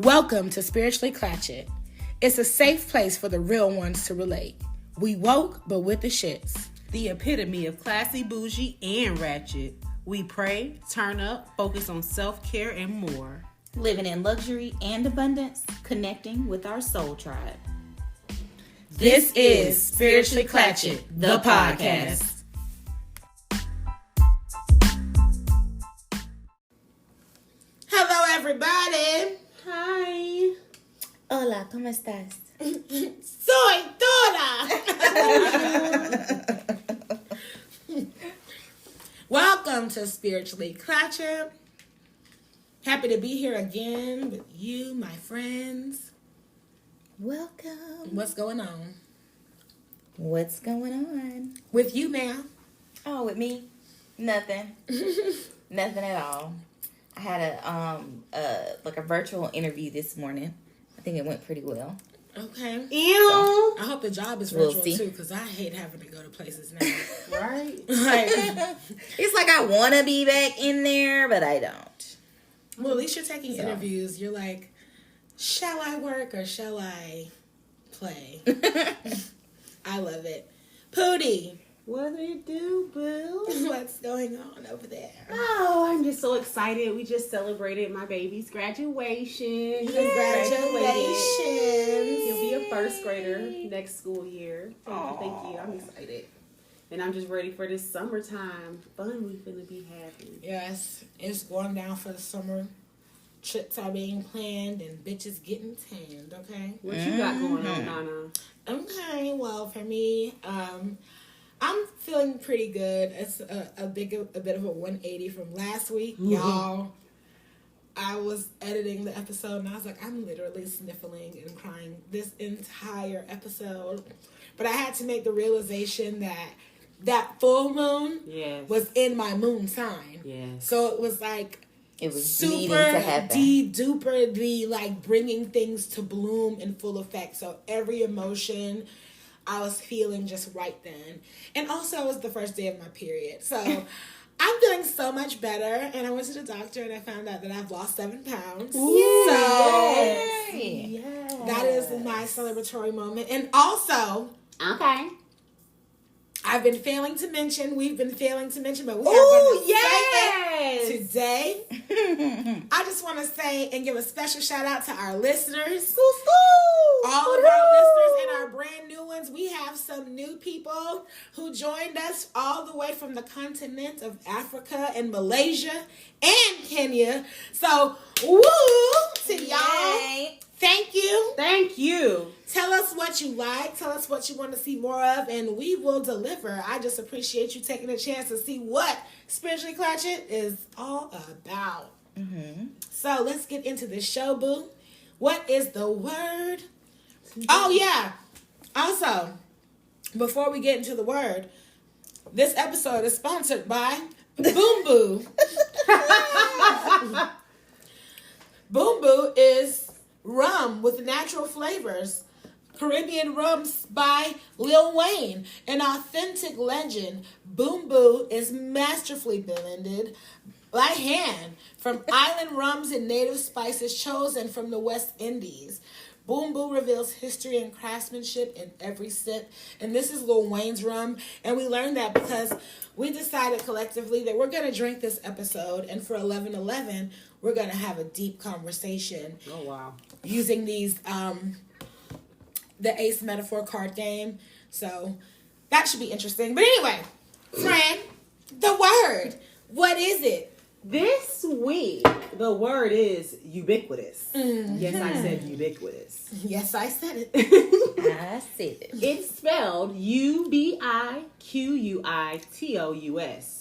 Welcome to Spiritually Clatchet. It's a safe place for the real ones to relate. We woke, but with the shits. The epitome of classy, bougie, and ratchet. We pray, turn up, focus on self-care, and more. Living in luxury and abundance, connecting with our soul tribe. This is Spiritually Clatchet, the podcast. Hello, everybody. Hi. Hola, ¿cómo estás? Soy Dora. Welcome to Spiritually Clatchet. Happy to be here again with you, my friends. Welcome. What's going on? What's going on? With you, ma'am. Oh, with me? Nothing. Nothing at all. I had a virtual interview this morning. I think it went pretty well. Okay. Ew. I hope the job is We'll virtual see. too, because I hate having to go to places now. Right? Like, It's like I want to be back in there, but I don't. well, at least you're taking interviews. You're like, shall I work or shall I play? I love it. Pootie, What do you do, boo? what's going on over there? Oh, I'm just so excited. We just celebrated my baby's graduation. Congratulations. He'll be a first grader next school year. Thank you. I'm excited. And I'm just ready for this summertime fun we're going to be having. Yes, it's going down for the summer. Trips are being planned and bitches getting tanned, okay? What you got going on, Nana? Okay, well, for me, I'm feeling pretty good. It's a bit of a 180 from last week, y'all. I was editing the episode and I was like, I'm literally sniffling and crying this entire episode. But I had to make the realization that full moon Yes. was in my moon sign. Yes. So it was like It was super needing to happen. duper the like bringing things to bloom in full effect. So every emotion I was feeling just right then. And also it was the first day of my period. So I'm feeling so much better. And I went to the doctor and I found out that I've lost 7 pounds. Yay. That is my celebratory moment. And also, Okay. we've been failing to mention, but we are going Oh, to yes. say it today. I just want to say and give a special shout out to our listeners. All of our listeners and our brand new ones. We have some new people who joined us all the way from the continent of Africa and Malaysia and Kenya. So, woo to y'all. Yay. Thank you. Thank you. Tell us what you like. Tell us what you want to see more of, and we will deliver. I just appreciate you taking a chance to see what Spiritually Clatchet is all about. Mm-hmm. So let's get into the show, boo. What is the word? Oh, yeah. Also, before we get into the word, this episode is sponsored by Boom Boo. Boom Boo is rum with natural flavors. Caribbean rums by Lil Wayne, an authentic legend. Boom Boo is masterfully blended by hand from island rums and native spices chosen from the West Indies. Boom Boo reveals history and craftsmanship in every sip. And this is Lil Wayne's rum. And we learned that because we decided collectively that we're going to drink this episode. And for 11/11, we're going to have a deep conversation. Oh, wow. Using these, the Ace Metaphor card game. So that should be interesting. But anyway, friend, the word. What is it? This week, the word is ubiquitous. Yes, I said ubiquitous. Yes, I said it. I said it. It's spelled ubiquitous,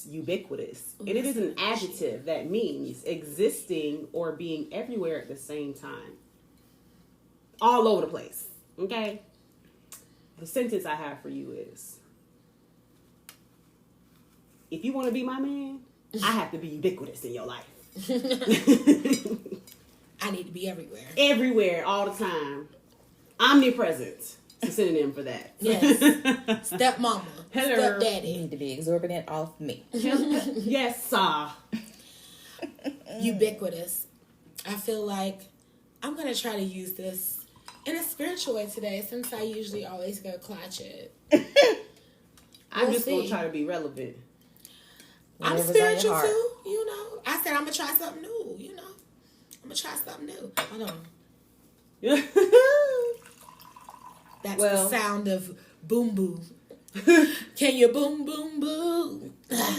ubiquitous. And it is an adjective that means existing or being everywhere at the same time. All over the place. Okay? The sentence I have for you is, if you want to be my man, I have to be ubiquitous in your life. I need to be everywhere. Everywhere, all the time. Omnipresent. It's a synonym for that. Yes. Stepmama. Hello. You Stepdaddy. need to be exorbitant off me. Yes, sir. Ubiquitous. I feel like I'm going to try to use this in a spiritual way today, since I usually always go Clatchet. I'm just going to try to be relevant. I'm Whatever's on your spiritual heart. too, you know. I said I'm going to try something new, you know. I'm going to try something new. Hold on. That's the sound of boom boom. Can you boom boom boom?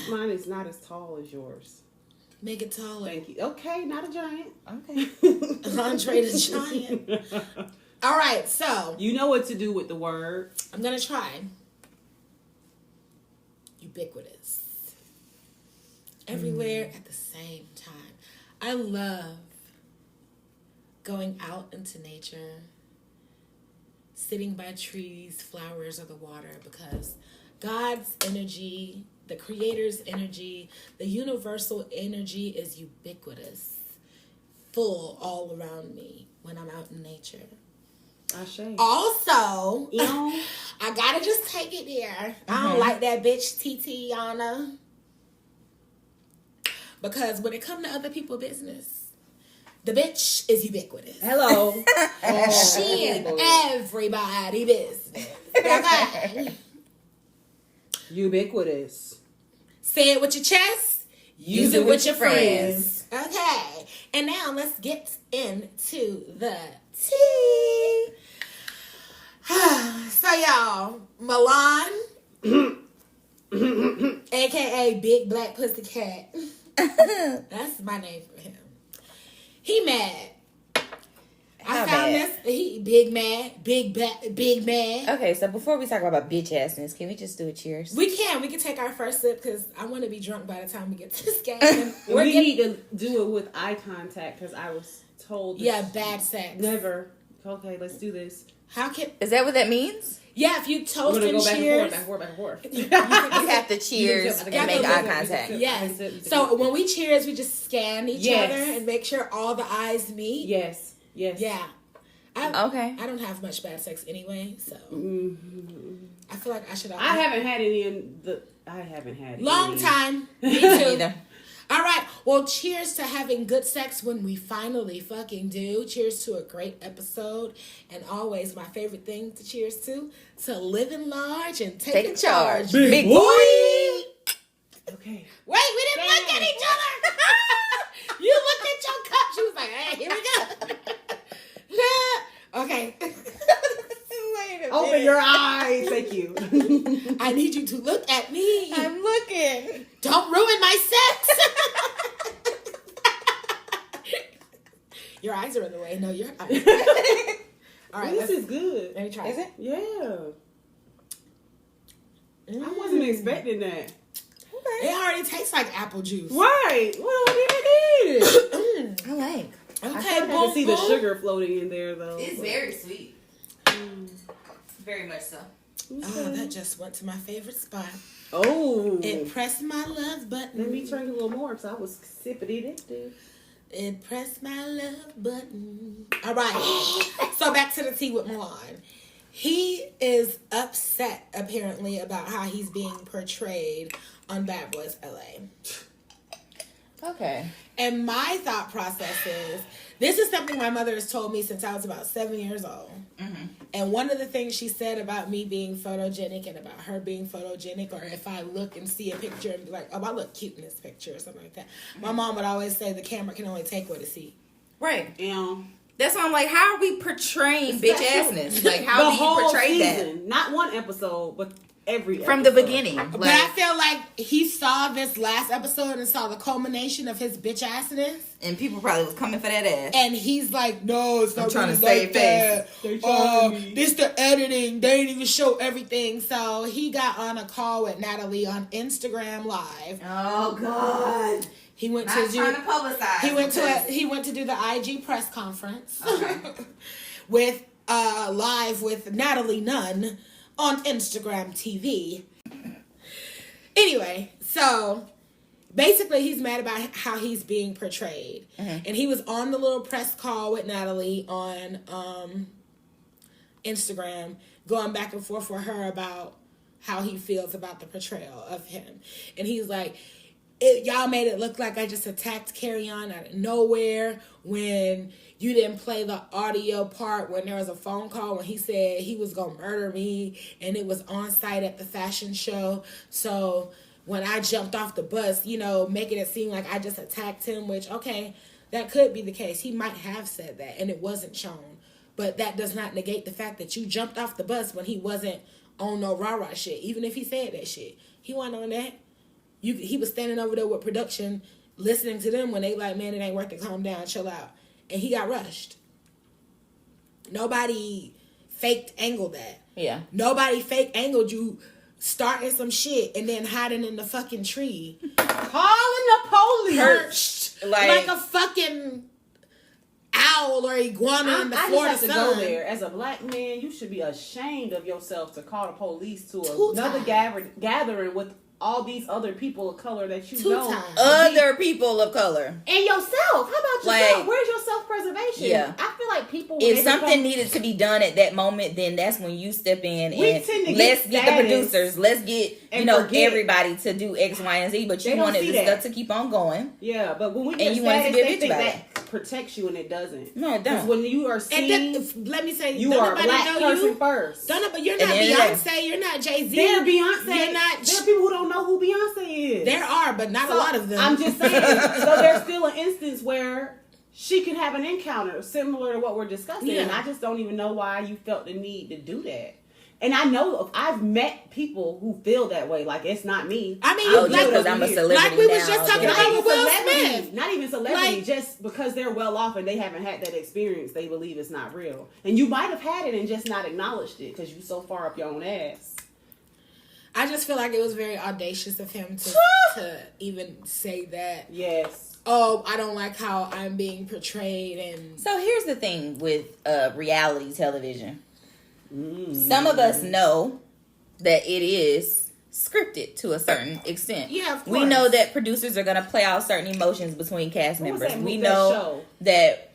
Mine is not as tall as yours. Make it taller. Thank you. Okay, not a giant. Okay. Andre the Giant. All right, so you know what to do with the word. I'm going to try. Ubiquitous. Everywhere at the same time. I love going out into nature, sitting by trees, flowers, or the water, because God's energy, the Creator's energy, the universal energy is ubiquitous, full all around me when I'm out in nature. Also, I gotta just take it there. I don't like that bitch Titiana, because when it comes to other people's business, the bitch is ubiquitous. Hello. She in everybody business. Okay. Ubiquitous. Say it with your chest. Use it with your friends. Okay. And now let's get into the tea. So y'all, Milan, aka Big Black Pussycat. That's my name for him. He mad. I found this. He big mad. Big mad. Okay, so before we talk about bitch assness, can we just do a cheers? We can take our first sip, because I want to be drunk by the time we get to this game. We need to do it with eye contact, because I was told. Bad sex. Never. Okay, let's do this. Is that what that means? Yeah, if you toast and cheers. Back and forth. You have to cheers and make eye contact. Yes. So when we cheers, we just scan each other and make sure all the eyes meet. Yes. Yeah. Okay. I don't have much bad sex anyway, so I feel like I should. I haven't had any long time. Me too. All right. Well, cheers to having good sex when we finally fucking do. Cheers to a great episode. And always my favorite thing to cheers to living large and taking charge. Big boy. Okay. Wait, we didn't look at each other. You looked at your cup. She was like, hey, here we go. Okay. Open your eyes. Thank you. I need you to look at me. I'm looking. Don't ruin my sex. Your eyes are in the way. No, your eyes. All right. This is good. Let me try. Is it? Yeah. I wasn't expecting that. Okay. It already tastes like apple juice. Right. Well, it is. I like. Okay, I can see the sugar floating in there, though. It's very sweet. Very much so. Oh, that just went to my favorite spot. Oh. It pressed my love button. Let me drink a little more, because I was sipping it. It pressed my love button. All right. So back to the tea with Milan. He is upset, apparently, about how he's being portrayed on Bad Boys LA. Okay. And my thought process is, this is something my mother has told me since I was about 7 years old. Mm-hmm. And one of the things she said about me being photogenic and about her being photogenic, or if I look and see a picture and be like, oh, I look cute in this picture or something like that. My mom would always say the camera can only take what it sees. Right. Yeah. That's why I'm like, how are we portraying bitch assness? Like, how do you portray that? Not one episode, but every episode. From the beginning. But I feel like he saw this last episode and saw the culmination of his bitch assness. And people probably was coming for that ass. And he's like, no, it's not I'm trying really to save like that. face. This the editing. They didn't even show everything. So he got on a call with Natalie on Instagram Live. Oh, God. He went Not to trying to publicize. He went to do the IG press conference. Okay. with live with Natalie Nunn on Instagram TV. Anyway, so basically he's mad about how he's being portrayed. Mm-hmm. And he was on the little press call with Natalie on Instagram, going back and forth with her about how he feels about the portrayal of him. And he's like, y'all made it look like I just attacked Carry On out of nowhere when you didn't play the audio part when there was a phone call when he said he was going to murder me and it was on site at the fashion show. So when I jumped off the bus, making it seem like I just attacked him, which, okay, that could be the case. He might have said that and it wasn't shown. But that does not negate the fact that you jumped off the bus when he wasn't on no rah-rah shit. Even if he said that shit. He wasn't on that. He was standing over there with production listening to them when they like, man, it ain't worth it. Calm down, chill out. And he got rushed. Nobody faked angled that. Yeah. Nobody fake angled you starting some shit and then hiding in the fucking tree. Calling the police. Perched like a fucking owl or iguana in the Florida sun. I just have to go there. As a black man, you should be ashamed of yourself to call the police to another gathering with all these other people of color that you know. Other people of color. And yourself. How about yourself? Where's your self-preservation? Yeah. I feel like people... If something needed to be done at that moment, then that's when you step in and let's get the producers. Let's get, everybody to do X, Y, and Z. But you wanted this stuff to keep on going. Yeah, but when we get status, they think that protects you and it doesn't. No, it doesn't. When you are seen... let me say... You are a black person first. But you're not Beyonce. You're not Jay-Z. They're Beyonce. You're not... There are people who don't know who Beyonce is. There are, but not a lot of them. I'm just saying. So there's still an instance where she can have an encounter similar to what we're discussing, and I just don't even know why you felt the need to do that. And I know I've met people who feel that way. Like, it's not me. I mean, because I'm a celebrity. Like we was just talking about with Will Smith. Not even celebrity. Just because they're well off and they haven't had that experience, they believe it's not real. And you might have had it and just not acknowledged it because you're so far up your own ass. I just feel like it was very audacious of him to even say that. Yes. Oh, I don't like how I'm being portrayed. And so here's the thing with reality television. Some of us know that it is scripted to a certain extent. Yeah, of course. We know that producers are going to play out certain emotions between cast members. We know that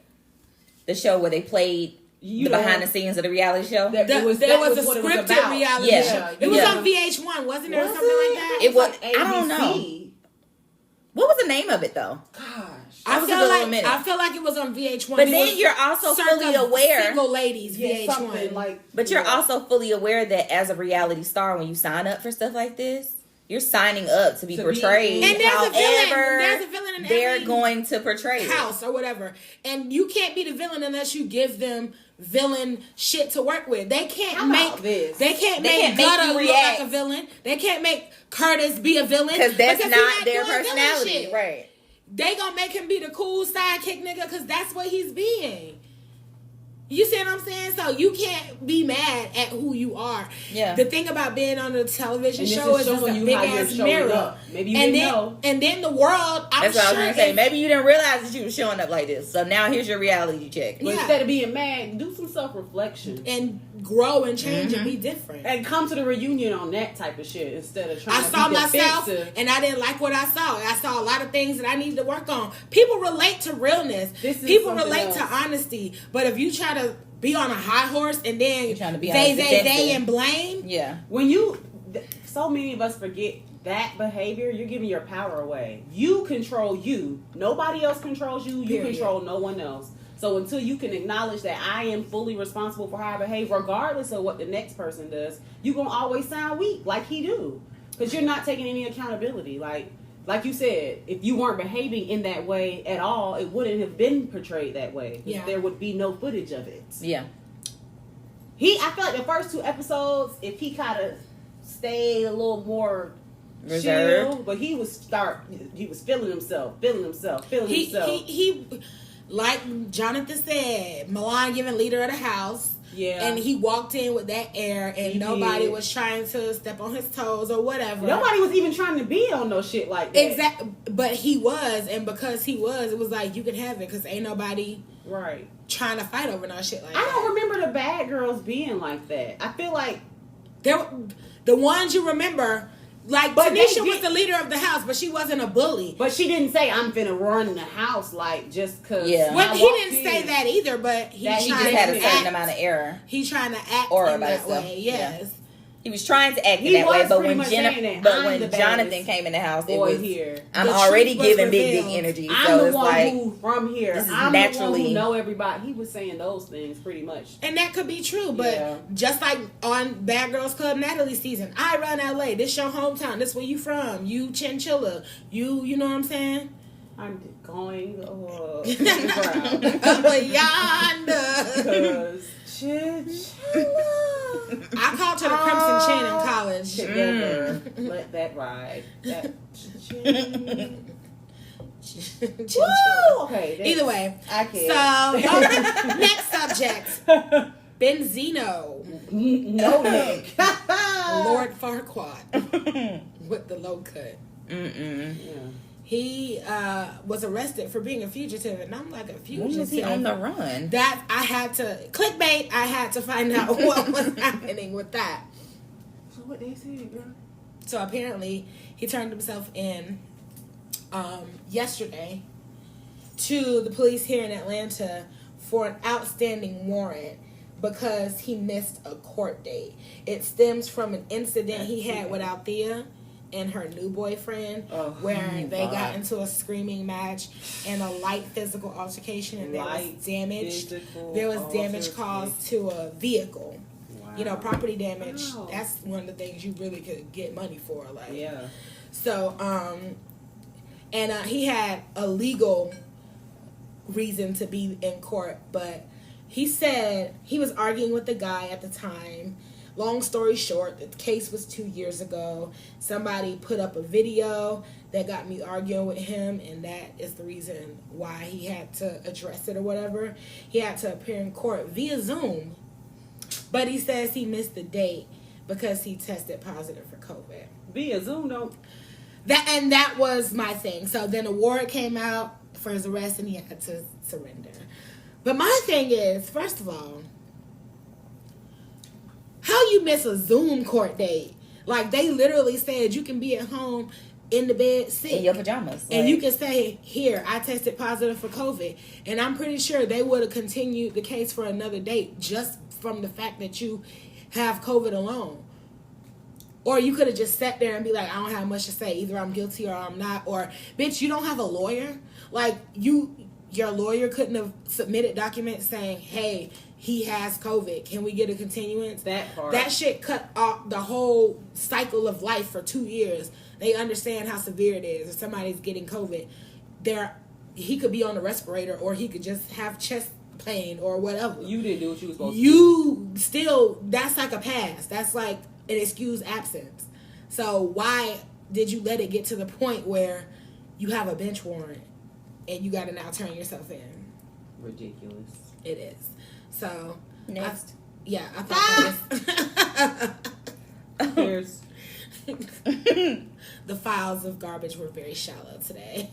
the show where they played the behind the scenes of the reality show. There was a scripted reality show. It was on VH1, wasn't there? Something like that. It was. I don't know. What was the name of it though? Gosh, I feel like it was on VH1. But then you're also fully aware. Single ladies, VH1. But you're also fully aware that as a reality star, when you sign up for stuff like this, you're signing up to be portrayed. And there's a villain. There's a villain in they're going to portray house or whatever. And you can't be the villain unless you give them villain shit to work with. They can't make Gutta look like a villain. They can't make Curtis be a villain because that's not their personality, right? They gonna make him be the cool sidekick nigga because that's what he's being. You see what I'm saying? So you can't be mad at who you are. Yeah. The thing about being on a television show is it's a big ass mirror. Maybe you didn't know. And then the world, that's what I was gonna say. Maybe you didn't realize that you were showing up like this. So now here's your reality check. But instead of being mad, do some self-reflection. And grow and change and be different. And come to the reunion on that type of shit instead of trying to be myself defensive. And I didn't like what I saw. I saw a lot of things that I needed to work on. People relate to realness. People relate to honesty. But if you try to be on a high horse and then they and blame. Yeah. So many of us forget that behavior. You're giving your power away. You control you. Nobody else controls you. You control no one else. So until you can acknowledge that I am fully responsible for how I behave, regardless of what the next person does, you're going to always sound weak like he do. Because you're not taking any accountability. Like you said, if you weren't behaving in that way at all, it wouldn't have been portrayed that way. Yeah. There would be no footage of it. Yeah. I feel like the first 2 episodes, if he kind of stayed a little more reserved, chill, but he was feeling himself. He like Jonathan said, Milan giving leader of the house. Yeah. And he walked in with that air and nobody was trying to step on his toes or whatever. Nobody was even trying to be on no shit like that. Exactly. But he was, and because he was, it was like, you can have it because ain't nobody trying to fight over no shit like that. I don't remember the bad girls being like that. I feel like the ones you remember, like Tanisha was the leader of the house, but she wasn't a bully. But she didn't say, I'm finna run the house, like, just because. Yeah. Well, he didn't say that either, but he just had a certain amount of error. He's trying to act in that way, yes. He was trying to act in that way, but when Jonathan came in the house, it was here. I'm already giving big energy. I'm so the one who from here. This is I'm naturally the one who know everybody. He was saying those things pretty much, and that could be true. But just like on Bad Girls Club Natalie's season, I run LA. This your hometown. This where you from. You Chinchilla. You know what I'm saying? I'm going yonder. I called her the Crimson Chin in college. Together, let that ride. Okay. Either way, I can't. So next subject, Benzino. No Nick. Lord Farquaad with the low cut. Yeah. He was arrested for being a fugitive, and I'm like, a fugitive? When was he on the run? That I had to clickbait. I had to find out what was happening with that. So what they said, girl? So apparently, he turned himself in yesterday to the police here in Atlanta for an outstanding warrant because he missed a court date. It stems from an incident he had with Althea and her new boyfriend, where they got into a screaming match and a light physical altercation, and there was damage. There was damage caused to a vehicle. Wow. You know, property damage. Wow. That's one of the things you really could get money for. Like, yeah. So, and he had a legal reason to be in court, but he said he was arguing with the guy at the time. Long story short, the case was 2 years ago. Somebody put up a video that got me arguing with him, and that is the reason why he had to address it or whatever. He had to appear in court via Zoom, but he says he missed the date because he tested positive for COVID. Via Zoom, though? That was my thing. So then a warrant came out for his arrest, and he had to surrender. But my thing is, first of all, how you miss a Zoom court date? Like, they literally said you can be at home in the bed sick. In your pajamas. And you can say, here, I tested positive for COVID. And I'm pretty sure they would have continued the case for another date just from the fact that you have COVID alone. Or you could have just sat there and be like, I don't have much to say. Either I'm guilty or I'm not. Or, bitch, you don't have a lawyer? Like, your lawyer couldn't have submitted documents saying, hey, he has COVID. Can we get a continuance? That part. That shit cut off the whole cycle of life for 2 years. They understand how severe it is. If somebody's getting COVID, he could be on a respirator, or he could just have chest pain or whatever. You didn't do what you was supposed to do. Still, that's like a pass. That's like an excused absence. So why did you let it get to the point where you have a bench warrant and you got to now turn yourself in? Ridiculous. It is. So, next. I thought that was... The files of garbage were very shallow today.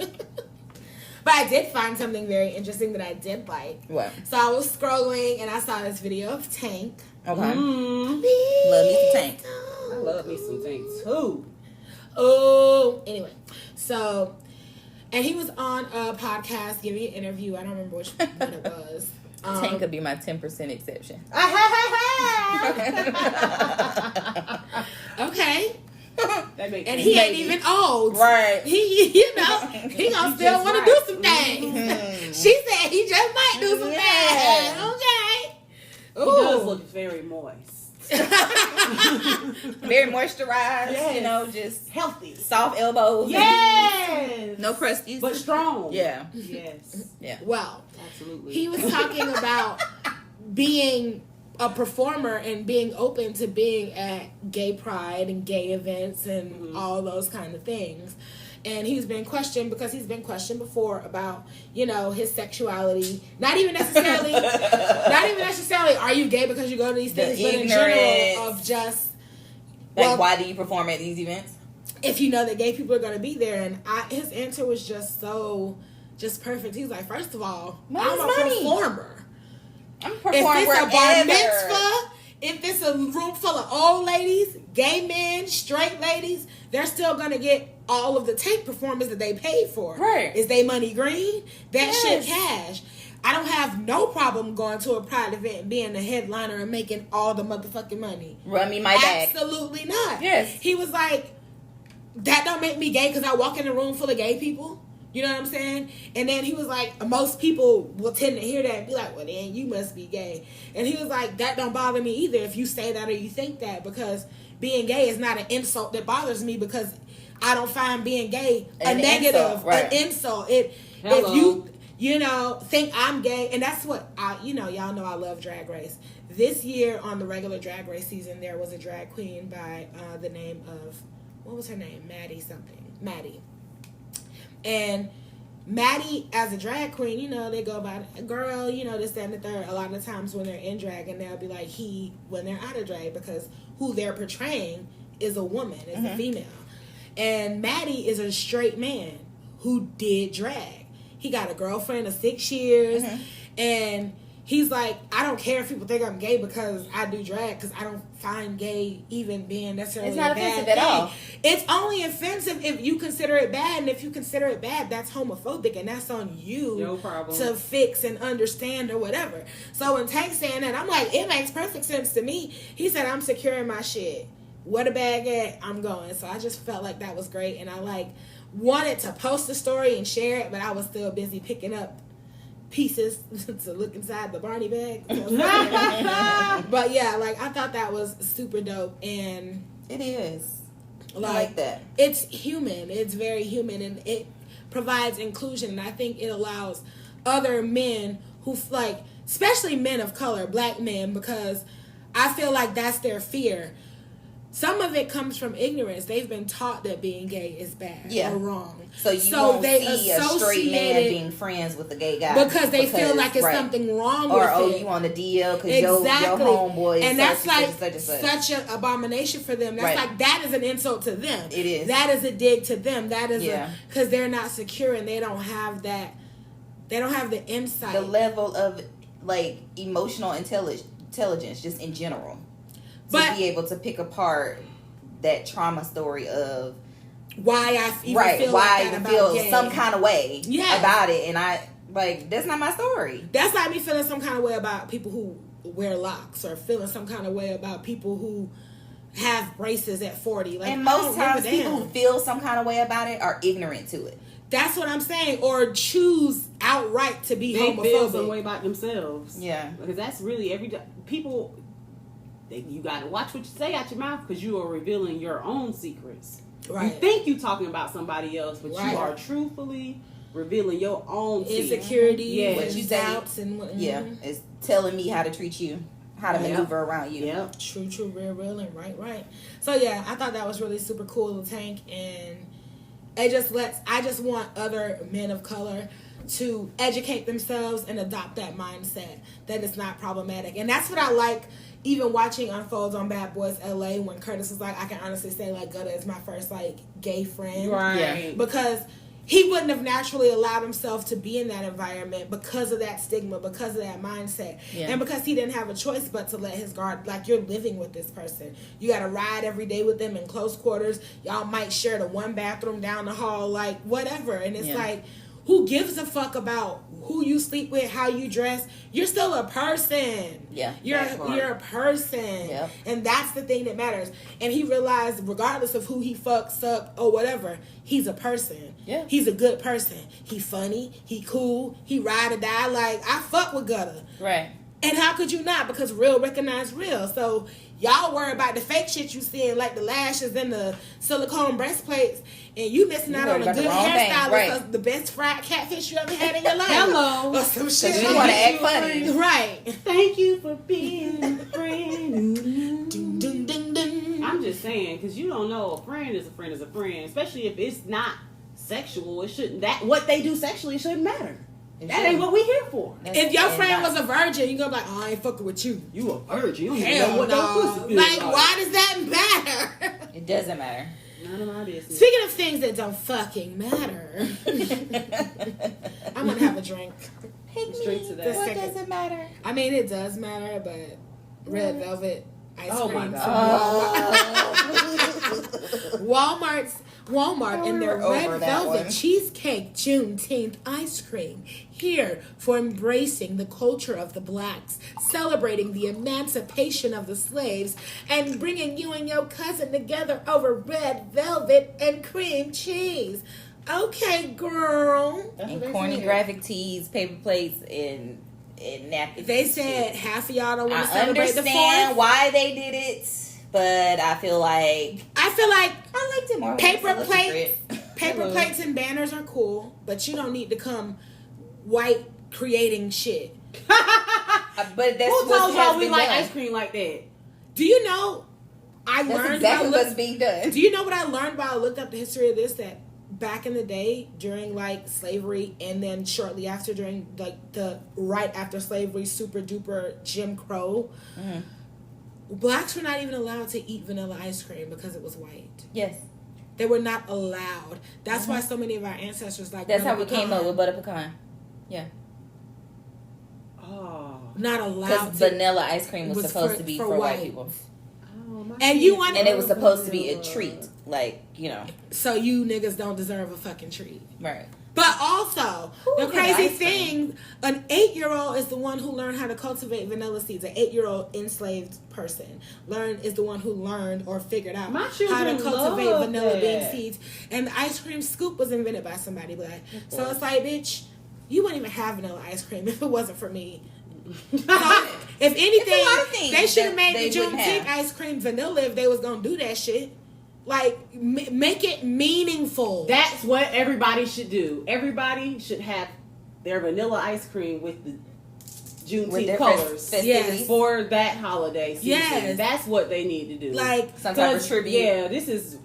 But I did find something very interesting that I did like. What? So I was scrolling and I saw this video of Tank. Okay. Love me some Tank. I love me some Tank too. Oh, anyway. So, and he was on a podcast giving an interview. I don't remember which one it was. Tank could be my 10% exception. Okay. And he ain't even old. Right. He gonna still want to do some things. She said he just might do some things. Okay. Ooh. He does look very moist. Very moisturized, yes. Just healthy. Soft elbows. Yes. No crusties. But strong. Yeah. Yes. Yeah. Well, absolutely. He was talking about being a performer and being open to being at gay pride and gay events and all those kind of things. And he's been questioned because he's been questioned before about, his sexuality. Not even necessarily are you gay because you go to these things, but in general of just... why do you perform at these events? If you know that gay people are going to be there. And his answer was just perfect. He's like, first of all, I'm a performer. I'm performing if it's a bar mitzvah, if it's a room full of old ladies, gay men, straight ladies, they're still going to get all of the Tank performance that they paid for. Right. Is they money green? That shit cash. I don't have no problem going to a pride event and being the headliner and making all the motherfucking money. Run me my bag. Absolutely not. Yes. He was like, that don't make me gay because I walk in a room full of gay people. You know what I'm saying? And then he was like, most people will tend to hear that and be like, well, then you must be gay. And he was like, that don't bother me either if you say that or you think that, because being gay is not an insult that bothers me, because I don't find being gay a negative, insult, right. An insult. If you think I'm gay, and that's what y'all know I love Drag Race. This year on the regular Drag Race season, there was a drag queen by the name of, what was her name? Maddie. And Maddie, as a drag queen, they go by girl, this, that, and the third. A lot of times when they're in drag, and they'll be like he when they're out of drag, because who they're portraying is a woman, is a female. And Maddie is a straight man who did drag. He got a girlfriend of 6 years, and he's like, I don't care if people think I'm gay because I do drag, because I don't find gay even being necessarily it's not a bad offensive thing. At all. It's only offensive if you consider it bad, and if you consider it bad, that's homophobic, and that's on you no problem. To fix and understand or whatever. So when Tank saying that, I'm like, it makes perfect sense to me. He said, I'm securing my shit. Where the bag at? I'm going. So I just felt like that was great, and I wanted to post the story and share it, but I was still busy picking up pieces to look inside the Barney bag. But yeah, I thought that was super dope, and it is. I like that. It's human. It's very human, and it provides inclusion, and I think it allows other men who especially men of color, black men, because I feel like that's their fear. Some of it comes from ignorance. They've been taught that being gay is bad or wrong. So you won't see a straight man being friends with a gay guy because they feel like it's something wrong with it. You on the DL because your homeboy is and that's such an abomination for them. That's that is an insult to them. It is. That is a dig to them. That is because they're not secure and they don't have that. They don't have the insight. The level of emotional intelligence just in general. To be able to pick apart that trauma story of why I feel some kind of way about it, and that's not my story. That's like me feeling some kind of way about people who wear locks, or feeling some kind of way about people who have braces at 40. And most times, people who feel some kind of way about it are ignorant to it. That's what I'm saying, or choose outright to be homophobic. They feel some way about themselves. Yeah, because that's really people. You gotta watch what you say out your mouth, because you are revealing your own secrets. Right. You think you're talking about somebody else, but you are truthfully revealing your own insecurity, what you doubts, and it's telling me how to treat you, how to maneuver around you. Yeah, true, real, and right. So yeah, I thought that was really super cool, Tank, and I just want other men of color to educate themselves and adopt that mindset that it's not problematic, and that's what I like. Even watching unfolds on Bad Boys LA, when Curtis was like, I can honestly say Gutta is my first gay friend, right? Because he wouldn't have naturally allowed himself to be in that environment because of that stigma, because of that mindset, and because he didn't have a choice but to let his guard. You're living with this person, you got to ride every day with them in close quarters. Y'all might share the one bathroom down the hall, whatever, and it's who gives a fuck about who you sleep with, how you dress? You're still a person. Yeah. You're a person. Yep. And that's the thing that matters. And he realized, regardless of who he fucks up or whatever, he's a person. Yeah. He's a good person. He funny. He cool. He ride or die. I fuck with Gutta. Right. And how could you not? Because real recognize real. So y'all worry about the fake shit you seeing, like the lashes and the silicone breastplates, and you missing out on a good hairstylist of the best fried catfish you ever had in your life. Hello. Or some shit. You want to act funny. Right. Thank you for being a friend. Ding, ding, ding, ding. I'm just saying, because you don't know, a friend is a friend is a friend, especially if it's not sexual. It shouldn't, what they do sexually shouldn't matter. That ain't what we here for. If your friend was a virgin, you gonna be like, oh, I ain't fucking with you. You a virgin. You don't even know what no pussy feels like. Why does that matter? It doesn't matter. None of my business. Speaking of things that don't fucking matter, I'm gonna have a drink. Straight to that. What does it matter? I mean, it does matter, but red velvet ice cream. Oh my God. Walmart in their red velvet cheesecake Juneteenth ice cream. Here for embracing the culture of the blacks, celebrating the emancipation of the slaves, and bringing you and your cousin together over red velvet and cream cheese. Okay, girl. And corny graphic tees, paper plates, and napkins. They said half of y'all don't want to celebrate the 4th. I understand why they did it, but I feel like I liked it more. Paper plates and banners are cool, but you don't need to come white creating shit. But that's who told y'all we like ice cream like that? Do you know? That's exactly what's being done. Do you know what I learned while I looked up the history of this? That back in the day, during like slavery, and then shortly after, during like the right after slavery, super duper Jim Crow, blacks were not even allowed to eat vanilla ice cream because it was white. Yes. They were not allowed. That's why so many of our ancestors like. That's how we came up with butter pecan. Yeah. Oh. Not allowed. Because vanilla ice cream was supposed to be for white people. And it was supposed to be a treat, like, you know. So you niggas don't deserve a fucking treat, right? But also, the crazy thing, an 8-year-old is the one who learned how to cultivate vanilla seeds. An 8-year-old enslaved person is the one who learned or figured out how to cultivate vanilla bean seeds. And the ice cream scoop was invented by somebody black. So it's like, bitch, you wouldn't even have vanilla ice cream if it wasn't for me. So, if anything, they should have made the Juneteenth ice cream vanilla if they was gonna do that shit. Like, make it meaningful. That's what everybody should do. Everybody should have their vanilla ice cream with the Juneteenth colors for that holiday season. Yes. That's what they need to do. Like, some type of tribute. Yeah,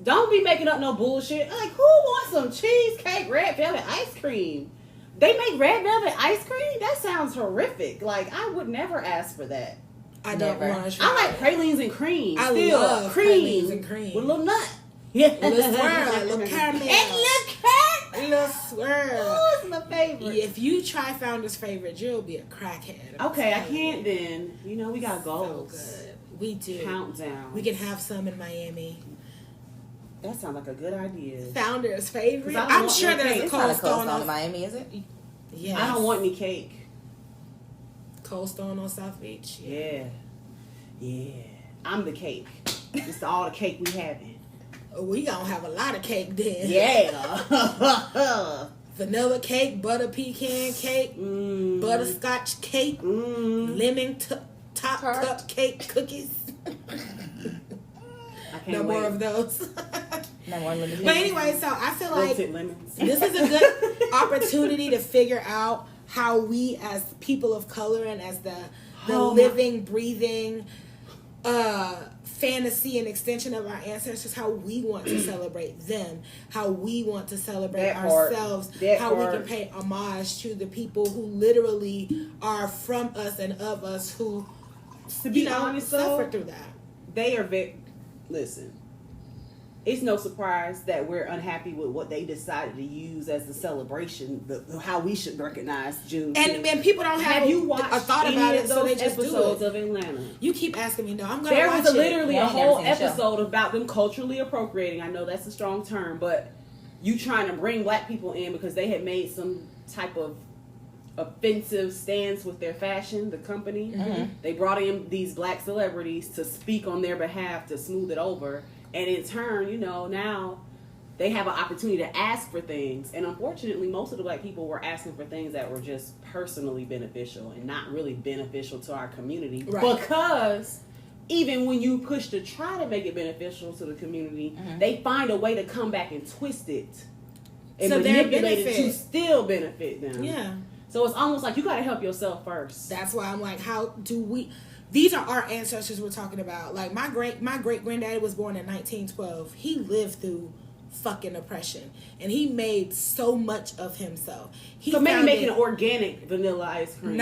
don't be making up no bullshit. Like, who wants some cheesecake red velvet ice cream? They make red velvet ice cream? That sounds horrific. Like, I would never ask for that. I don't want to try. I like pralines and cream. I love pralines and cream. With a little nut. Yeah. A little swirl, a little caramel. A little swirl. Oh, it's my favorite. If you try Founder's Favorite, you'll be a crackhead. Okay, I can't then. You know, we got goals. So good. We do. Countdown. We can have some in Miami. That sounds like a good idea. Founder's Favorite? I'm sure there's a Cold Stone on Miami, is it? Yeah. I don't want any cake. Cold Stone on South Beach. Yeah. I'm the cake. It's all the cake we having. We gonna have a lot of cake then. Yeah. Vanilla cake, butter pecan cake, butterscotch cake, lemon top cupcake cookies. No more of those. No more lemon. But anyway, so I feel like this is a good opportunity to figure out how we as people of color and as the living, breathing fantasy and extension of our ancestors, how we want to celebrate them, how we want to celebrate ourselves, how we can pay homage to the people who literally are from us and of us, who, to be honest, suffer through that. They are listen, it's no surprise that we're unhappy with what they decided to use as the celebration, how we should recognize June. And people don't have you watched a thought about it, so they just episodes do it. of Atlanta? You keep asking me. No, I'm gonna. There watch was it. Literally a whole episode about them culturally appropriating. I know that's a strong term, but you trying to bring black people in because they had made some type of offensive stance with their fashion, the company. They brought in these black celebrities to speak on their behalf to smooth it over. And in turn, now they have an opportunity to ask for things. And unfortunately, most of the black people were asking for things that were just personally beneficial and not really beneficial to our community. Right. Because even when you push to try to make it beneficial to the community, they find a way to come back and twist it and manipulate it to still benefit them. Yeah. So it's almost like you got to help yourself first. That's why I'm like, how do we... These are our ancestors we're talking about. Like, my great granddaddy was born in 1912. He lived through fucking oppression, and he made so much of himself. So maybe make an organic vanilla ice cream.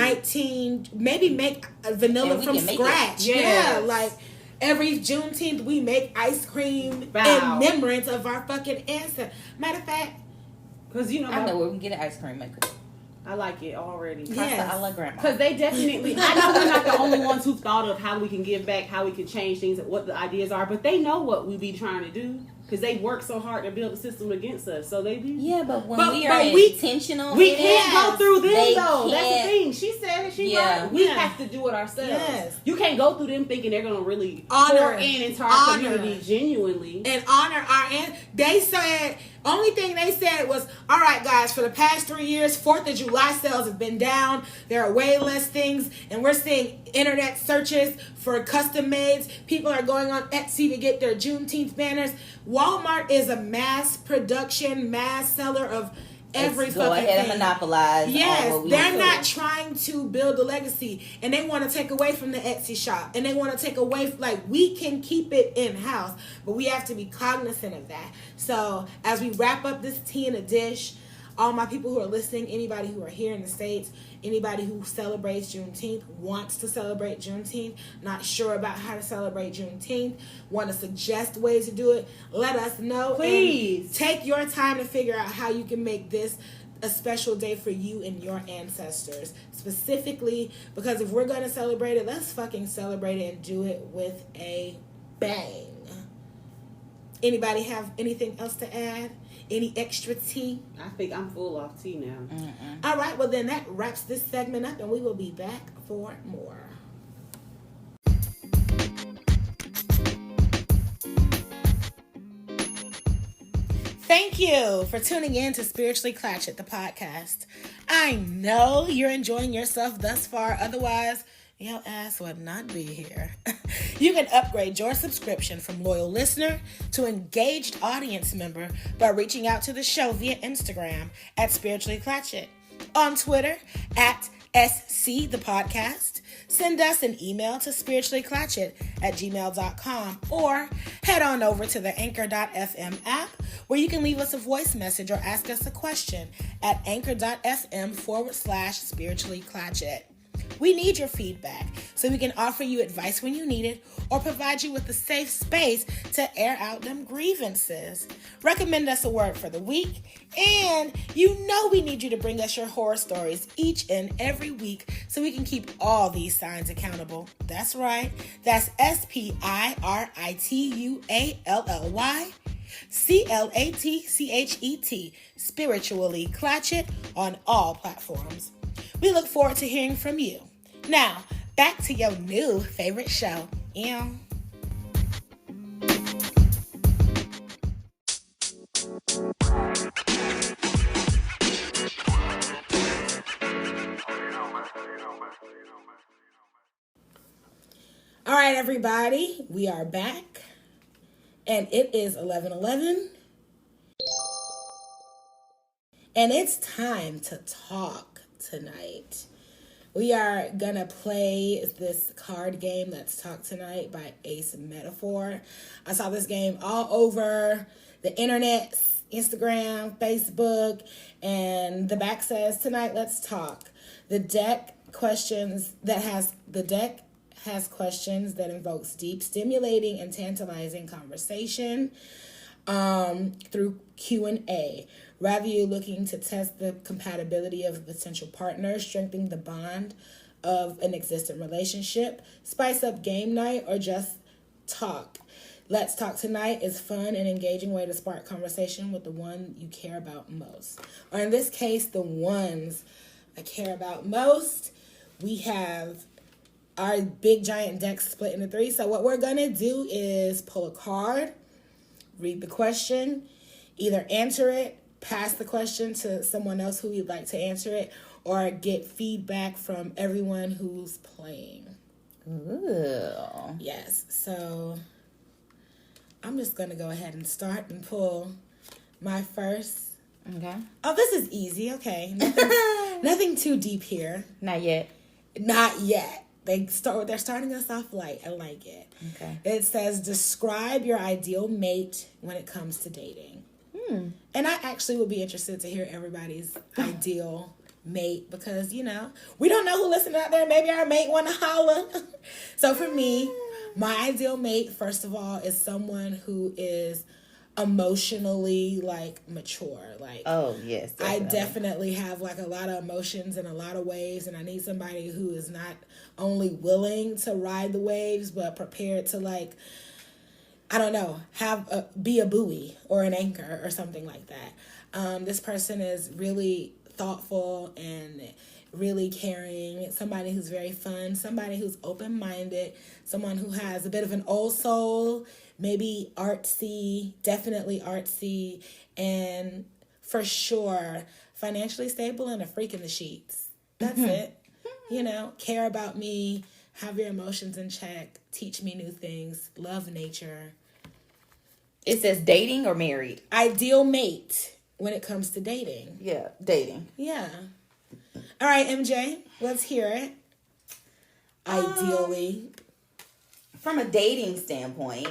Maybe make vanilla from scratch. Yeah, like every Juneteenth we make ice cream in remembrance of our fucking ancestors. Matter of fact, because I know where we can get an ice cream maker. I like it already. Yes. I love grandma. Because they definitely, I know we're not the only ones who thought of how we can give back, how we can change things, what the ideas are, but they know what we be trying to do. Because they work so hard to build a system against us. So they do. Yeah, but when we are intentional, we can't go through them though. That's the thing. She said it. Right. We have to do it ourselves. Yes. You can't go through them thinking they're going to really pour into our community genuinely. And honor our they said, only thing they said was, all right, guys, for the past 3 years, 4th of July sales have been down. There are way less things. And we're seeing internet searches for custom mades. People are going on Etsy to get their Juneteenth banners. Walmart is a mass production, mass seller of every fucking thing. Go ahead and monopolize. Yes, they're not trying to build a legacy, and they want to take away from the Etsy shop, and they want to take away, we can keep it in-house, but we have to be cognizant of that. So as we wrap up this tea in a dish, all my people who are listening, anybody who are here in the States, anybody who celebrates Juneteenth, wants to celebrate Juneteenth, not sure about how to celebrate Juneteenth, want to suggest ways to do it, let us know. Please. And take your time to figure out how you can make this a special day for you and your ancestors. Specifically, because if we're going to celebrate it, let's fucking celebrate it and do it with a bang. Anybody have anything else to add? Any extra tea? I think I'm full off tea now. Mm-mm. All right, well then that wraps this segment up, and we will be back for more. Thank you for tuning in to Spiritually Clatchet, the podcast. I know you're enjoying yourself thus far. Otherwise, your ass would not be here. You can upgrade your subscription from loyal listener to engaged audience member by reaching out to the show via Instagram at Spiritually Clatchet, on Twitter at SC the podcast. Send us an email to spirituallyclatchet@gmail.com, or head on over to the anchor.fm app, where you can leave us a voice message or ask us a question at anchor.fm/spirituallyclatchet. We need your feedback so we can offer you advice when you need it, or provide you with a safe space to air out them grievances. Recommend us a word for the week, and you know we need you to bring us your horror stories each and every week so we can keep all these signs accountable. That's right. That's SPIRITUALLYCLATCHET, Spiritually Clatchet, on all platforms. We look forward to hearing from you. Now, back to your new favorite show. Ew. All right, everybody, we are back, and it is 11:11, and it's time to talk tonight. We are gonna play this card game, Let's Talk Tonight, by Ace Metaphor. I saw this game all over the internet, Instagram, Facebook, and the back says, tonight, let's talk. The deck has questions that invokes deep, stimulating, and tantalizing conversation through Q&A. Rather, you're looking to test the compatibility of a potential partner, strengthen the bond of an existing relationship, spice up game night, or just talk. Let's Talk Tonight is fun and engaging way to spark conversation with the one you care about most. Or in this case, the ones I care about most. We have our big giant deck split into three. So what we're going to do is pull a card, read the question, either answer it, pass the question to someone else who you'd like to answer it, or get feedback from everyone who's playing. Ooh. Yes, so I'm just going to go ahead and start and pull my first. Okay. Oh, this is easy. Okay. Nothing too deep here. Not yet. Not yet. They're starting us off light. I like it. Okay. It says, describe your ideal mate when it comes to dating. And I actually would be interested to hear everybody's ideal mate, because, you know, we don't know who listening out there. Maybe our mate want to holler. So for me, my ideal mate, first of all, is someone who is emotionally, mature. Oh, yes. Definitely. I definitely have, a lot of emotions in a lot of ways, and I need somebody who is not only willing to ride the waves, but prepared to, I don't know, be a buoy or an anchor or something like that. This person is really thoughtful and really caring, somebody who's very fun, somebody who's open-minded, someone who has a bit of an old soul, maybe artsy, definitely artsy, and for sure financially stable and a freak in the sheets. That's it. You know, care about me, have your emotions in check, teach me new things, love nature. It says dating or married? Ideal mate when it comes to dating. Yeah, dating. Yeah. All right, MJ, let's hear it. Ideally. From a dating standpoint,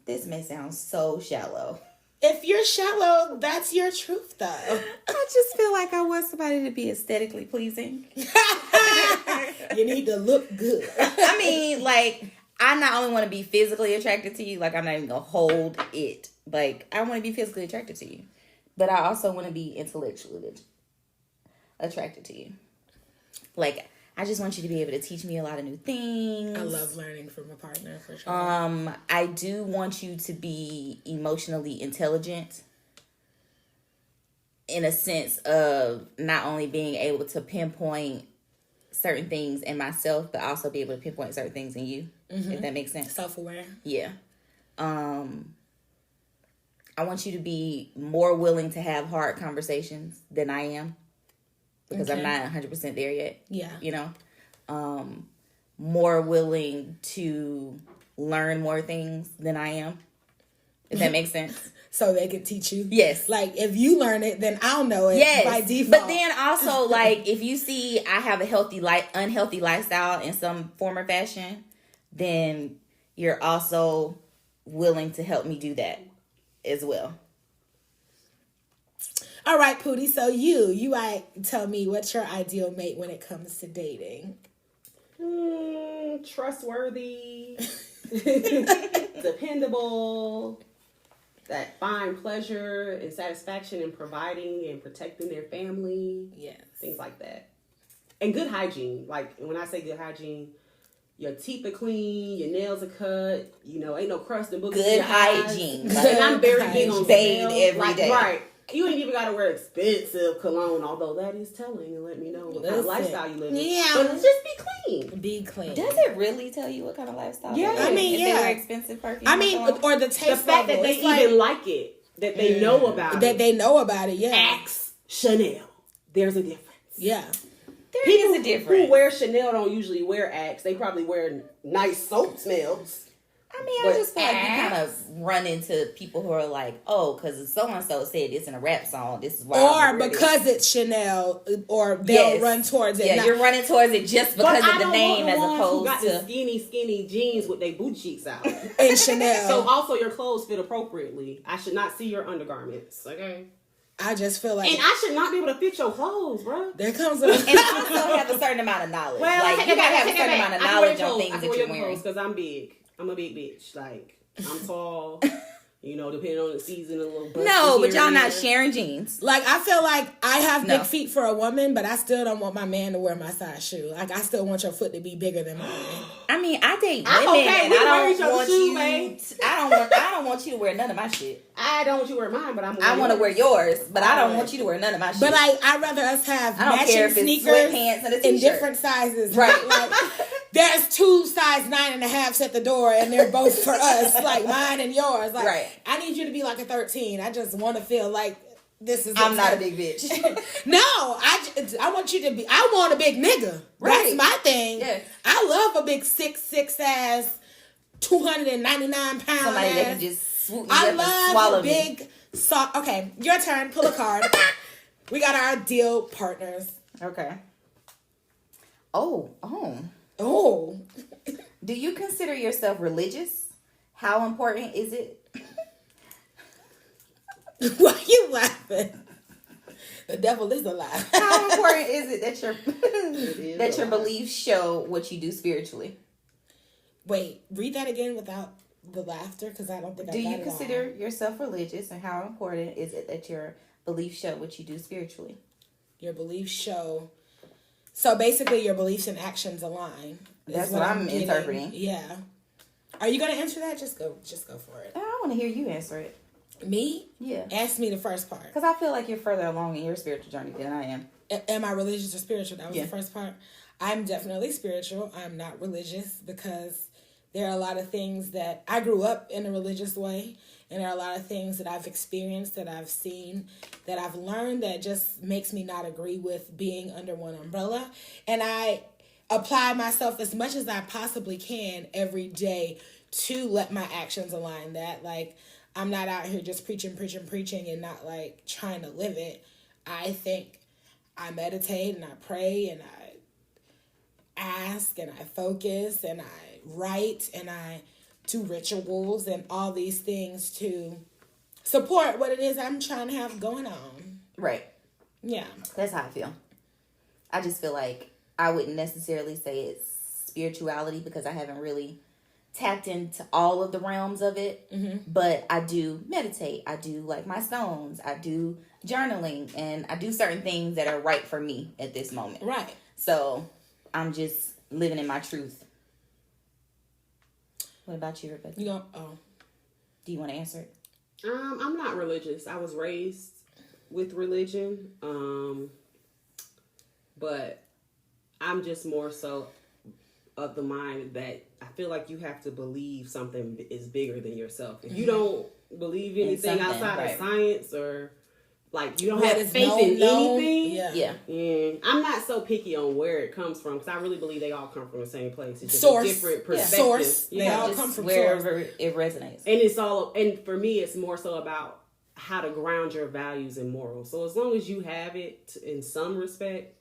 this may sound so shallow. If you're shallow, that's your truth, though. I just feel like I want somebody to be aesthetically pleasing. You need to look good. I mean, like, I not only want to be physically attracted to you, like, I'm not even going to hold it. Like, I want to be physically attracted to you. But I also want to be intellectually attracted to you. Like, I just want you to be able to teach me a lot of new things. I love learning from a partner, for sure. I do want you to be emotionally intelligent in a sense of not only being able to pinpoint certain things in myself, but also be able to pinpoint certain things in you, if that makes sense. Self-aware. Yeah. I want you to be more willing to have hard conversations than I am. Because I'm not 100% there yet. Yeah. You know? More willing to learn more things than I am. If that makes sense. So they can teach you? Yes. Like, if you learn it, then I'll know it by default. But then also, like, if you see I have a unhealthy lifestyle in some form or fashion, then you're also willing to help me do that as well. All right, Pootie. So you tell me what's your ideal mate when it comes to dating? Trustworthy, dependable, that find pleasure and satisfaction in providing and protecting their family. Yes. Things like that. And good hygiene. Like, when I say good hygiene, your teeth are clean, your nails are cut, you know, ain't no crust and boogers. Good hygiene. Like, and I'm very big on bathe smell. every like, day. Right. You ain't even got to wear expensive cologne, although that is telling and let me know what kind of lifestyle you live in. Yeah. But just be clean. Be clean. Does it really tell you what kind of lifestyle? Yeah. I mean, if yeah. they wear expensive perfume. I mean, or the taste The fact level. that they It's even like it, that they know about that it. they know about it, yeah. Axe Chanel. There's a difference. Yeah. There People is a difference. who wear Chanel don't usually wear Axe. They probably wear nice soap smells. I mean, But I just feel like you kind of run into people who are like, oh, because so-and-so said this in a rap song. This is why. Or because it's Chanel, or they'll run towards it. Yeah, you're running towards it just because but of the name as opposed got to the skinny jeans with their booty cheeks out. And Chanel. So also your clothes fit appropriately. I should not see your undergarments. Okay. I just feel like, And I should not be able to fit your clothes, bro. there comes a... and also have a certain amount of knowledge. Well, like you gotta have a certain amount of knowledge on things that you're wearing. Because I'm big. I'm a big bitch. Like, I'm tall. You know, depending on the season, a little busty. No, but here y'all and not there. sharing jeans. Like, I feel like I have No. big feet for a woman, but I still don't want my man to wear my size shoe. Like, I still want your foot to be bigger than mine. I mean, I date I'm women, okay. and We I wear each don't other's want shoes, you. babe. I don't want you to wear none of my shit. I don't want you to wear mine, but I want to wear yours, but I don't want you to wear none of my shit. But I'd rather us have I don't care matching if it's sneakers sweatpants and a in t-shirt. different sizes. Right. Like, there's 2 size 9.5s at the door, and they're both for us, like mine and yours. Like, Right. I need you to be like a 13. I just want to feel like this is. I'm not a big bitch. No, I want you to be. I want a big nigga. Right. That's my thing. Yes. I love a big 6'6" ass, 299 pound Somebody that ass. can just swoop me I up and love swallow a me. big sock. Okay, your turn. Pull a card. We got our ideal partners. Okay. Oh. Oh, Do you consider yourself religious? How important is it? why are you laughing? The devil is alive. How important is it that is your alive. beliefs show what you do spiritually? Wait, read that again without the laughter, because I don't think Do I got you it consider all. yourself religious, and how important is it that your beliefs show what you do spiritually? Your beliefs show. So basically, your beliefs and actions align. is That's what I'm getting. interpreting. Yeah. Are you gonna answer that? Just go for it. I want to hear you answer it. Me? Yeah. Ask me the first part. Because I feel like you're further along in your spiritual journey than I am. Am I religious or spiritual? That was the first part. I'm definitely spiritual. I'm not religious because there are a lot of things that I grew up in a religious way, and there are a lot of things that I've experienced, that I've seen, that I've learned that just makes me not agree with being under one umbrella. And I apply myself as much as I possibly can every day to let my actions align that. Like, I'm not out here just preaching and not like trying to live it. I think I meditate and I pray and I ask and I focus and I write and I do rituals and all these things to support what it is I'm trying to have going on. Right. Yeah. That's how I feel. I just feel like I wouldn't necessarily say it's spirituality because I haven't really tapped into all of the realms of it. Mm-hmm. But I do meditate. I do like my stones. I do journaling. And I do certain things that are right for me at this moment. Right. So I'm just living in my truth. What about you, Rebecca? You don't, oh. Do you want to answer it? I'm not religious. I was raised with religion. But I'm just more so of the mind that I feel like you have to believe something is bigger than yourself. If you don't believe anything outside of science or like you don't have faith in anything. Yeah. I'm not so picky on where it comes from because I really believe they all come from the same place. It's just source. A different perspective. Source. They all just come from wherever source. it resonates. And for me, it's more so about how to ground your values and morals. So as long as you have it in some respect,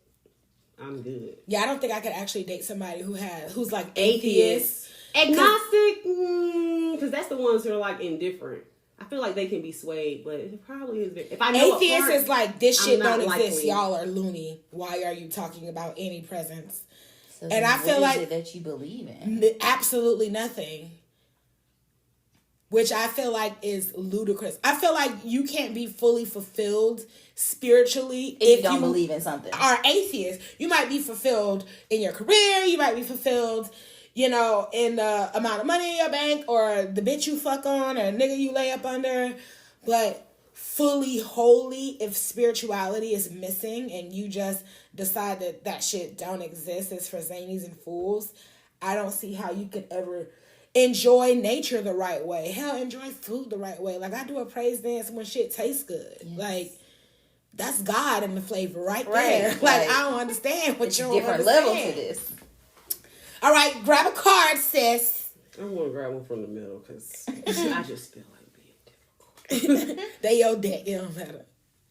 I'm good. Yeah, I don't think I could actually date somebody who's like atheist. Agnostic, because that's the ones who are like indifferent. I feel like they can be swayed, but it probably is. If I know atheist is like, this shit don't exist. Likely. Y'all are loony. Why are you talking about any presence? So and I feel what like is it that you believe in? Absolutely nothing. Which I feel like is ludicrous. I feel like you can't be fully fulfilled spiritually if you don't believe in something. Are atheist. You might be fulfilled in your career. You might be fulfilled, in the amount of money in your bank or the bitch you fuck on or nigga you lay up under. But fully holy, if spirituality is missing and you just decide that shit don't exist, it's for zanies and fools, I don't see how you could ever enjoy nature the right way. Hell, enjoy food the right way. Like, I do a praise dance when shit tastes good. Yes. Like, that's God in the flavor right there. Like, I don't understand what you don't different understand. level to this. All right, grab a card, sis. I'm going to grab one from the middle because I just feel like being difficult. They your deck. It don't matter.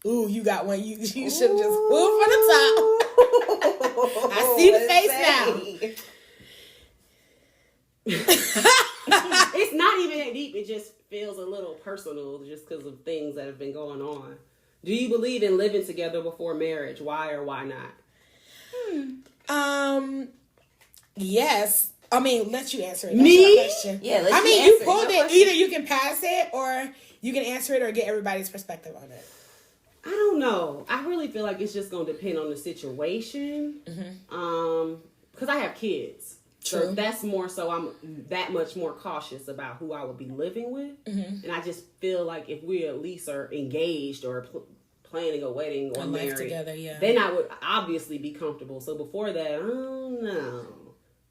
Ooh, you got one. You should have just pulled from the top. I see the face now. It's not even that deep. It just feels a little personal just because of things that have been going on. Do you believe in living together before marriage? Why or why not? Yes. I mean, let you answer it. That's Me? Your question. Yeah, you pulled it. Either you can pass it or you can answer it or get everybody's perspective on it. I don't know. I really feel like it's just going to depend on the situation. Mm-hmm. Because I have kids. True. So that's more so I'm that much more cautious about who I would be living with. Mm-hmm. And I just feel like if we at least are engaged or planning a wedding or married together, then I would obviously be comfortable. So before that, I don't know.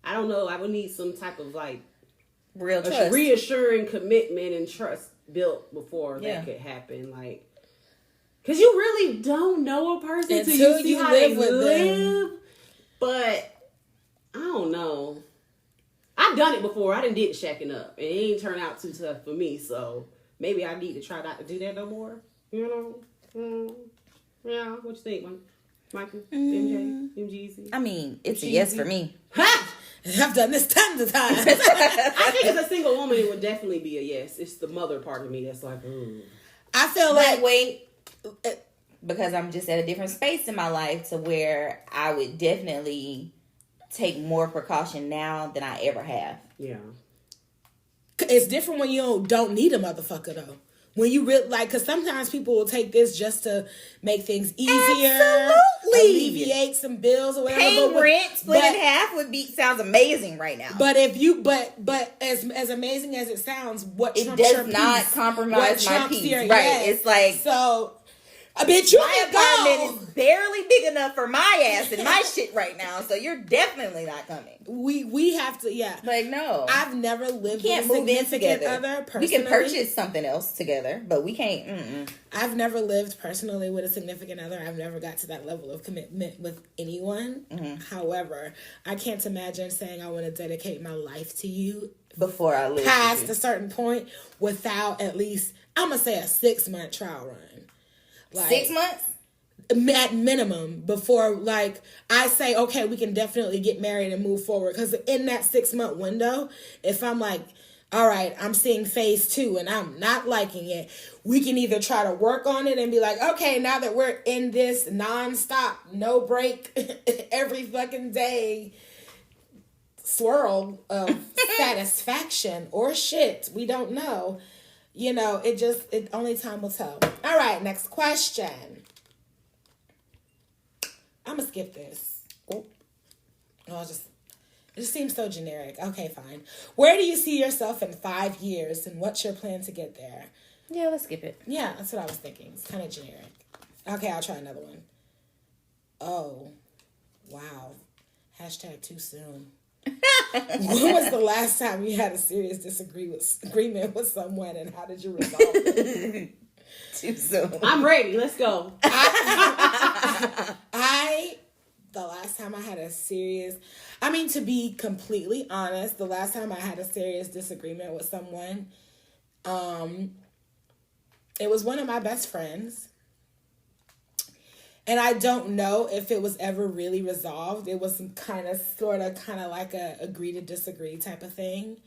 I don't know. I would need some type of like real trust, reassuring commitment and trust built before that could happen. Like, because you really don't know a person until you see how they live. But I don't know. I've done it before. I done did shacking up. And it ain't turned out too tough for me. So maybe I need to try not to do that no more. Yeah. What you think, Michael? MJ? MGZ? I mean, it's a yes for me. Ha! I've done this tons of times. I think as a single woman, it would definitely be a yes. It's the mother part of me that's like, ooh. I feel like... Wait. Because I'm just at a different space in my life to where I would definitely take more precaution now than I ever have. Yeah. It's different when you don't need a motherfucker, though. When you really like, because sometimes people will take this just to make things easier, Absolutely. alleviate some bills or whatever. Paying rent split in half sounds amazing right now. But if you, but as amazing as it sounds, what it trumps does your not peace? compromise my peace, your, right? yes. It's like so. I bet you my apartment is barely big enough for my ass and my shit right now, so you're definitely not coming. We have to, yeah. Like, no. I've never lived can't with a move in significant together. other personally. We can purchase something else together, but we can't. I've never lived personally with a significant other. I've never got to that level of commitment with anyone. However, I can't imagine saying I want to dedicate my life to you Before I live past a certain point without at least, I'm going to say, a 6-month trial run. Like, 6 months? At minimum, before, like, I say, okay, we can definitely get married and move forward. Because in that 6-month window, if I'm like, all right, I'm seeing phase 2 and I'm not liking it, we can either try to work on it and be like, okay, now that we're in this nonstop, no break, every fucking day swirl of satisfaction or shit, we don't know. You know, it only time will tell. All right, next question. I'm going to skip this. Oh, it just seems so generic. Okay, fine. Where do you see yourself in 5 years, and what's your plan to get there? Yeah, let's skip it. Yeah, that's what I was thinking. It's kind of generic. Okay, I'll try another one. Oh, wow. # too soon. When was the last time you had a serious disagreement with someone, and how did you resolve it? Too soon. I'm ready. Let's go. The last time I had a serious, to be completely honest, the last time I had a serious disagreement with someone, it was one of my best friends. And I don't know if it was ever really resolved. It was kind of like a agree to disagree type of thing,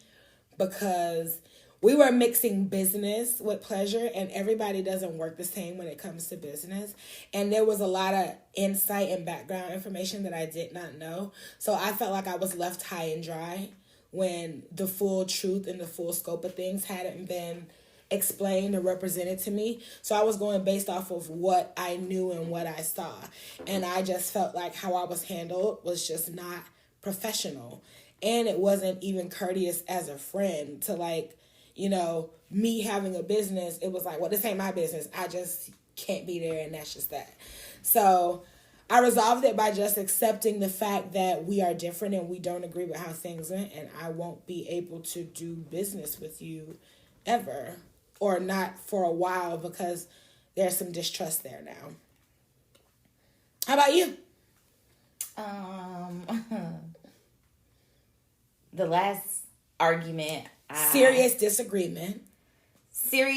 because we were mixing business with pleasure, and everybody doesn't work the same when it comes to business. And there was a lot of insight and background information that I did not know. So I felt like I was left high and dry when the full truth and the full scope of things hadn't been explained or represented to me. So I was going based off of what I knew and what I saw. And I just felt like how I was handled was just not professional. And it wasn't even courteous as a friend to, like, you know, me having a business. It was like, well, this ain't my business. I just can't be there, and that's just that. So I resolved it by just accepting the fact that we are different and we don't agree with how things went, and I won't be able to do business with you ever, or not for a while, because there's some distrust there now. How about you? The last argument. Serious disagreement. The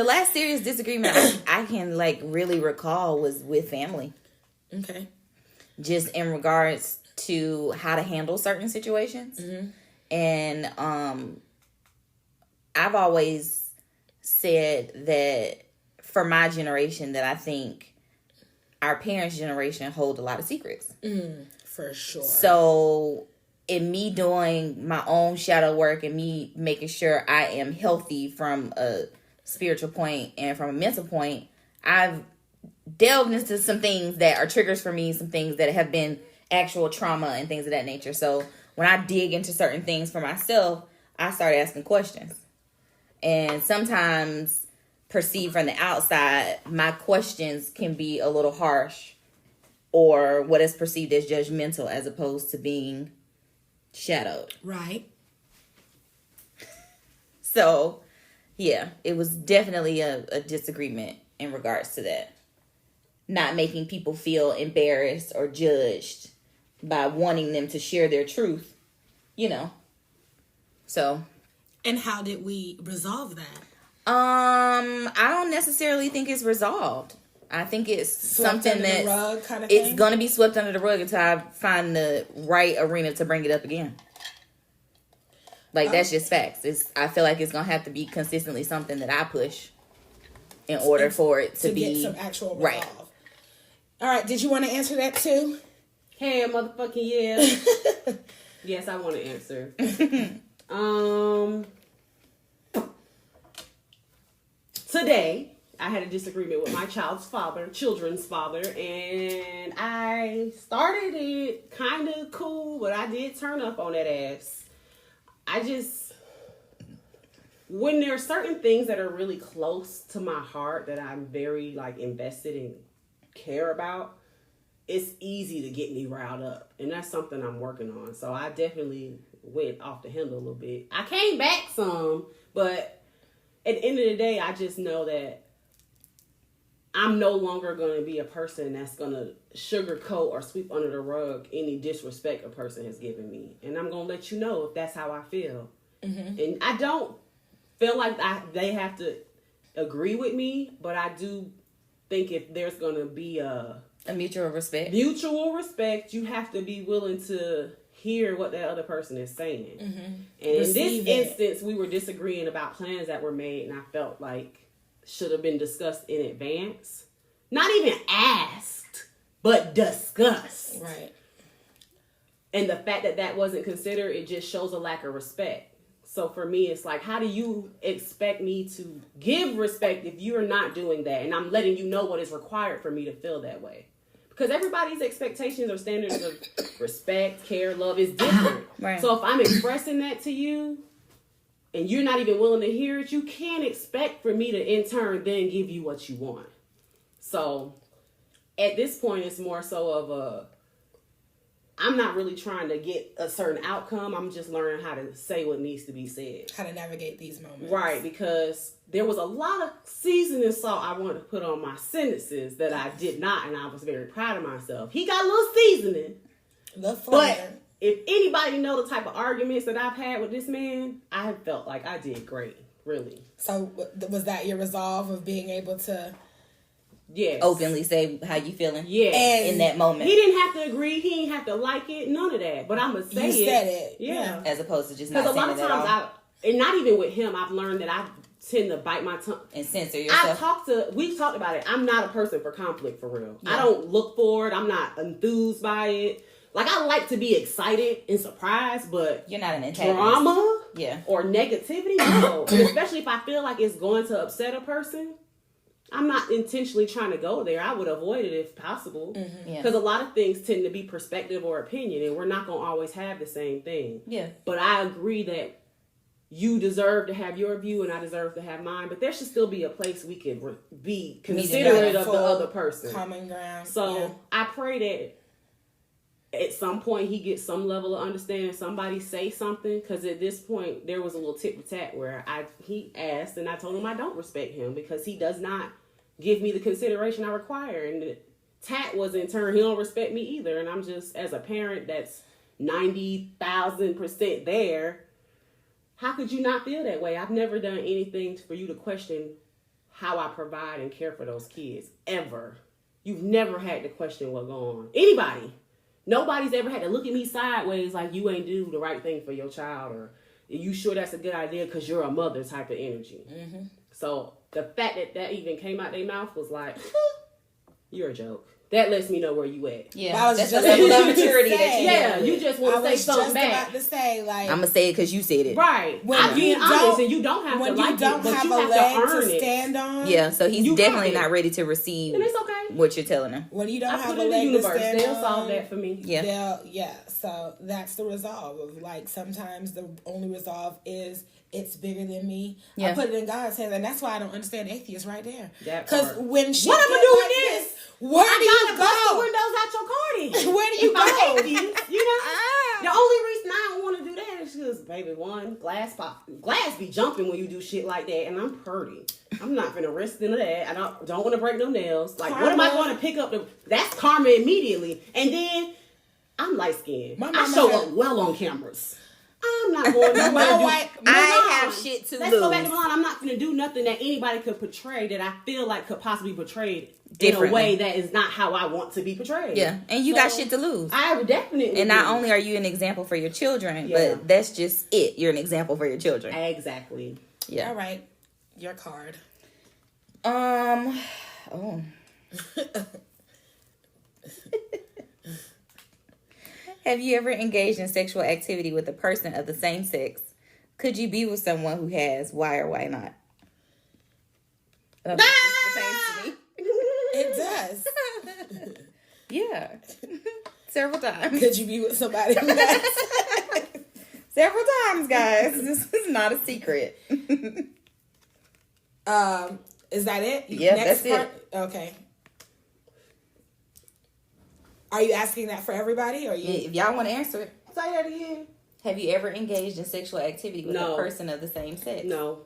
last serious disagreement I can, like, really recall was with family. Okay. Just in regards to how to handle certain situations. Mm-hmm. And I've always said that for my generation, that I think our parents' generation hold a lot of secrets. For sure. So in me doing my own shadow work and me making sure I am healthy from a spiritual point and from a mental point, I've delved into some things that are triggers for me, some things that have been actual trauma and things of that nature. So when I dig into certain things for myself, I start asking questions. And sometimes, perceived from the outside, my questions can be a little harsh, or what is perceived as judgmental, as opposed to being shadowed. Right. So, yeah, it was definitely a disagreement in regards to that. Not making people feel embarrassed or judged by wanting them to share their truth, you know. So. And how did we resolve that? I don't necessarily think it's resolved. I think it's swept something under the rug kind of it's thing? going to be swept under the rug until I find the right arena to bring it up again. Like, that's just facts. I feel like it's going to have to be consistently something that I push in order for it to be get some actual resolve. Right. All right. Did you want to answer that too? Hey, motherfucking yeah. Yes, I want to answer. Today, I had a disagreement with my children's father, and I started it kind of cool, but I did turn up on that ass. When there are certain things that are really close to my heart that I'm very, like, invested in, care about, it's easy to get me riled up, and that's something I'm working on. So I definitely went off the handle a little bit. I came back some, but at the end of the day, I just know that I'm no longer going to be a person that's going to sugarcoat or sweep under the rug any disrespect a person has given me. And I'm going to let you know if that's how I feel. Mm-hmm. And I don't feel like they have to agree with me, but I do think if there's going to be a mutual respect, you have to be willing to hear what that other person is saying. Mm-hmm. And in this instance, we were disagreeing about plans that were made, and I felt like should have been discussed in advance. Not even asked, but discussed. Right. And the fact that wasn't considered, it just shows a lack of respect. So for me, it's like, how do you expect me to give respect if you're not doing that? And I'm letting you know what is required for me to feel that way. Because everybody's expectations or standards of respect, care, love is different. Right. So if I'm expressing that to you and you're not even willing to hear it, you can't expect for me to in turn then give you what you want. So at this point, it's more so of I'm not really trying to get a certain outcome. I'm just learning how to say what needs to be said. How to navigate these moments. Right, because there was a lot of seasoning salt I wanted to put on my sentences that I did not, and I was very proud of myself. He got a little seasoning. But if anybody know the type of arguments that I've had with this man, I have felt like I did great, really. So was that your resolve of being able to... Yes. Openly say how you feeling. Yeah. In that moment. He didn't have to agree. He didn't have to like it. None of that. But I'm going to say you said it. Yeah. As opposed to just not saying it at all. Because a lot of times, and not even with him, I've learned that I tend to bite my tongue. And censor yourself. We've talked about it. I'm not a person for conflict, for real. Yeah. I don't look for it. I'm not enthused by it. Like, I like to be excited and surprised, but... You're not an antagonist. Drama? Yeah. Or negativity? No. Especially if I feel like it's going to upset a person. I'm not intentionally trying to go there. I would avoid it if possible. Because a lot of things tend to be perspective or opinion, and we're not going to always have the same thing. Yeah. But I agree that you deserve to have your view and I deserve to have mine. But there should still be a place we can be considerate of the other person. Common ground. So I pray that at some point he gets some level of understanding. Somebody say something, because at this point there was a little tit for tat where he asked and I told him I don't respect him because he does not give me the consideration I require, and the tat was in turn he don't respect me either. And I'm just, as a parent that's 90,000% there, how could you not feel that way? I've never done anything for you to question how I provide and care for those kids ever. You've never had to question what's going on. Anybody. Nobody's ever had to look at me sideways like you ain't do the right thing for your child, or are you sure that's a good idea because you're a mother type of energy. Mm-hmm. So the fact that even came out their mouth was like, you're a joke. That lets me know where you at. Yeah, that's just a level of maturity that you have. You just want to say something back. About to say, like, I'm gonna say it because you said it. Right. I'm being honest, and you don't have to like it, but you have to earn it. Stand on. Yeah, so he's definitely not ready to receive. And it's okay. What you're telling him. When you don't have a leg to stand on, they'll solve that for me. Yeah. So that's the resolve of, like, sometimes the only resolve is it's bigger than me. Yeah. I put it in God's hands, and that's why I don't understand atheists right there. Because when she what am I doing like this? Where do you go? Bust the windows out your car then. Where do you go? Atheist, you know? The only reason I don't want to do that is because, baby, one, glass be jumping when you do shit like that, and I'm pretty. I'm not gonna risk into that. I don't want to break no nails. Like, karma. What am I going to pick up? That's karma immediately. And then I'm light skinned. I show up well on cameras. I'm not going to I have shit to lose. Let's go back to Milan. I'm not going to do nothing that anybody could portray that I feel like could possibly be portrayed in a way that is not how I want to be portrayed. Yeah, and you got shit to lose. I definitely And not only are you an example for your children, but that's just it. You're an example for your children. Exactly. Yeah. All right. Your card. Have you ever engaged in sexual activity with a person of the same sex Could you be with someone who has? Why or why not? It does. Yeah. Several times. Could you be with somebody who has? Several times, guys. This is not a secret. Is that it? Yeah, that's it. Okay. Are you asking that for everybody, or you? If y'all want to answer it, say that again. Have you ever engaged in sexual activity with a person of the same sex? No.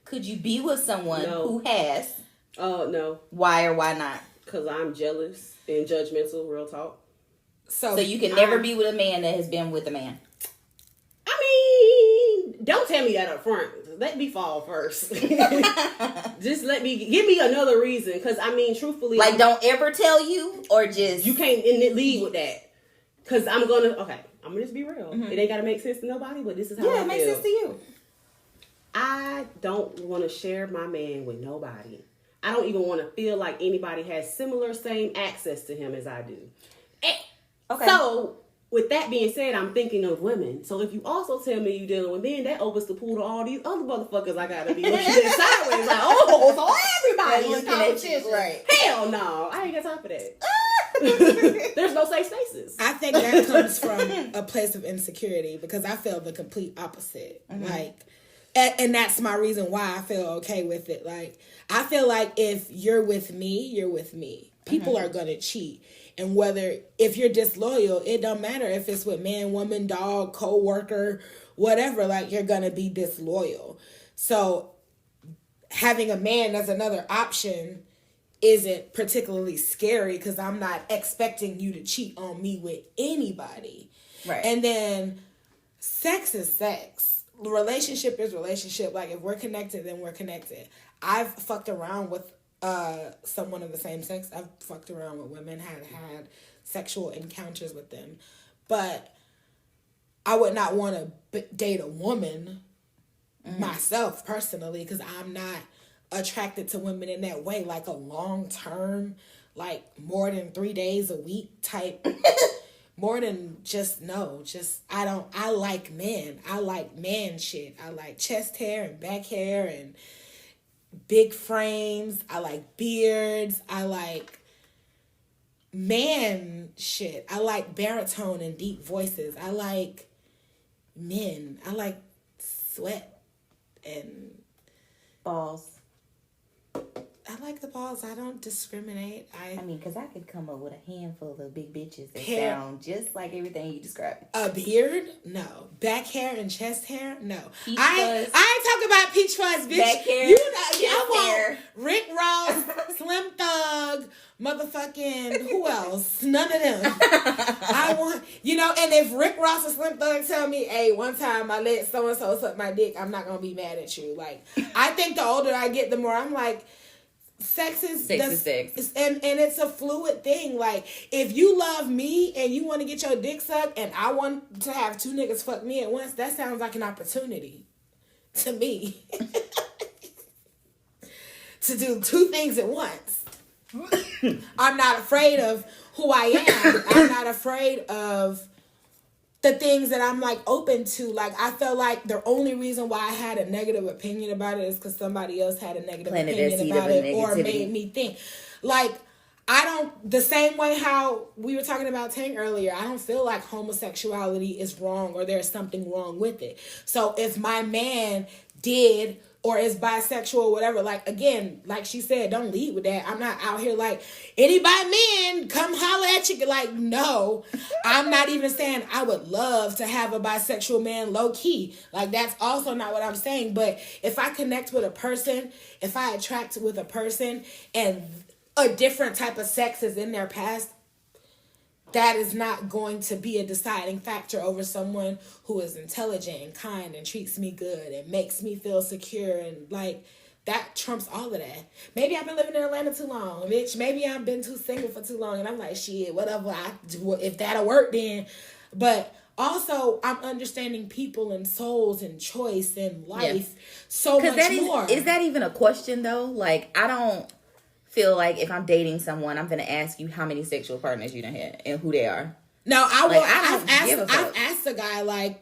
Could you be with someone who has? No. Why or why not? Because I'm jealous and judgmental. Real talk. So you can never be with a man that has been with a man. I mean, don't tell me that up front. Let me fall first. Just give me another reason. Because, I mean, truthfully. Like, don't ever tell you or just. You can't lead with that. Because I'm going to just be real. Mm-hmm. It ain't got to make sense to nobody, but this is how I feel. It makes sense to you. I don't want to share my man with nobody. I don't even want to feel like anybody has same access to him as I do. Okay. So, with that being said, I'm thinking of women. So if you also tell me you're dealing with men, that opens the pool to all these other motherfuckers I gotta be looking at sideways. Like, so everybody is competition. Right. Hell no. I ain't got time for that. There's no safe spaces. I think that comes from a place of insecurity because I feel the complete opposite. Mm-hmm. Like, and that's my reason why I feel okay with it. Like, I feel like if you're with me, you're with me. People are gonna cheat. And if you're disloyal, it don't matter if it's with man, woman, dog, co-worker, whatever, like you're going to be disloyal. So having a man as another option isn't particularly scary because I'm not expecting you to cheat on me with anybody. Right. And then sex is sex. Relationship is relationship. Like if we're connected, then we're connected. I've fucked around with someone of the same sex. I've fucked around with women, had sexual encounters with them, but I would not want to date a woman myself personally because I'm not attracted to women in that way, like a long term, like more than 3 days a week type. More than I like men. I like man shit. I like chest hair and back hair and big frames. I like beards. I like man shit. I like baritone and deep voices. I like men. I like sweat and balls. I like the balls. I don't discriminate. I mean, because I could come up with a handful of big bitches that sound just like everything you described. A beard? No. Back hair and chest hair? No. I ain't talking about peach fuzz, bitch. Back hair, I want Rick Ross, Slim Thug, motherfucking, who else? None of them. I want, and if Rick Ross or Slim Thug tell me, hey, one time I let so-and-so suck my dick, I'm not going to be mad at you. Like, I think the older I get, the more I'm like, sex is sex. And it's a fluid thing. Like, if you love me and you want to get your dick sucked and I want to have two niggas fuck me at once, that sounds like an opportunity to me. To do two things at once. I'm not afraid of who I am. I'm not afraid of the things that I'm like open to. Like, I felt like the only reason why I had a negative opinion about it is because somebody else had a negative opinion about it or made me think. Like, the same way how we were talking about Tank earlier, I don't feel like homosexuality is wrong or there's something wrong with it. So if my man did or is bisexual or whatever, like, again, like she said, don't lead with that. I'm not out here like, anybody men, come holler at you. Like, no, I'm not even saying I would love to have a bisexual man low key. Like, that's also not what I'm saying. But if I connect with a person, if I attract with a person and a different type of sex is in their past, that is not going to be a deciding factor over someone who is intelligent and kind and treats me good and makes me feel secure and like that trumps all of that. Maybe I've been living in Atlanta too long, bitch. Maybe I've been too single for too long and I'm like, shit, whatever. If that'll work then. But also, I'm understanding people and souls and choice and life so much more. Is that even a question though? Like, I don't feel like if I'm dating someone, I'm gonna ask you how many sexual partners you done had and who they are. No, I've asked a guy, like,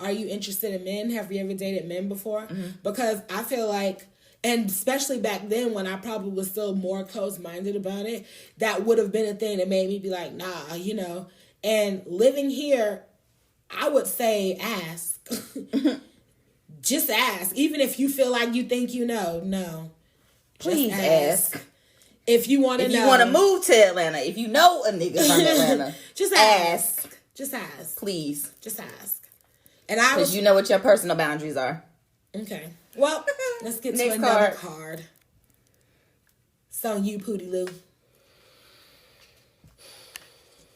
are you interested in men? Have you ever dated men before? Because I feel like, and especially back then when I probably was still more closed-minded about it, that would have been a thing that made me be like, nah, you know. And living here, I would say ask. Just ask. Even if you feel like you think you know. No. Please ask. If you want to know. If you want to move to Atlanta, if you know a nigga from Atlanta, just ask. Just ask. Please. Just ask. And because you know what your personal boundaries are. Okay. Well, let's get to another card. It's on you, Pootie Lou.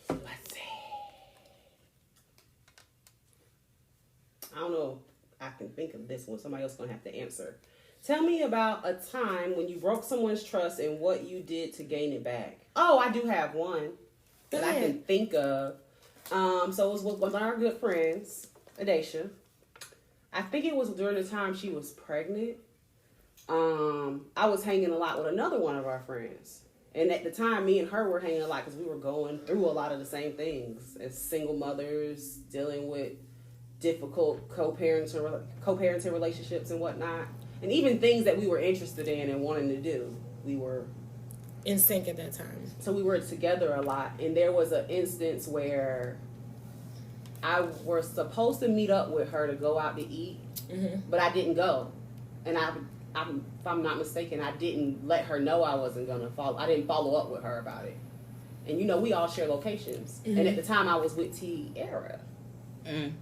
Let's see. I don't know. I can think of this one. Somebody else is going to have to answer. Tell me about a time when you broke someone's trust and what you did to gain it back. Oh, I do have one that I can think of. So it was with one of our good friends, Adesha. I think it was during the time she was pregnant. I was hanging a lot with another one of our friends. And at the time, me and her were hanging a lot because we were going through a lot of the same things as single mothers, dealing with difficult co-parenting relationships and whatnot. And even things that we were interested in and wanting to do. We were in sync at that time. So we were together a lot. And there was an instance where I was supposed to meet up with her to go out to eat, but I didn't go. And if I'm not mistaken, I didn't let her know I wasn't going to follow. I didn't follow up with her about it. And, you know, we all share locations. And at the time, I was with Tiara.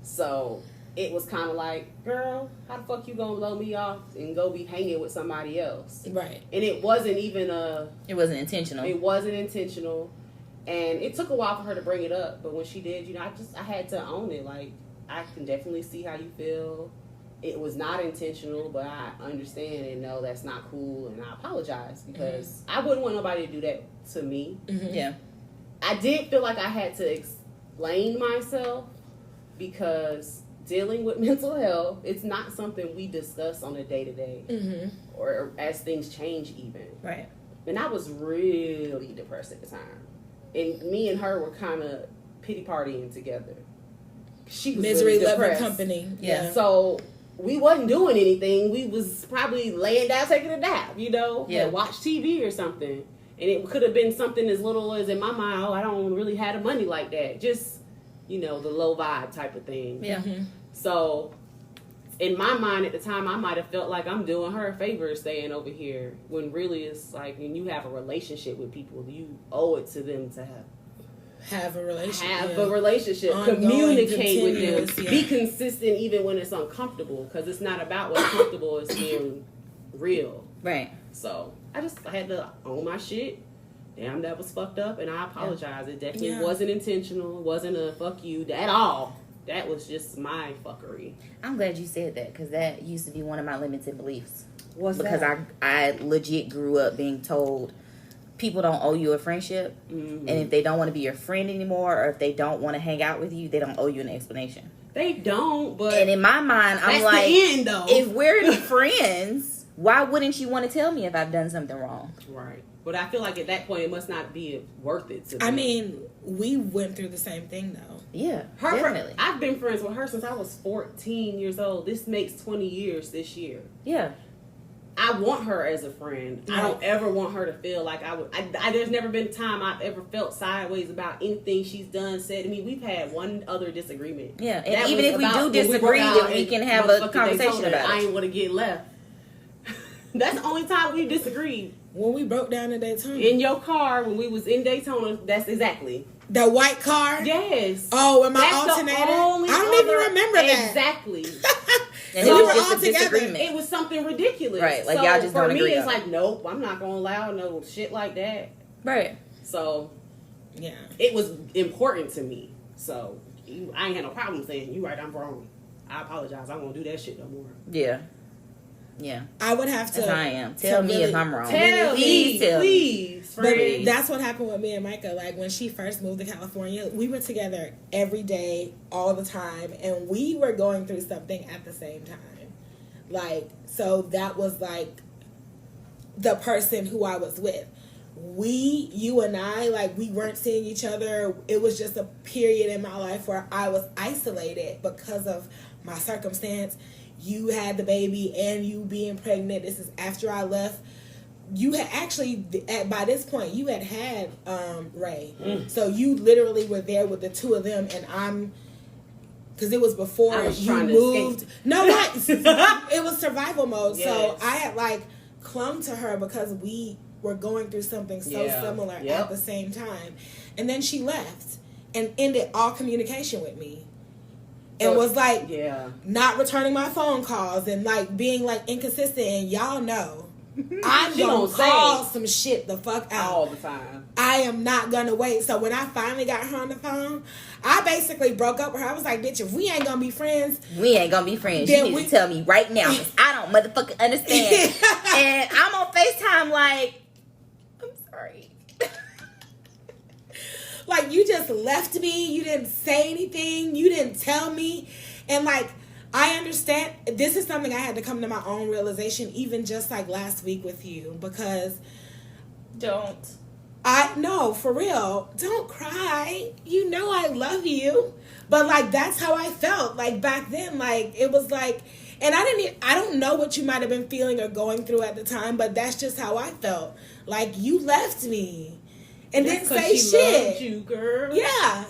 So it was kind of like, girl, how the fuck you going to blow me off and go be hanging with somebody else? Right. And it wasn't even It wasn't intentional. It wasn't intentional. And it took a while for her to bring it up. But when she did, you know, I had to own it. Like, I can definitely see how you feel. It was not intentional, but I understand and know that's not cool, and I apologize because I wouldn't want nobody to do that to me. Yeah. I did feel like I had to explain myself because dealing with mental health, it's not something we discuss on a day-to-day or as things change even. Right. And I was really depressed at the time. And me and her were kind of pity partying together. She was misery really lover depressed. company. Yeah. So we wasn't doing anything. We was probably laying down taking a nap, you know, watch TV or something. And it could have been something as little as in my mind, oh, I don't really have the money like that. Just, you know, the low vibe type of thing. Yeah. So in my mind at the time, I might have felt like I'm doing her a favor staying over here. When really it's like when you have a relationship with people, you owe it to them to have a relationship, communicate with them, be consistent even when it's uncomfortable, because it's not about what's comfortable, it's being real. Right. So I had to own my shit. Damn, that was fucked up, and I apologize. It definitely wasn't intentional. It wasn't a fuck you at all. That was just my fuckery. I'm glad you said that, because that used to be one of my limited beliefs. What's because that? I legit grew up being told people don't owe you a friendship, and if they don't want to be your friend anymore, or if they don't want to hang out with you, they don't owe you an explanation. They don't, but and in my mind, I'm like, the end, though. If we're friends, why wouldn't you want to tell me if I've done something wrong? Right. But I feel like at that point, it must not be worth it to me. I mean, we went through the same thing, though. Yeah, definitely. I've been friends with her since I was 14 years old. This makes 20 years this year. Yeah. I want her as a friend. Right. I don't ever want her to feel like I would. There's never been a time I've ever felt sideways about anything she's done, said to me. We've had one other disagreement. Yeah, and even if we do disagree, then we can have a conversation about it. I ain't want to get left. That's the only time we disagreed. When we broke down in Daytona. In your car, when we was in Daytona, that's exactly. The white car? Yes. Oh, with my alternator? I don't even remember that. Exactly. And so it was just a disagreement. It was something ridiculous. Right, like y'all just don't agree. For me, it's like, nope, I'm not going to allow no shit like that. Right. So, yeah. It was important to me. So, I ain't had no problem saying, you right, I'm wrong. I apologize. I won't do that shit no more. Yeah. Yeah. I would have to. As I am. Tell me if I'm wrong. Please. But that's what happened with me and Micah. Like, when she first moved to California, we were together every day, all the time, and we were going through something at the same time. Like, so that was, like, the person who I was with. You and I, like, we weren't seeing each other. It was just a period in my life where I was isolated because of my circumstance. You had the baby and you being pregnant. This is after I left. You had actually, by this point, you had Ray. So you literally were there with the two of them, and because it was before you moved. No, it was survival mode. Yes. So I had like clung to her because we were going through something so similar at the same time. And then she left and ended all communication with me. And was like not returning my phone calls and like being like inconsistent. And y'all know I'm gonna call some shit the fuck out all the time. I am not gonna wait. So when I finally got her on the phone, I basically broke up with her. I was like, bitch, if we ain't gonna be friends, we ain't gonna be friends. You need to tell me right now, because I don't motherfucking understand. And I'm on FaceTime like, I'm sorry. Like, you just left me. You didn't say anything. You didn't tell me. And like, I understand. This is something I had to come to my own realization, even just like last week with you, because no, for real, don't cry. You know I love you. But like, that's how I felt. Like back then, like it was like, and I don't know what you might have been feeling or going through at the time, but that's just how I felt. Like, you left me and didn't say shit. Loved you, girl. Yeah.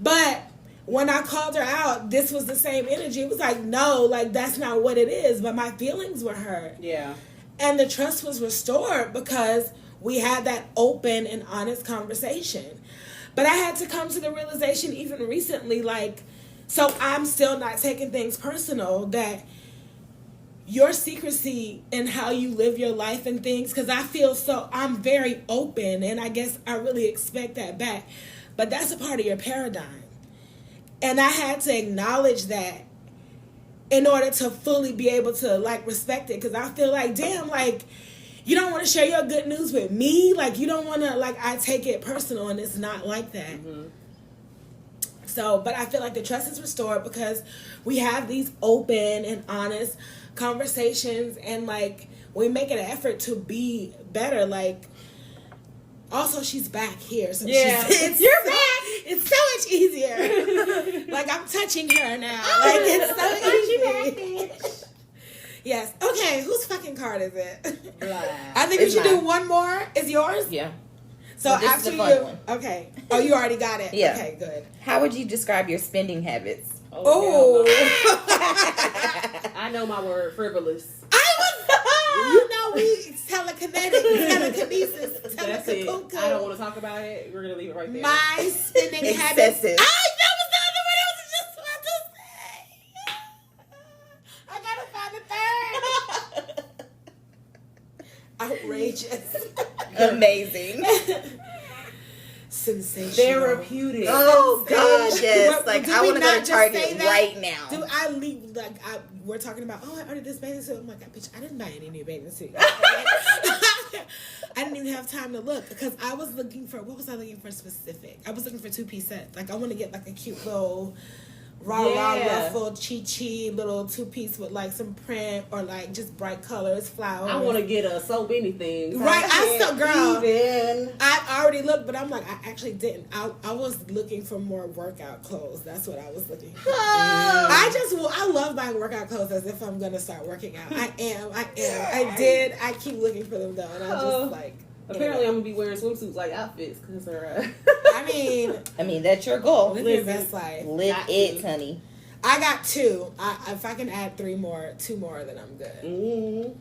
But when I called her out, this was the same energy. It was like, no, like, that's not what it is. But my feelings were hurt. Yeah. And the trust was restored because we had that open and honest conversation. But I had to come to the realization even recently, like, so I'm still not taking things personal, that your secrecy and how you live your life and things, because I'm very open, and I guess I really expect that back. But that's a part of your paradigm. And I had to acknowledge that in order to fully be able to, like, respect it. Because I feel like, damn, like, you don't want to share your good news with me. Like, you don't want to, like, I take it personal, and it's not like that. Mm-hmm. So, but I feel like the trust is restored because we have these open and honest conversations, and, like, we make an effort to be better. Like, also, she's back here. So you're back. It's so much easier. Like, I'm touching her now. Like, it's so easy. Yes. Okay, whose fucking card is it? I think we should do one more. Is yours? Yeah. So after you, one. Okay. Oh, you already got it. Yeah. Okay, good. How would you describe your spending habits? Oh. I know my word, frivolous. We telekinesis. That's it. I don't want to talk about it. We're going to leave it right there. My spending habits. That was the other one I was just about to say. I gotta find the third. Outrageous. Amazing. Sensational. Therapeutic. Oh, God, yes. Like, I want to go to Target right now. Do I leave, like, we're talking about, I ordered this bathing suit. I'm like, bitch, I didn't buy any new bathing suit. I didn't even have time to look because I was looking for, what was I looking for specific? I was looking for 2-piece sets. Like, I want to get, like, a cute little ruffled, chi little 2-piece with, like, some print or, like, just bright colors, flowers. I want to get so many things. Right. I already looked, but I'm like, I actually didn't. I was looking for more workout clothes. That's what I was looking for. I love buying workout clothes as if I'm going to start working out. I am. I keep looking for them, though, and I just, like... Apparently, I'm gonna be wearing swimsuits like outfits because they're. I mean, that's your goal. Live your best life. Live it, honey. I got 2. If I can add 2 more, then I'm good. Mm-hmm.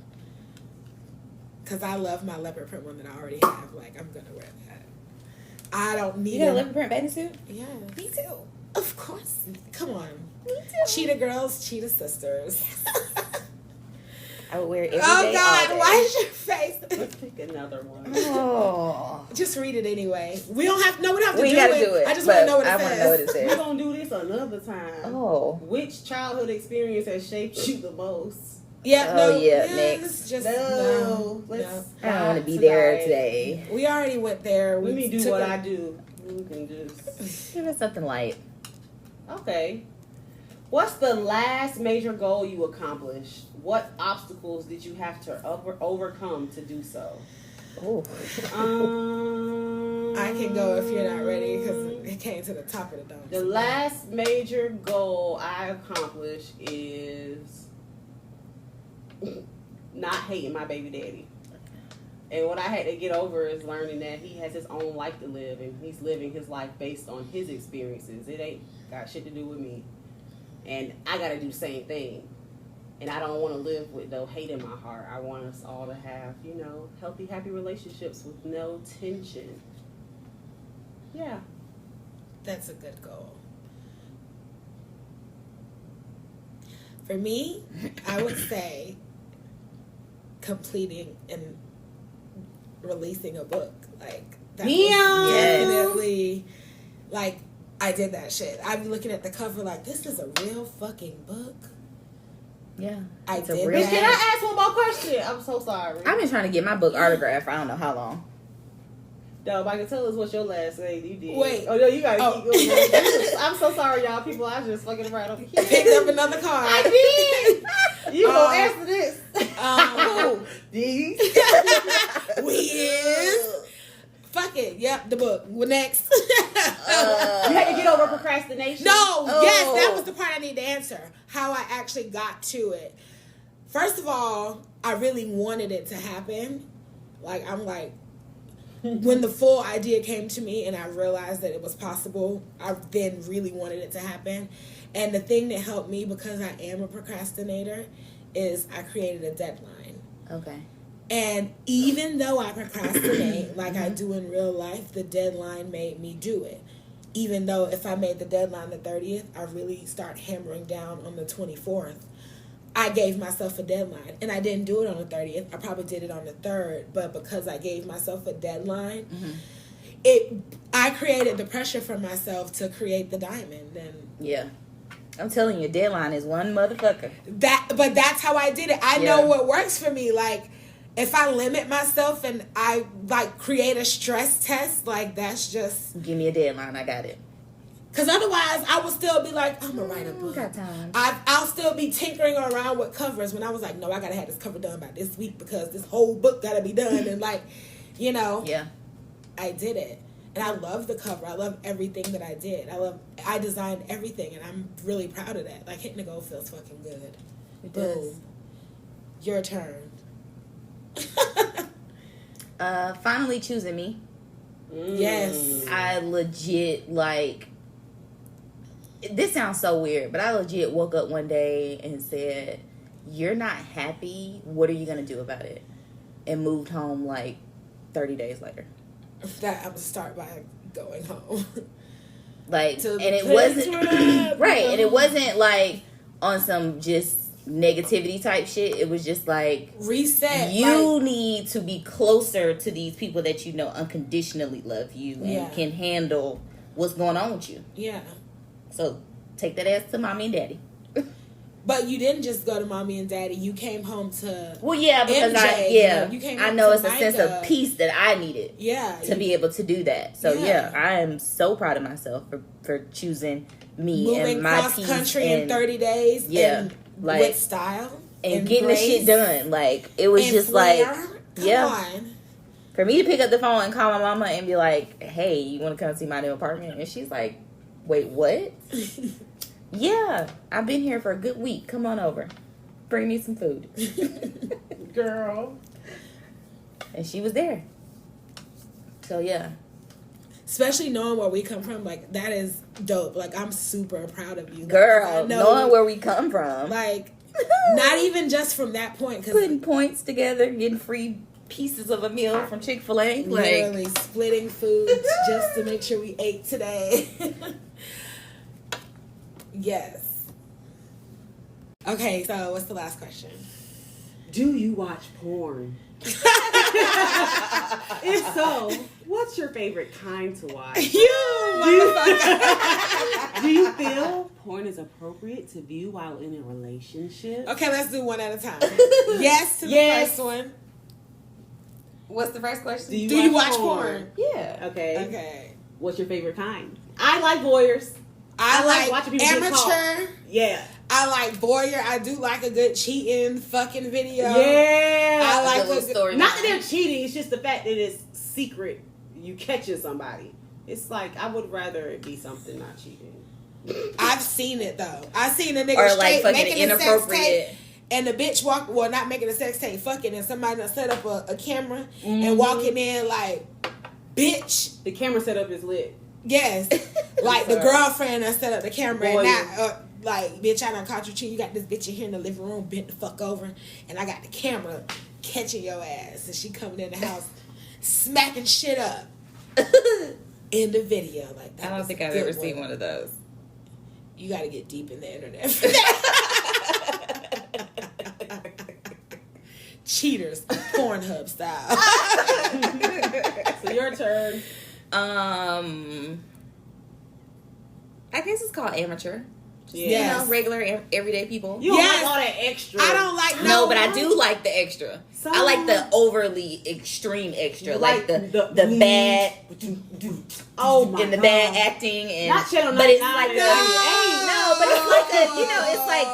Because I love my leopard print one that I already have. Like, I'm gonna wear that. I don't need. You got a leopard print bathing suit? Yeah, me too. Of course. Come on. Me too. Cheetah girls, cheetah sisters. Yes. I would wear it every day. Oh, God, why is your face? Let's pick another one. Oh. Just read it anyway. We don't have to do it. I just want to know what it says. We're going to do this another time. Oh. Which childhood experience has shaped you the most? Yeah, next. Just, I don't want to be there today. We already went there. Let me do what I do. We can just... Give us something light. Okay. What's the last major goal you accomplished? What obstacles did you have to overcome to do so? Oh. I can go if you're not ready because it came to the top of the dome. The last major goal I accomplished is not hating my baby daddy. And what I had to get over is learning that he has his own life to live, and he's living his life based on his experiences. It ain't got shit to do with me. And I got to do the same thing. And I don't want to live with no hate in my heart. I want us all to have, you know, healthy, happy relationships with no tension. Yeah. That's a good goal. For me, I would say completing and releasing a book. Like, that was definitely, like, I did that shit. I'd be looking at the cover like, this is a real fucking book. Yeah. I did Bitch, that. can I ask one more question? I'm so sorry. I've been trying to get my book autographed for I don't know how long. No, I can tell us what's your last name you did. Wait. Oh, no, you gotta keep going. I'm so sorry, y'all. People, I just fucking right over here. Picked up another card. I did. You gonna answer this. Who? These. We is. Fuck it. Yep, the book. Well, next. You had to get over procrastination. No, yes, that was the part I need to answer. How I actually got to it. First of all, I really wanted it to happen. Like, I'm like, when the full idea came to me and I realized that it was possible, I then really wanted it to happen. And the thing that helped me, because I am a procrastinator, is I created a deadline. Okay. And even though I procrastinate like I do in real life, the deadline made me do it. Even though if I made the deadline the 30th, I really start hammering down on the 24th. I gave myself a deadline. And I didn't do it on the 30th. I probably did it on the 3rd. But because I gave myself a deadline, I created the pressure for myself to create the diamond. And yeah. I'm telling you, deadline is one motherfucker. But that's how I did it. I know what works for me. Like, if I limit myself and I, like, create a stress test, like, that's just... Give me a deadline. I got it. Because otherwise, I would still be like, I'm going to write a book. Got time. I'll still be tinkering around with covers when I was like, no, I got to have this cover done by this week because this whole book got to be done. And, like, you know. Yeah. I did it. And I love the cover. I love everything that I did. I designed everything, and I'm really proud of that. Like, hitting a goal feels fucking good. It Boom. does. Your turn. Finally choosing me. Yes. I legit, like, this sounds so weird, but I legit woke up one day and said, you're not happy, what are you going to do about it? And moved home like 30 days later. That I would start by going home. Like, and it wasn't, right, and it wasn't like on some just negativity type shit. It was just like, reset. You need to be closer to these people that you know unconditionally love you and can handle what's going on with you. Yeah. So take that ass to mommy and daddy. But you didn't just go to mommy and daddy. You came home to Because MJ, you came I home know to it's a sense of peace that I needed. Yeah. To be able to do that. So I am so proud of myself for choosing me moving and my cross peace country and, in 30 days. Yeah. And Like, with style and getting the shit done. Like, it was just flair. like, Come on. For me to pick up the phone and call my mama and be like, hey, you want to come see my new apartment? And she's like, wait, what? Yeah, I've been here for a good week. Come on over. Bring me some food. Girl. And she was there. So, yeah. Especially knowing where we come from, like, that is dope. Like, I'm super proud of you. Girl, knowing where we come from. Like, not even just from that point. Putting points together, getting free pieces of a meal from Chick-fil-A. Literally splitting food just to make sure we ate today. Yes. Okay, so what's the last question? Do you watch porn? If so, what's your favorite kind to watch? Do you feel porn is appropriate to view while in a relationship? Okay, let's do one at a time. Yes to the first one. What's the first question? Do you watch porn? Yeah. Okay. What's your favorite kind? I like voyeurs. I like watching people get amateur. caught. Yeah. I like voyeur. I do like a good cheating fucking video. Yeah. I like the story. Not that they're cheating. It's just the fact that it's secret. you catching somebody. It's like, I would rather it be something not cheating. I've seen it though. I seen a nigga Or straight like making fucking a sex tape, inappropriate. and the bitch not making a sex tape, fucking, and somebody done set up a camera and walking in like, bitch. The camera setup is lit. Yes, like the girlfriend done set up the camera Boy. and now, like, bitch, I done caught you cheating. You got this bitch in here in the living room bent the fuck over, and I got the camera catching your ass, and she coming in the house smacking shit up in the video. Like, that I don't was think a I've good ever one. seen one of those. You got to get deep in the internet for that. Cheaters, Pornhub style. So your turn. I guess it's called amateur. Yeah. Yes. You know, regular, everyday people. You don't Yes. like all that extra. I don't like No, but I do like the extra. So- I like the overly extreme extra, You like the the bad Oh my and the God. bad acting and Not Channel but it's 99 like and a, everything. no, but it's like a, you know,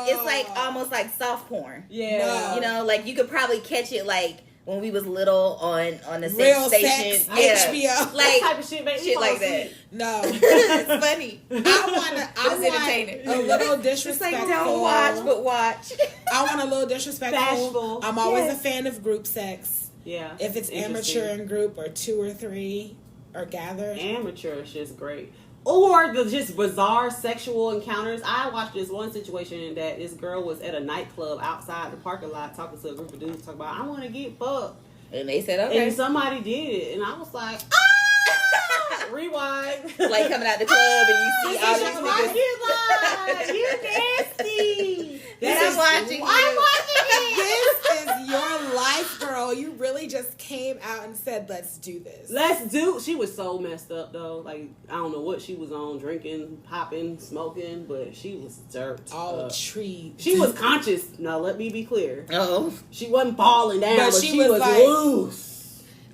it's like almost like soft porn. Yeah. You know, like you could probably catch it like when we was little on the Real sex sex, station. Yeah. HBO. That Like type of shit, make me shit fall like that. asleep. No. It's funny. I It's entertaining. want a little It's disrespectful. like don't watch, but watch. I want a little disrespectful. Bashful. I'm always Yes. a fan of group sex. Yeah. If it's amateur in group or 2 or 3 or gathered. Amateur is just great. Or the just bizarre sexual encounters. I watched this one situation that this girl was at a nightclub outside the parking lot talking to a group of dudes talking about, I want to get fucked. And they said okay. And somebody did it. And I was like, rewind. Like coming out the club and you see all these niggas. You nasty. I'm watching you. I'm watching it. This is your life, girl. You really just came out and said, let's do this. Let's do. She was so messed up though. Like, I don't know what she was on, drinking, popping, smoking, but she was dirt. All tree. She was conscious. No, let me be clear. Oh, She wasn't falling down, But but she she was was like- loose.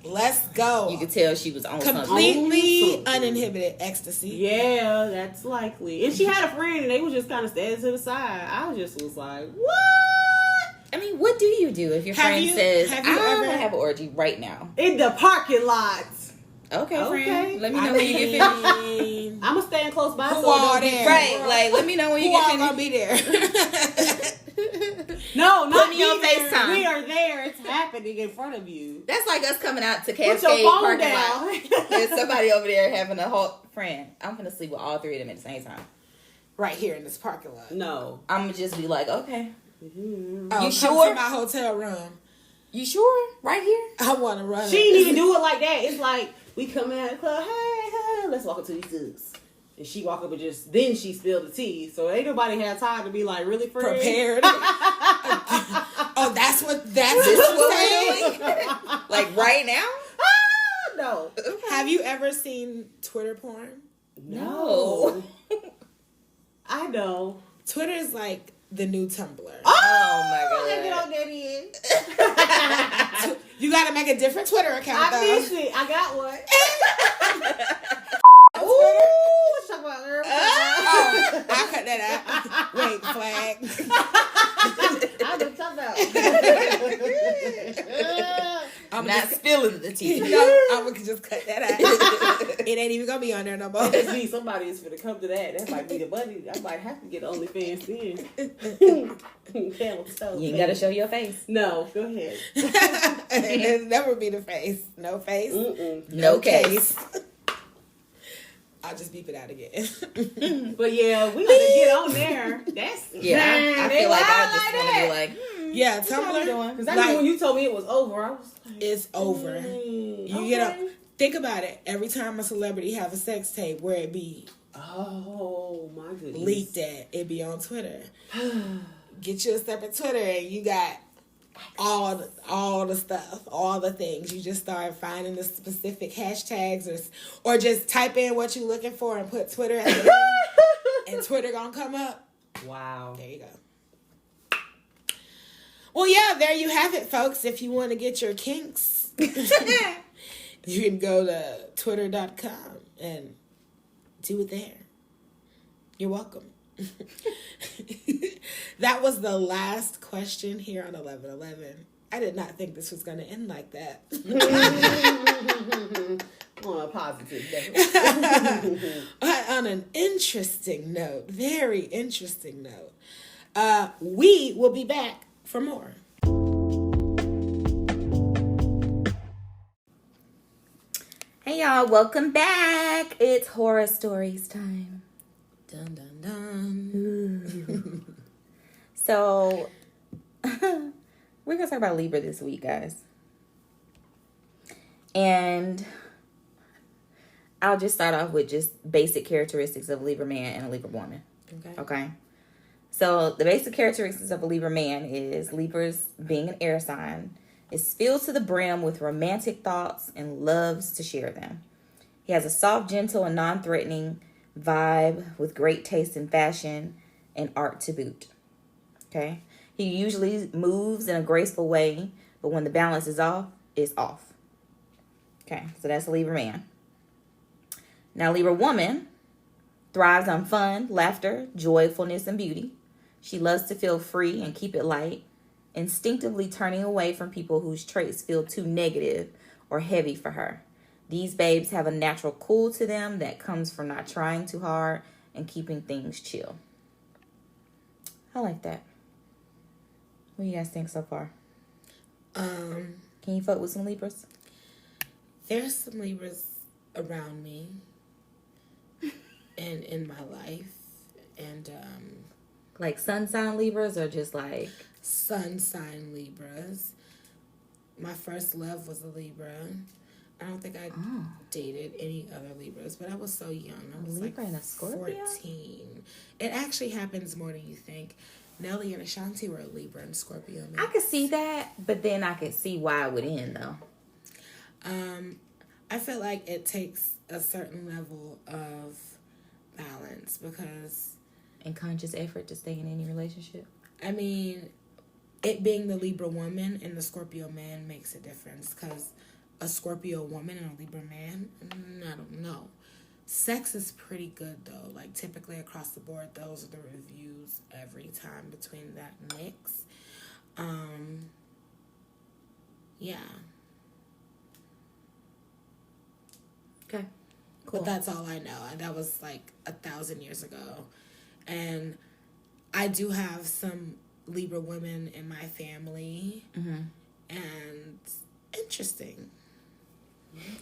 Let's go. you could tell she was on something. Completely uninhibited ecstasy. Yeah, that's likely. And she had a friend, and they was just kind of standing to the side. I just was like, what? I mean, what do you do if your Have friend you- says, have you "I'm ever- gonna have an orgy right now"? In the parking lot. Okay, Okay. friend. Let me know I when you get finished. mean, I'm gonna stand close by. Who so it all don't get there? Right, like let me know when you who get all gonna finished. be there? No, not me on me there. FaceTime. We are there. It's happening in front of you. That's like us coming out to Put your Cascade phone parking down. lot. There's somebody over there having a whole friend. I'm gonna sleep with all 3 of them at the same time. Right here in this parking lot. No. I'm gonna just be like, okay, Oh, You come sure? to my hotel room. you sure? Right here? I want to run. She didn't even do it like that. It's like, we come out of the club, hey, let's walk up to these dudes. And she walk up and then she spilled the tea. So ain't nobody had time to be like, really friends? prepared. Oh, that's This is what we're saying. doing? Like right now? No. Have you ever seen Twitter porn? No. I know. Twitter is like the new Tumblr. Oh my Let me god. on that in. You got to make a different Twitter account I though. miss it. I got one. Ooh, Let's talk about her. oh, I cut that out. Wait, flag. I know what I'm talking about. I'm Not just, spilling the tea. no, I'm gonna just cut that out. It ain't even gonna be on there no more. Let's see, somebody is finna come to that. That might be the money. I might have to get OnlyFans in. Camel toe. You ain't gotta show your face. No, go ahead. It'll never be the face. No face. Mm-mm. No case. I'll just beep it out again. But yeah, we gotta get on there. That's Yeah, I feel like I just want to be like, Yeah, how we Tumblr doing? Because I remember when you told me it was over, I was like, is over. You get up. Think about it. Every time a celebrity have a sex tape, where it be oh my goodness. leaked at, it be on Twitter. Get you a separate Twitter, and you got all the stuff, all the things. You just start finding the specific hashtags, or just type in what you're looking for and put Twitter at the end, and Twitter gonna come up. Wow. There you go. Well, yeah, there you have it, folks. If you want to get your kinks, you can go to twitter.com and do it there. You're welcome. That was the last question here on 1111. I did not think this was going to end like that. On a positive note. On an interesting note, very interesting note. We will be back for more. Hey y'all, welcome back. It's horror stories time. Dun dun dun. Ooh. So, we're going to talk about Libra this week, guys. And I'll just start off with just basic characteristics of a Libra man and a Libra woman. Okay? So, the basic characteristics of a Libra man is Libras, being an air sign, is filled to the brim with romantic thoughts and loves to share them. He has a soft, gentle, and non-threatening vibe with great taste in fashion and art to boot. Okay? He usually moves in a graceful way, but when the balance is off, it's off. Okay, so that's a Libra man. Now, Libra woman thrives on fun, laughter, joyfulness, and beauty. She loves to feel free and keep it light, instinctively turning away from people whose traits feel too negative or heavy for her. These babes have a natural cool to them that comes from not trying too hard and keeping things chill. I like that. What do you guys think so far? Can you fuck with some Libras? There's some Libras around me and in my life. And like sun sign Libras or just like sun sign Libras. My first love was a Libra. I don't think I dated any other Libras, but I was so young. I was Libra like and a Scorpio? 14. It actually happens more than you think. Nelly and Ashanti were a Libra and Scorpio. I could see that, but then I could see why it would end though. I feel like it takes a certain level of balance because and conscious effort to stay in any relationship. I mean, it being the Libra woman and the Scorpio man makes a difference because a Scorpio woman and a Libra man, I don't know. Sex is pretty good though. Like typically across the board, those are the reviews every time between that mix. Yeah. Okay. Cool. But that's all I know. And that was like 1,000 years ago. And I do have some Libra women in my family. Mm-hmm. And interesting.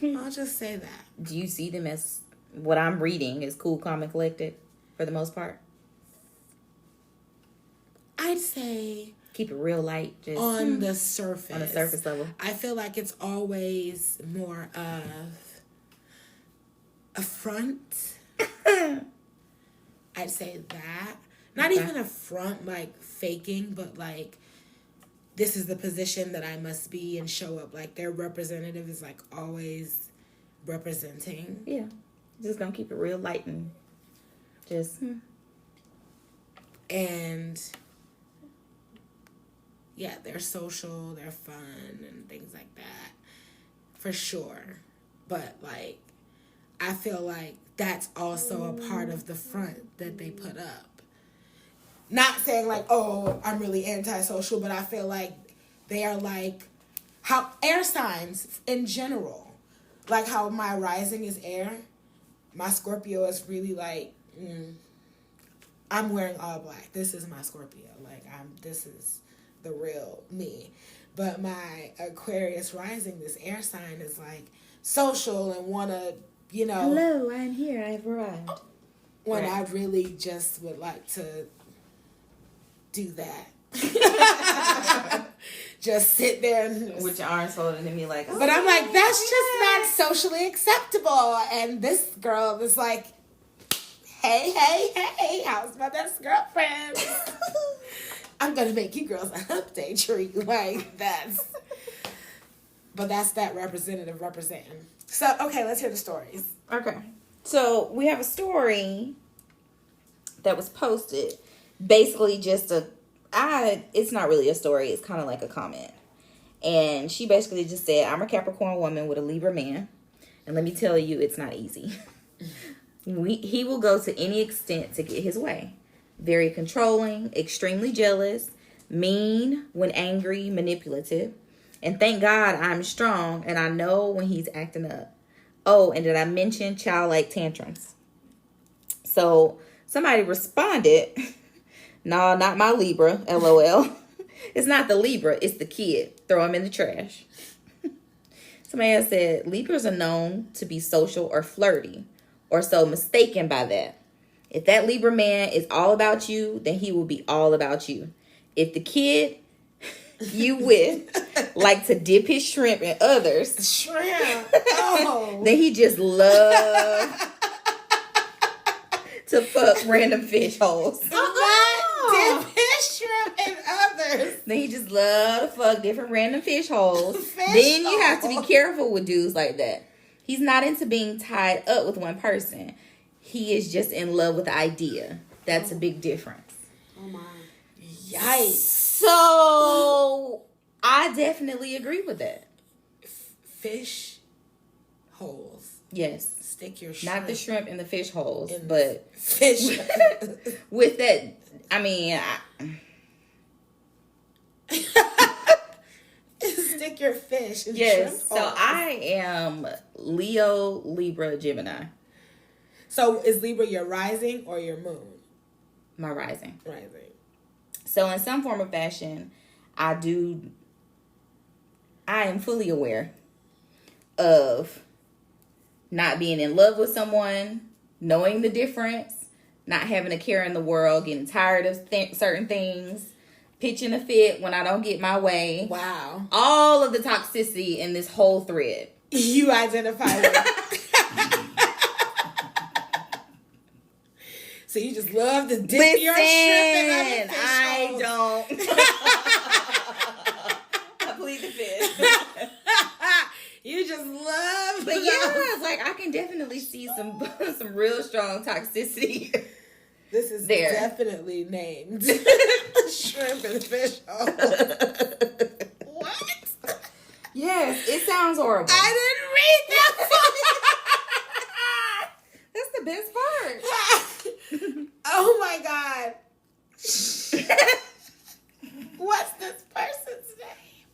I'll just say that. Do you see them as what I'm reading is cool, calm, and collected for the most part? I'd say keep it real light, just on the surface. On the surface level. I feel like it's always more of a front. I'd say that. Not even a front, like faking, but like this is the position that I must be and show up. Like their representative is like always representing. Yeah. Just gonna keep it real light and just and yeah, they're social, they're fun and things like that. For sure. But like I feel like that's also a part of the front that they put up. Not saying like, oh, I'm really antisocial, but I feel like they are like how air signs in general. Like how my rising is air. My Scorpio is really like, I'm wearing all black. This is my Scorpio. Like this is the real me. But my Aquarius rising, this air sign is like social and wanna, you know. Hello, I'm here. I've arrived. When I really just would like to do that. Just sit there and with your arms folded and be like, oh, but I'm like, that's just not socially acceptable. And this girl was like, hey, how's my best girlfriend? I'm gonna make you girls an update treat. Like but that's that representative representing. So okay, let's hear the stories. Okay. So we have a story that was posted. Basically just it's not really a story. It's kind of like a comment. And she basically just said, I'm a Capricorn woman with a Libra man. And let me tell you, it's not easy. He will go to any extent to get his way. Very controlling, extremely jealous, mean when angry, manipulative. And thank God I'm strong and I know when he's acting up. Oh, and did I mention childlike tantrums? So somebody responded, no, not my Libra, LOL. It's not the Libra, it's the kid. Throw him in the trash. Somebody else said, Libras are known to be social or flirty, or so mistaken by that. If that Libra man is all about you, then he will be all about you. If the kid you with like to dip his shrimp in others, then he just love to fuck random fish holes. Dip his shrimp in others. Then he just love to fuck different random fish holes. Then you have to be careful with dudes like that. He's not into being tied up with one person. He is just in love with the idea. That's a big difference. Oh my. Yikes. So, I definitely agree with that. Fish holes. Yes. Stick your shrimp. Not the shrimp in the fish holes, but fish. with that, I mean... Stick your fish in yes, shrimp so holes. I am Leo, Libra, Gemini. So, is Libra your rising or your moon? My rising. Rising. So in some form or fashion, I am fully aware of not being in love with someone, knowing the difference, not having a care in the world, getting tired of certain things, pitching a fit when I don't get my way. Wow. All of the toxicity in this whole thread. You identify with. So you just love to dip your shrimp in other fish holes. I plead the fifth. You just love. But yeah, it's like I can definitely see some real strong toxicity. This is there. Definitely named shrimp and fish hole. What? Yes, it sounds horrible. I didn't read that. That's the best part. Oh my God. What's this person's name?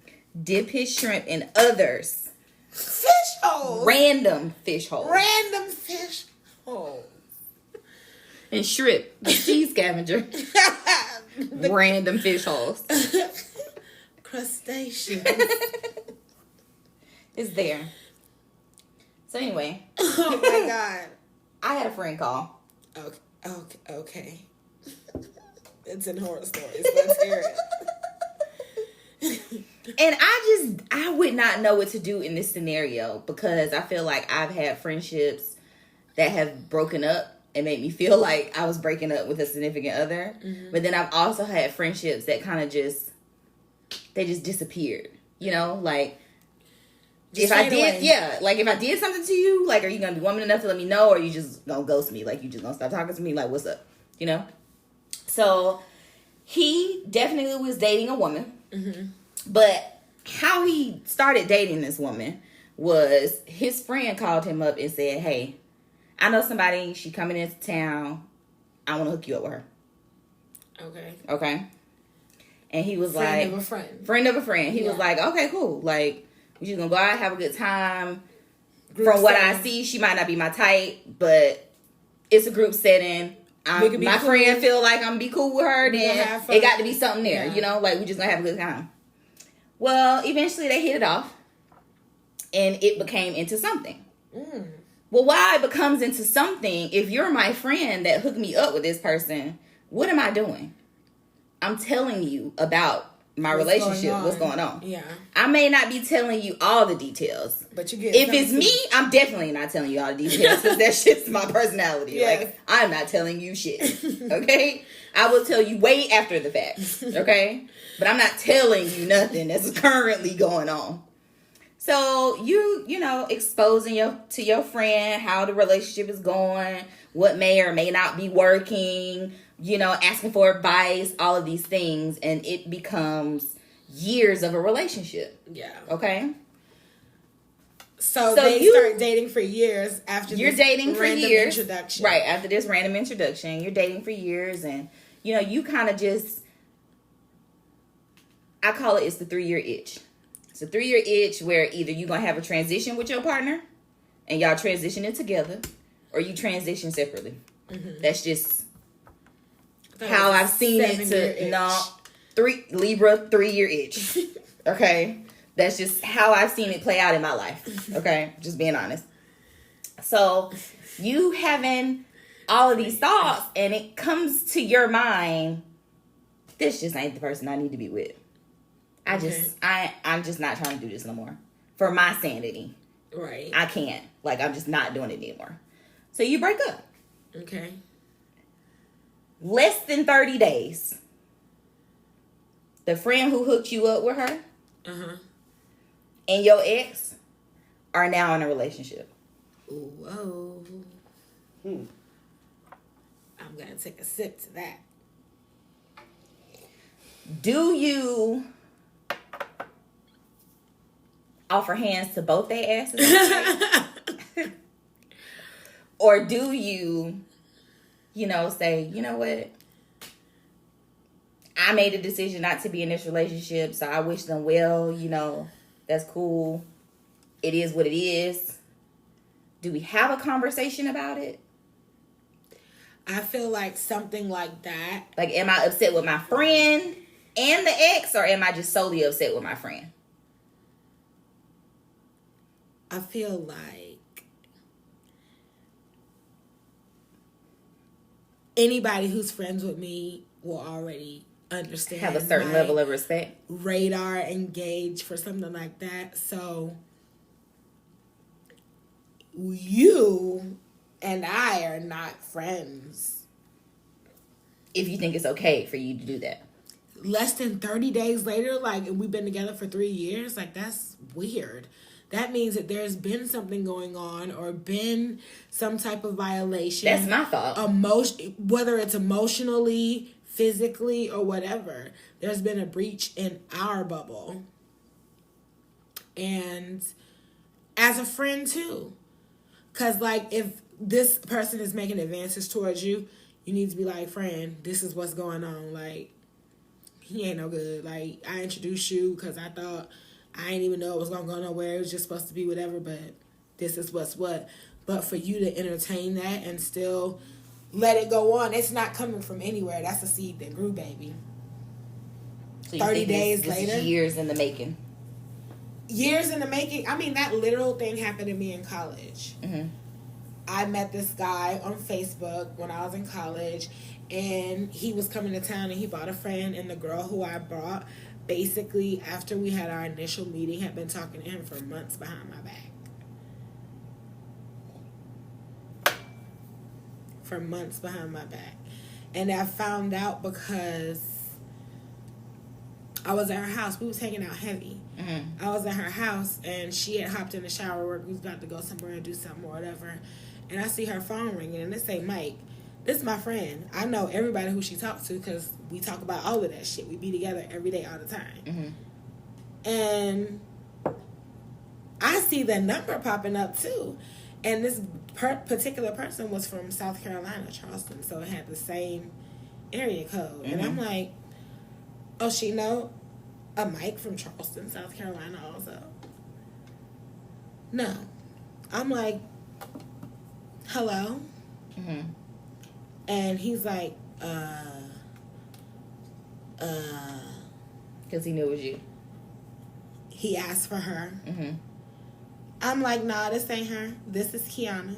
Dip his shrimp in others. Fish holes. Random fish holes. Random fish holes. And shrimp, the sea scavenger. Random fish holes. Crustaceans. It's there. So anyway. Oh my God. I had a friend call. Okay. It's in horror stories. Let's hear it. And I would not know what to do in this scenario because I feel like I've had friendships that have broken up and made me feel like I was breaking up with a significant other. Mm-hmm. But then I've also had friendships that kind of just disappeared. You know, like just if I did something to you, like, are you gonna be woman enough to let me know, or are you just gonna ghost me? Like, you just gonna stop talking to me? Like, what's up? You know? So he definitely was dating a woman. Mm-hmm. But how he started dating this woman was his friend called him up and said, hey, I know somebody, she coming into town. I want to hook you up with her. Okay. And he was friend like... Friend of a friend. He was like, okay, cool. Like, we just going to go out, have a good time. Group From what setting. I see, she might not be my type, but it's a group setting. My friend feel like I'm going to be cool with her. Then it got to be something there. You know, like, we just going to have a good time. Well, eventually they hit it off, and it became into something. Mm. Well, why it becomes into something, if you're my friend that hooked me up with this person, what am I doing? I'm telling you about my relationship, what's going on. Yeah. I may not be telling you all the details. But you get if it's me, I'm definitely not telling you all the details because that shit's my personality. Yes. Like, I'm not telling you shit. Okay? I will tell you way after the fact. Okay? But I'm not telling you nothing that's currently going on. So you know, exposing to your friend how the relationship is going, what may or may not be working, you know, asking for advice, all of these things, and it becomes years of a relationship. Yeah. Okay? So they start dating for years after you're dating for years. Introduction. Right, after this random introduction. You're dating for years, and, you know, you kind of just I call it's the 3-year itch. It's a 3-year itch where either you're going to have a transition with your partner and y'all transition it together, or you transition separately. Mm-hmm. That's just how I've seen it to, Libra 3-year itch. Okay? That's just how I've seen it play out in my life. Okay? Just being honest. So, you having all of these thoughts, and it comes to your mind, this just ain't the person I need to be with. I'm just not trying to do this no more. For my sanity. Right. I can't. Like, I'm just not doing it anymore. So you break up. Okay. Less than 30 days. The friend who hooked you up with her and your ex are now in a relationship. Ooh, whoa. I'm going to take a sip to that. Do you offer hands to both their asses? Or do you, say, you know what? I made a decision not to be in this relationship, so I wish them well, that's cool. It is what it is. Do we have a conversation about it? I feel like something like that. Like, am I upset with my friend and the ex, or am I just solely upset with my friend? I feel like anybody who's friends with me will already understand. Have a certain level of respect. Radar engage for something like that. So you and I are not friends. If you think it's okay for you to do that. Less than 30 days later, and we've been together for 3 years, that's weird. That means that there's been something going on or been some type of violation. That's my thought. Whether it's emotionally, physically, or whatever. There's been a breach in our bubble. And as a friend, too. Because, if this person is making advances towards you, you need to be like, friend, this is what's going on. He ain't no good. I introduced you because I thought... I didn't even know it was going to go nowhere. It was just supposed to be whatever, but this is what's what. But for you to entertain that and still let it go on, it's not coming from anywhere. That's a seed that grew, baby. So 30 days later. Years in the making. Years in the making. I mean, that literal thing happened to me in college. Mm-hmm. I met this guy on Facebook when I was in college, and he was coming to town, and he brought a friend, and the girl who I brought... basically, after we had our initial meeting, had been talking to him for months behind my back. For months behind my back. And I found out because I was at her house. We was hanging out heavy. Mm-hmm. I was at her house, and she had hopped in the shower work. We was about to go somewhere and do something or whatever. And I see her phone ringing, and it say, Mike. This is my friend. I know everybody who she talks to because we talk about all of that shit. We be together every day, all the time. Mm-hmm. And I see the number popping up, too. And this particular person was from South Carolina, Charleston. So it had the same area code. Mm-hmm. And I'm like, oh, she know a Mike from Charleston, South Carolina also? No. I'm like, hello? Mm-hmm. And he's like, because he knew it was you. He asked for her. Mm-hmm. I'm like, nah, this ain't her. This is Kiana.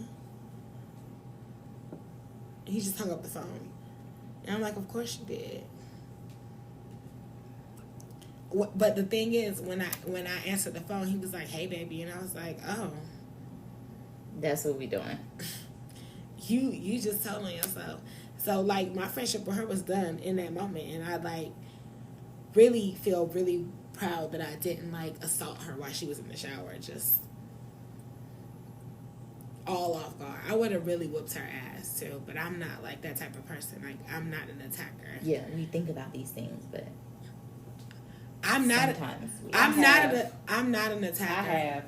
He just hung up the phone. And I'm like, of course you did. But the thing is, when I answered the phone, he was like, hey, baby. And I was like, oh. That's what we doing. You just told on yourself. So, my friendship with her was done in that moment. And I, really feel really proud that I didn't, assault her while she was in the shower. Just all off guard. I would have really whooped her ass, too. But I'm not, that type of person. I'm not an attacker. Yeah, we think about these things, but... I'm not an attacker.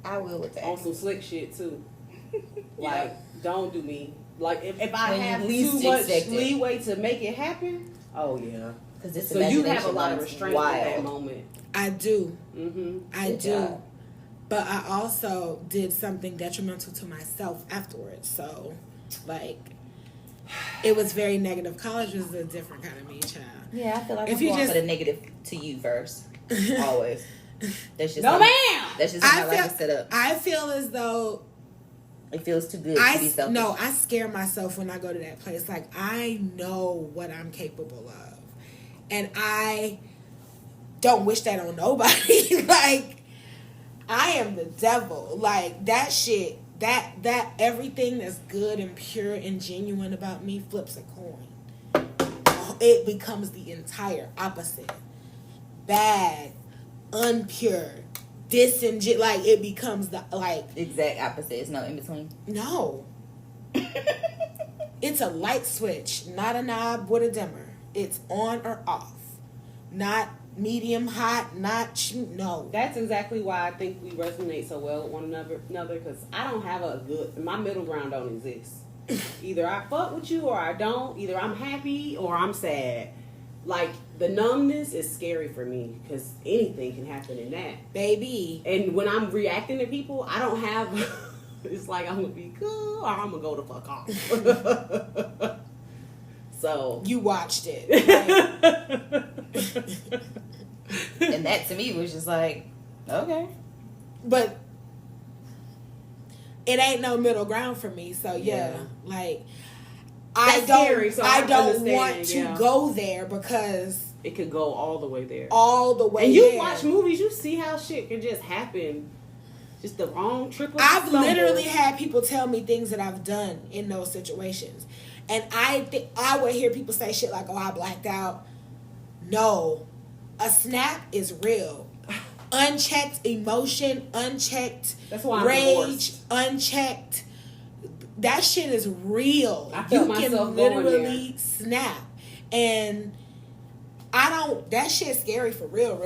I will attack. On some slick shit, too. Don't do me. If I when have too much leeway to make it happen, oh yeah. So you have a lot of restraint at that moment. I do. Mm-hmm. I do. But I also did something detrimental to myself afterwards. So, like, it was very negative. College was a different kind of me, child. Yeah, I feel like if I'm going for the negative to you first. Always. That's just no, ma'am. That's just how I like to set up. I feel as though it feels too good to be selfish. No, I scare myself when I go to that place. Like, I know what I'm capable of. And I don't wish that on nobody. Like, I am the devil. Like, that shit, that everything that's good and pure and genuine about me flips a coin. It becomes the entire opposite. Bad, unpure, like, it becomes the, like... exact opposite. It's no in between. No. It's a light switch, not a knob with a dimmer. It's on or off. Not medium hot, no. That's exactly why I think we resonate so well with one another, because I don't have my middle ground don't exist. Either I fuck with you or I don't. Either I'm happy or I'm sad. Like, the numbness is scary for me because anything can happen in that. Baby. And when I'm reacting to people, I don't have... it's like I'm going to be cool or I'm going to go the fuck off. So... You watched it. And that to me was just like, okay. But it ain't no middle ground for me. So, yeah. Like... I don't want to go there because it could go all the way there. All the way there. And you there. Watch movies, you see how shit can just happen. Just the wrong triple. I've literally had people tell me things that I've done in those situations. And I would hear people say shit like, oh, I blacked out. No. A snap is real. Unchecked emotion, unchecked rage, unchecked... That shit is real. You can literally snap. And that shit's scary for real.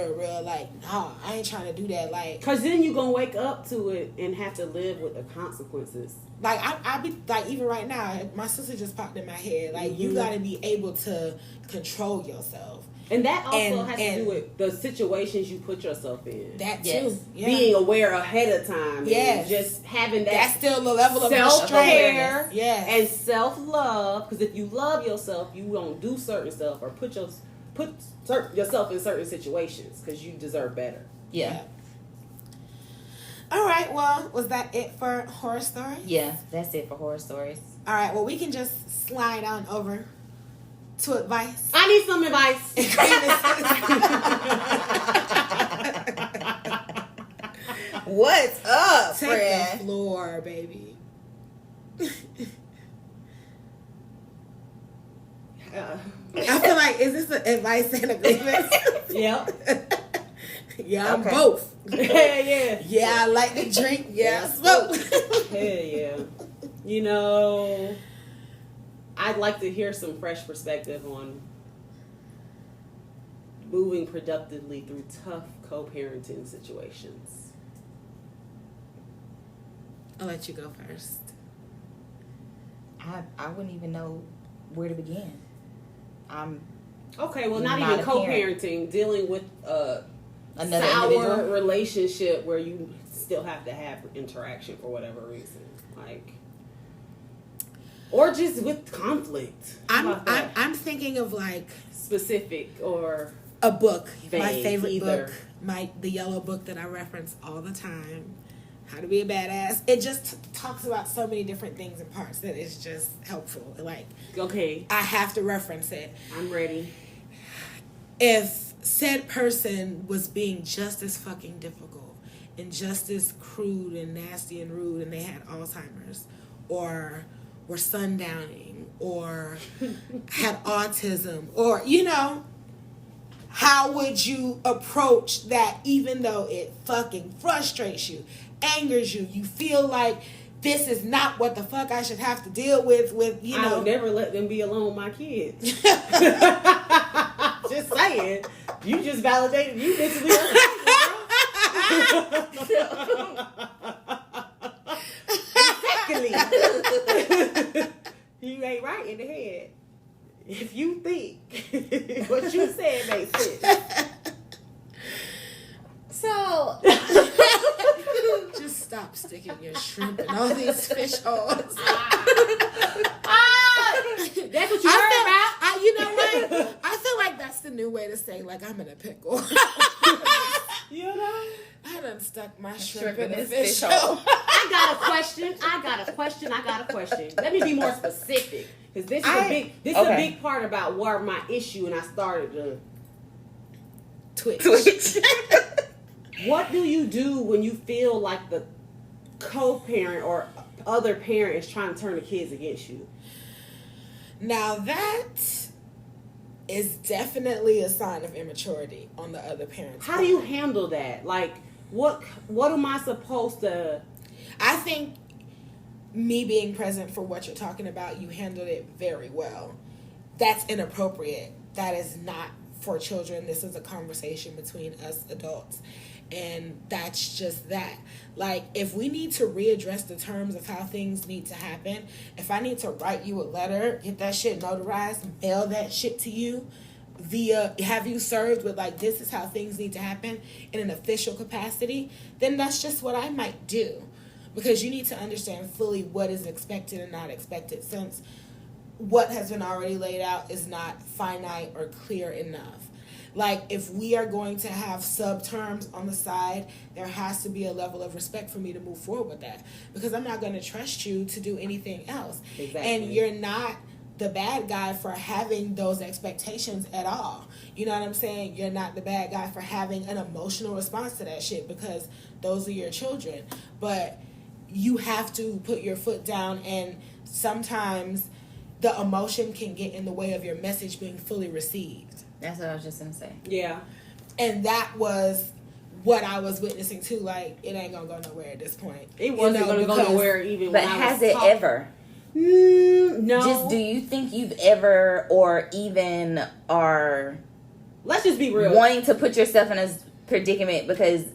Like, nah, I ain't trying to do that. Like, cause then you gonna wake up to it and have to live with the consequences. Like, I be, like, even right now, my sister just popped in my head. Like, you gotta be able to control yourself. And that also has to do with the situations you put yourself in. That too. Yeah. Being aware ahead of time. Yes. Just having that. That's still a level of self-care. Yes. And self-love. Because if you love yourself, you won't do certain stuff or put yourself in certain situations because you deserve better. Yeah. All right. Well, was that it for horror stories? Yeah, that's it for horror stories. All right. Well, we can just slide on over to advice. I need some advice. What's up, Take friend? the floor, baby. I feel like, is this an advice and agreement? Yep. Yeah, I'm both. Yeah. Yeah, I like to drink. Yeah, I smoke. Hell yeah. You know, I'd like to hear some fresh perspective on moving productively through tough co-parenting situations. I'll let you go first. I wouldn't even know where to begin. Okay, well, not even co-parenting, dealing with another sour individual relationship where you still have to have interaction for whatever reason, like, or just with conflict. I'm thinking of like specific or a book. Vague, my favorite either. book, the yellow book that I reference all the time. How to Be a Badass. It just talks about so many different things and parts that is just helpful. Like, okay, I have to reference it. I'm ready. If said person was being just as fucking difficult and just as crude and nasty and rude, and they had Alzheimer's or were sundowning or had autism, or, you know, how would you approach that? Even though it fucking frustrates you, angers you, you feel like this is not what the fuck I should have to deal with, you know. I would never let them be alone with my kids. Just saying. You just validated you mentally Exactly. You ain't right in the head. If you think what you said stop sticking your shrimp in all these fish holes. That's what you heard about. You know what? I feel like that's the new way to say, like, I'm in a pickle. You know? I done stuck my shrimp in a this fish fish hole. I got a question. Let me be more specific. Because this is a big part about where my issue, and I started to Twitch. What do you do when you feel like the co-parent or other parent is trying to turn the kids against you? Now that is definitely a sign of immaturity on the other parent's How do you handle that? Like, what am I supposed to... I think me being present for what you're talking about, you handled it very well. That's inappropriate. That is not for children. This is a conversation between us adults. And that's just that. Like, if we need to readdress the terms of how things need to happen, if I need to write you a letter, get that shit notarized, mail that shit to you, have you served with, like, this is how things need to happen in an official capacity, then that's just what I might do. Because you need to understand fully what is expected and not expected, since what has been already laid out is not finite or clear enough. Like, if we are going to have sub-terms on the side, there has to be a level of respect for me to move forward with that. Because I'm not going to trust you to do anything else. Exactly. And you're not the bad guy for having those expectations at all. You know what I'm saying? You're not the bad guy for having an emotional response to that shit, because those are your children. But you have to put your foot down, and sometimes the emotion can get in the way of your message being fully received. That's what I was just gonna say. Yeah. And that was what I was witnessing too. Like, it ain't gonna go nowhere at this point. It wasn't going to go nowhere even But when I was has it talking. ever? No. Just, do you think you've ever, or even are... Let's just be real. Wanting to put yourself in a predicament, because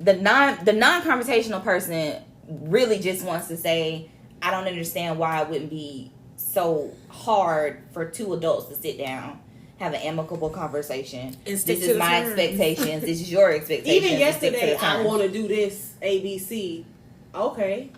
the non-conversational person really just wants to say, I don't understand why it wouldn't be so hard for two adults to sit down, have an amicable conversation. And stick This to is the my terms. expectations. This is your expectations. Even and stick to the yesterday, I terms. want to do this ABC. Okay.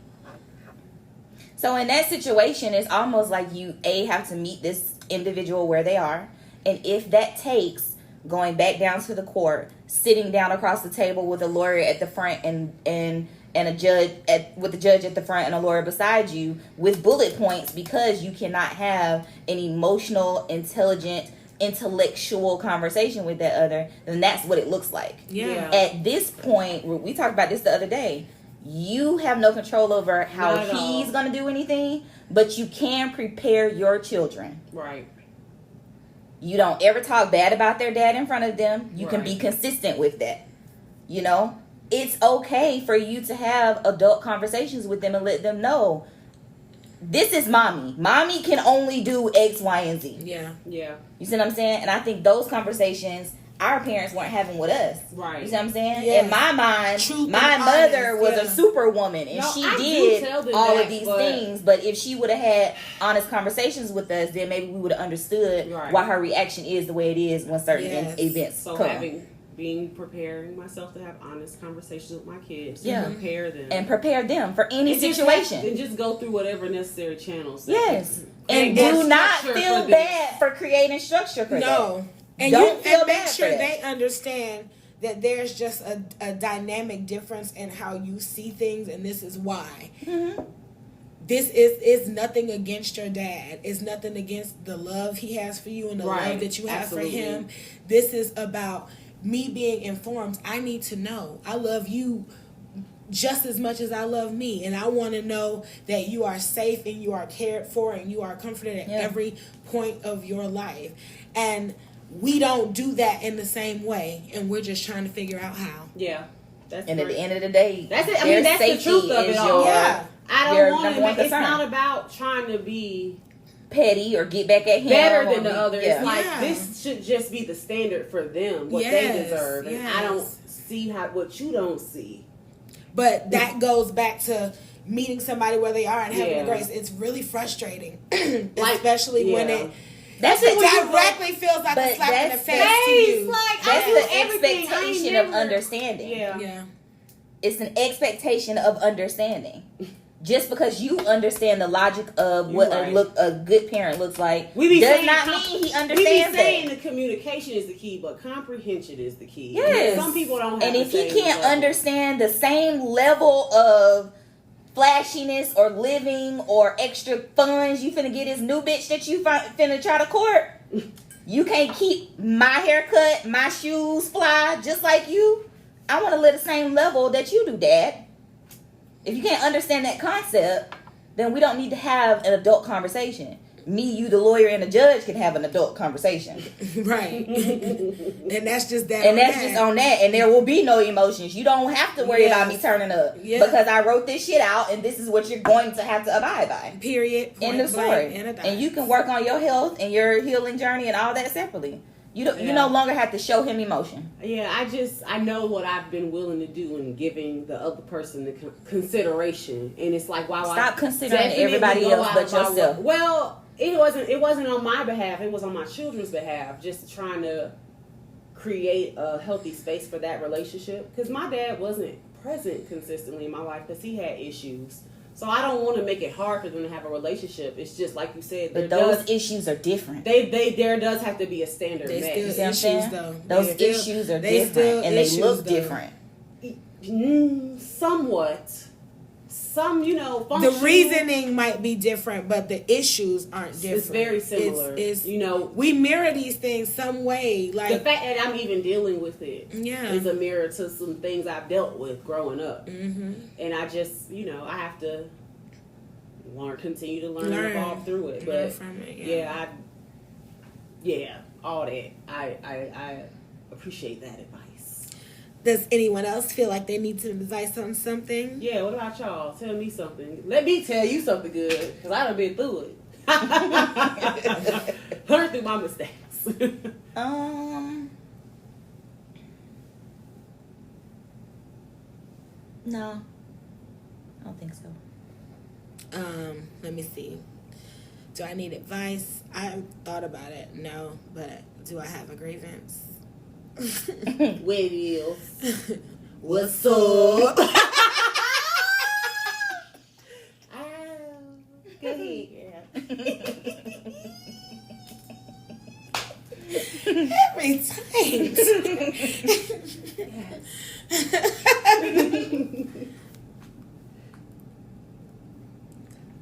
So in that situation, it's almost like you have to meet this individual where they are, and if that takes going back down to the court, sitting down across the table with a lawyer at the front and a judge with the judge at the front and a lawyer beside you with bullet points, because you cannot have an emotional, intelligent, intellectual conversation with that other, then that's what it looks like. Yeah. At this point, we talked about this the other day. You have no control over how Not at all. he's going to do anything, but you can prepare your children. Right. You don't ever talk bad about their dad in front of them. You can Right. be consistent with that. You know, it's okay for you to have adult conversations with them and let them know, this is mommy. Mommy can only do X, Y, and Z. Yeah. Yeah. You see what I'm saying? And I think those conversations our parents weren't having with us. Right. You see what I'm saying? Yes. In my mind, Truth my and mother honest, was yeah. a superwoman, and No, she I do did tell them all that, of these but- things. But if she would have had honest conversations with us, then maybe we would have understood Right. why her reaction is the way it is when certain Yes. events So come. preparing myself to have honest conversations with my kids. Yeah. Prepare them. And prepare them for any And just situation. and just go through whatever necessary channels. that- Yes. And get do not structure feel for this. bad for creating structure for that. No. And Don't feel and make bad sure for that. they understand that there's just a dynamic difference in how you see things, and this is why. Mm-hmm. This is nothing against your dad. It's nothing against the love he has for you and the Right. love that you have Absolutely. for him. This is about me being informed. I need to know. I love you just as much as I love me, and I want to know that you are safe and you are cared for and you are comforted at Yeah. every point of your life. And we don't do that in the same way, and we're just trying to figure out how. Yeah. That's And at great. the end of the day, That's it. I their mean, that's the safety truth of it is all. your Yeah. I your don't want number to. one It's concern. not about trying to be petty or get back at him. better or than the be- other. Yeah. It's like Yeah. this should just be the standard for them, what Yes, they deserve, and I don't yes. see what you don't see. But that goes back to meeting somebody where they are and having Yeah. the grace. It's really frustrating, Like, especially when yeah. it That's it what you directly feels like but a slap in the that's face to you. Like, That's I do the everything. I ain't expectation of never- understanding. Yeah. Yeah. It's an expectation of understanding. Just because you understand the logic of what a good parent looks like does not mean he understands it. We be saying the communication is the key, but comprehension is the key. Yes. Some people don't have and if he can't understand the same level of flashiness or living or extra funds you finna get his new bitch that you finna try to court, you can't keep my haircut, my shoes fly just like you. I want to live the same level that you do, Dad. If you can't understand that concept, then we don't need to have an adult conversation. Me, you, the lawyer, and the judge can have an adult conversation. Right. And that's just that. And that's just on that. And there will be no emotions. You don't have to worry about me turning up. Yeah. Because I wrote this shit out and this is what you're going to have to abide by. Period. End of story. And you can work on your health and your healing journey and all that separately. You no longer have to show him emotion. Yeah, I know what I've been willing to do in giving the other person the consideration, and it's like, wow, stop considering everybody else but yourself. Well, it wasn't on my behalf; it was on my children's behalf. Just trying to create a healthy space for that relationship, because my dad wasn't present consistently in my life because he had issues. So I don't want to make it hard for them to have a relationship. It's just like you said. But those issues are different. There does have to be a standard met. Issues, though. Those issues are different, and they look different. Somewhat. Some, the reasoning might be different, but the issues aren't different. It's very similar. It's we mirror these things some way. Like the fact that I'm even dealing with it is a mirror to some things I've dealt with growing up. Mm-hmm. And I just, I have to continue to learn and evolve through it. But from it, all that. I appreciate that advice. Does anyone else feel like they need some advice on something? Yeah, what about y'all? Tell me something. Let me tell you something good, because I done been through it. Learn through my mistakes. No. I don't think so. Let me see. Do I need advice? I thought about it. No, but do I have a grievance? What is? What's up? Go ahead, girl. Every time.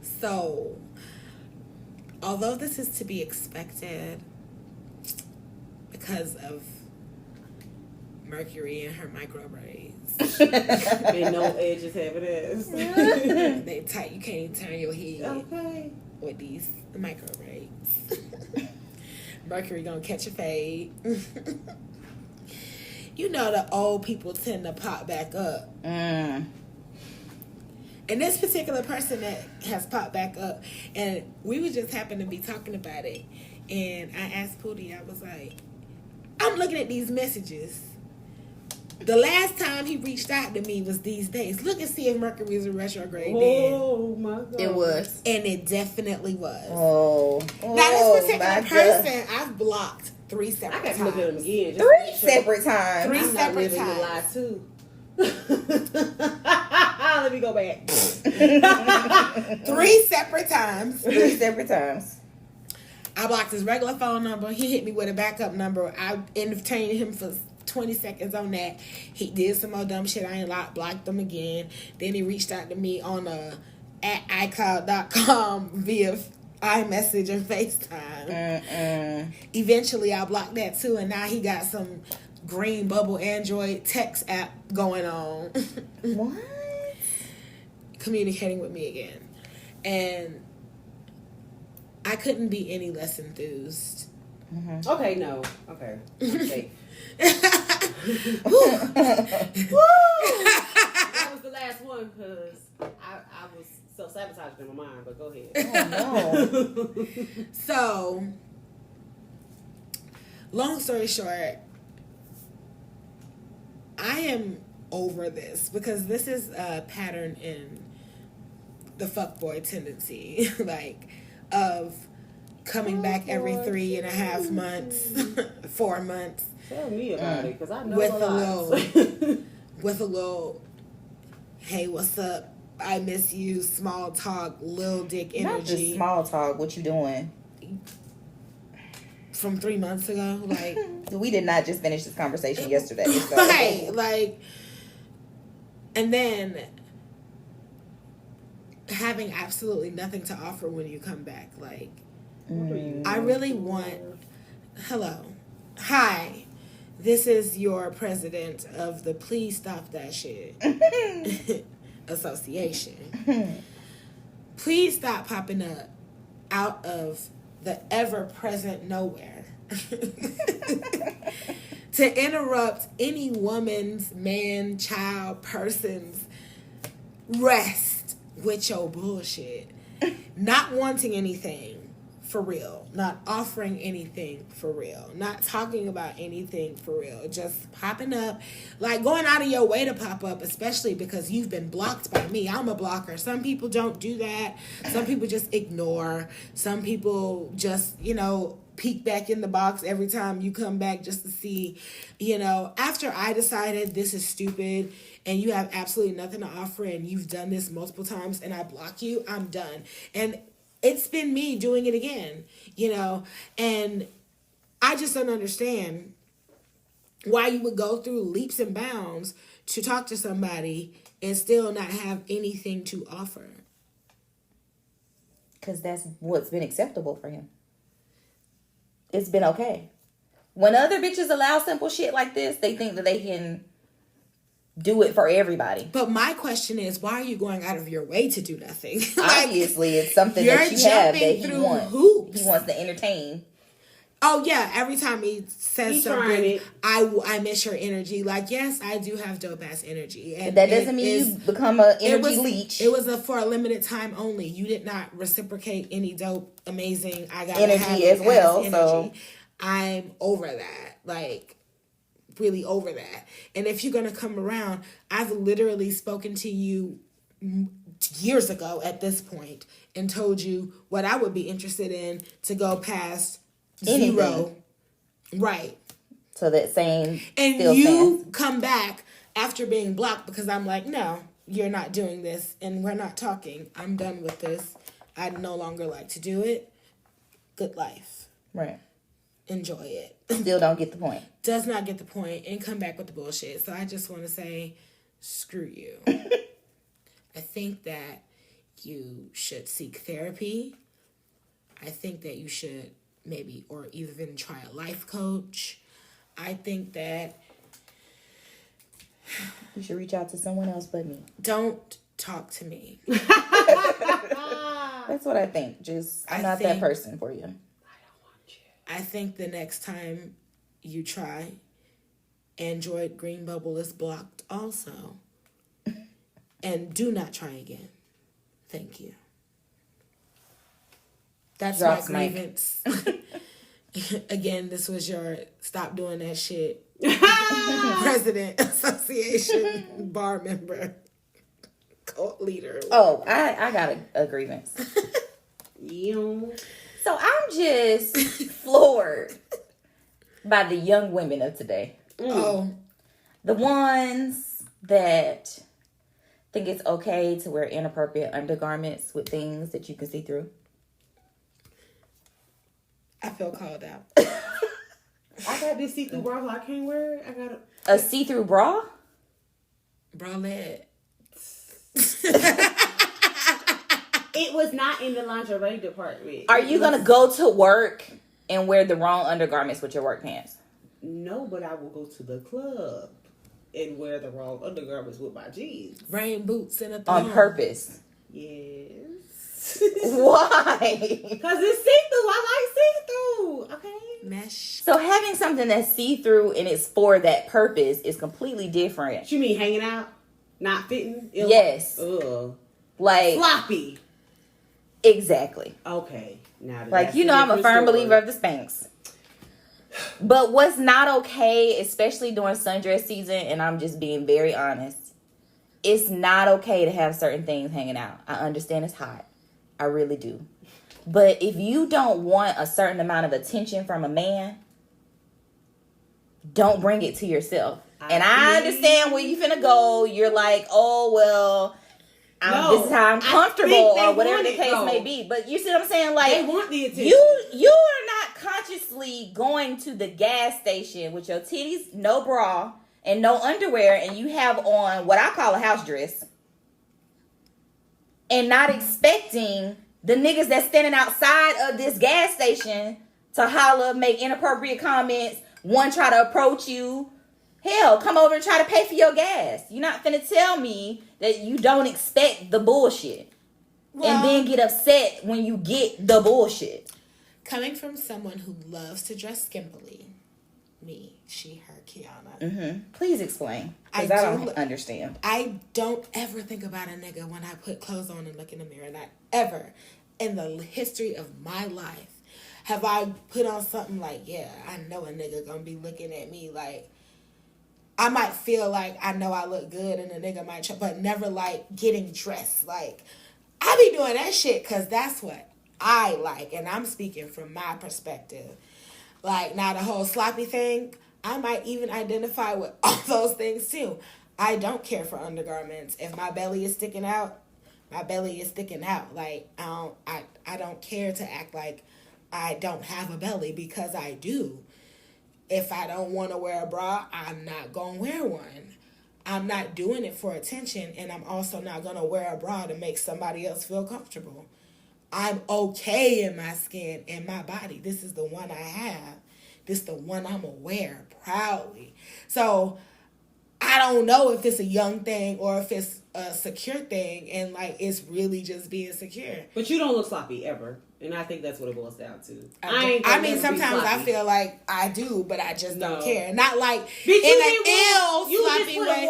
So, although this is to be expected because of Mercury and her micro braids. They no edges have it as. They tight. You can't even turn your head with these micro braids. Mercury gonna catch a fade. The old people tend to pop back up. And this particular person that has popped back up, and we would just happen to be talking about it, and I asked Pootie, I was like, I'm looking at these messages. The last time he reached out to me was these days. Look and see if Mercury is in retrograde then. Oh, my God. It was. And it definitely was. Oh. Now, this particular person, I've blocked 3 separate times. I got to look at him again. 3 separate times. 3 I'm separate not times. Lie too. Let me go back. 3 separate times. 3 separate times. I blocked his regular phone number. He hit me with a backup number. I entertained him for 20 seconds on that. He did some more dumb shit. I ain't blocked him again. Then he reached out to me on at iCloud.com via iMessage and FaceTime. Eventually, I blocked that too, and now he got some green bubble Android text app going on. What? Communicating with me again. And I couldn't be any less enthused. Mm-hmm. Okay, no. Okay. That was the last one because I was self-sabotaging in my mind, but go ahead. Oh, no. So, long story short, I am over this because this is a pattern in the fuckboy tendency, of coming back every 3.5 months, 4 months. Tell me about it, because I know with a little hey, what's up? I miss you. Small talk, little dick energy. Not just small talk. What you doing? From 3 months ago, like we did not just finish this conversation yesterday. So. Right, like, and then having absolutely nothing to offer when you come back. Like, I really want. Hello, hi. This is your president of the Please Stop That Shit Association. Please stop popping up out of the ever-present nowhere to interrupt any woman's, man, child, person's rest with your bullshit. Not wanting anything for real. Not offering anything for real. Not talking about anything for real. Just popping up. Like going out of your way to pop up, especially because you've been blocked by me. I'm a blocker. Some people don't do that. Some people just ignore. Some people just, peek back in the box every time you come back just to see, after I decided this is stupid and you have absolutely nothing to offer and you've done this multiple times and I block you, I'm done. And it's been me doing it again, and I just don't understand why you would go through leaps and bounds to talk to somebody and still not have anything to offer. Because that's what's been acceptable for him. It's been okay. When other bitches allow simple shit like this, they think that they can do it for everybody. But my question is, why are you going out of your way to do nothing? Obviously, it's something that you have that he wants. Hoops. He wants to entertain. Oh, yeah. Every time he says something, I miss your energy. Like, yes, I do have dope-ass energy. And but that doesn't mean you become an energy leech. It was for a limited time only. You did not reciprocate any dope, amazing, I got energy as well. Energy. So I'm over that. Like, really over that. And if you're going to come around, I've literally spoken to you years ago at this point and told you what I would be interested in to go past anything. 0. Right. So that same and still you stands. Come back after being blocked because I'm like, no, you're not doing this and we're not talking. I'm done with this. I no longer like to do it. Good life. Right. Enjoy it. Still don't get the point. Does not get the point and come back with the bullshit. So I just want to say, screw you. I think that you should seek therapy. I think that you should maybe or even try a life coach. I think that you should reach out to someone else but me. Don't talk to me. That's what I think. I'm not that person for you. I think the next time you try, Android Green Bubble is blocked also. And do not try again. Thank you. That's Drops my grievance. Again, this was your stop doing that shit. President, association, bar member, cult leader. Oh, I got a grievance. So I'm just floored by the young women of today. Oh. The ones that think it's okay to wear inappropriate undergarments with things that you can see through. I feel called out. I got this see-through bra, so I can't wear it. I got a see-through bra? Bralette. It was not in the lingerie department. Are you going to go to work and wear the wrong undergarments with your work pants? No, but I will go to the club and wear the wrong undergarments with my jeans. Rain boots and a thong. On purpose? Yes. Why? Because it's see-through. I like see-through. Okay. Mesh. So having something that's see-through and it's for that purpose is completely different. You mean hanging out? Not fitting? Yes. Ugh. Like. Floppy. Exactly. Okay. Now like, I'm a firm believer of the Spanx. But what's not okay, especially during sundress season, and I'm just being very honest, it's not okay to have certain things hanging out. I understand it's hot. I really do. But if you don't want a certain amount of attention from a man, don't bring it to yourself. And I understand where you finna go. You're like, oh, well, this is how I'm comfortable or whatever the case may be. But you see what I'm saying? Like, they want the attention. You are not consciously going to the gas station with your titties, no bra, and no underwear, and you have on what I call a house dress, and not expecting the niggas that's standing outside of this gas station to holler, make inappropriate comments, one try to approach you. Hell, come over and try to pay for your gas. You're not finna tell me that you don't expect the bullshit. Well, and then get upset when you get the bullshit. Coming from someone who loves to dress skimpily. Me, she, her, Kiana. Mm-hmm. Please explain. Because I don't understand. I don't ever think about a nigga when I put clothes on and look in the mirror. Not ever in the history of my life have I put on something like, yeah, I know a nigga gonna be looking at me like, I might feel like I know I look good and a nigga might try, but never like getting dressed. Like, I be doing that shit because that's what I like. And I'm speaking from my perspective. Like, now the whole sloppy thing, I might even identify with all those things too. I don't care for undergarments. If my belly is sticking out, my belly is sticking out. Like, I don't care to act like I don't have a belly because I do. If I don't want to wear a bra, I'm not going to wear one. I'm not doing it for attention, and I'm also not going to wear a bra to make somebody else feel comfortable. I'm okay in my skin and my body. This is the one I have. This is the one I'm going to wear proudly. So I don't know if it's a young thing or if it's a secure thing, and like it's really just being secure. But you don't look sloppy ever. And I think that's what it boils down to. I mean, sometimes I feel like I do, but I just don't care. Not like in an ill sloppy way.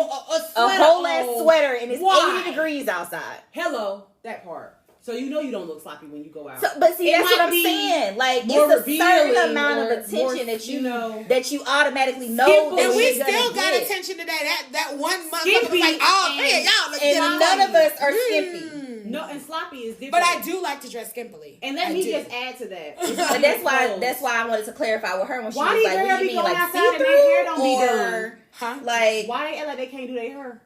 A whole ass sweater and it's 80 degrees outside. Hello, that part. So you know you don't look sloppy when you go out. So, but see, that's what I'm saying. Like, it's a certain amount of attention that you know that you automatically know. That and we still got attention to that one motherfucker was like, oh man, y'all look good. And none of us are skimpy. No, and sloppy is different. But I do like to dress skimpily. And let me just add to that. But that's why I wanted to clarify with her when she was like, what do you mean, like see-through hair don't be done? Huh? Like, why they act like they can't do their hair?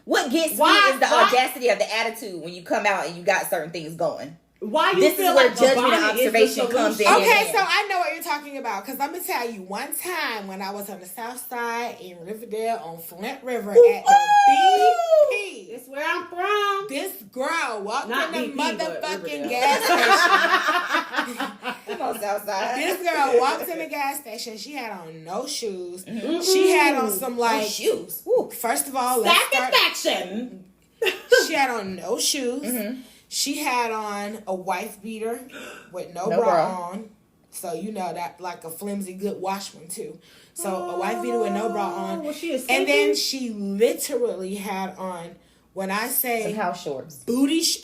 What gets me is the audacity of the attitude when you come out and you got certain things going. Why you this feel is where like judgment and observation comes in. Okay, so I know what you're talking about because let me tell you, one time when I was on the south side in Riverdale on Flint River at the BP, that's where I'm from. This girl walked Not in the BP, motherfucking gas station. Come on, Southside. This girl walked in the gas station. She had on no shoes. Mm-hmm. She had on some like shoes. Ooh, first of all, satisfaction. She had on no shoes. Mm-hmm. She had on a wife beater with no bra on. So, you know, that like a flimsy, good wash one, too. So, a wife beater with no bra on. Was she a and then she literally had on, when I say... some house shorts.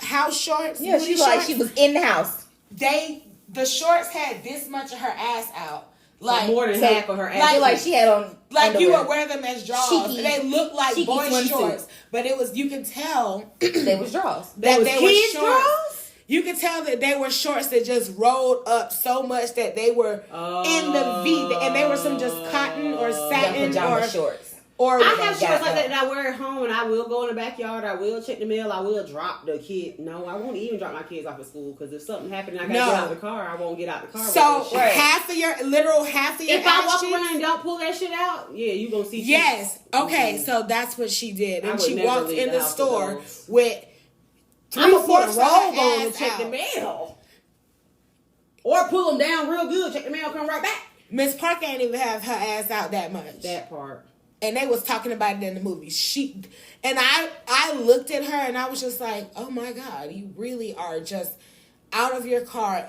House shorts? Yeah, she was like she was in the house. The shorts had this much of her ass out. Like more than half of her ass. Like she had on like underwear. You would wear them as drawers. They look like boy shorts. But it was, you can tell they was drawers. That they were shorts. You could tell that they were shorts that just rolled up so much that they were in the V, and they were some just cotton or satin or shorts. Or I have shorts like that I wear at home, and I will go in the backyard. I will check the mail. I will drop the kid. No, I won't even drop my kids off at school because if something happened, and I gotta get out of the car. I won't get out of the car. So half of your If I walk around and don't pull that shit out, yeah, you gonna see. Yes. Okay. Mm-hmm. So that's what she did, and she walked in the store with 3/4 roll on to check the mail, or pull them down real good. Check the mail, come right back. Miss Parker ain't even have her ass out that much. That part. And they was talking about it in the movie. I looked at her and I was just like, oh my God, you really are just out of your car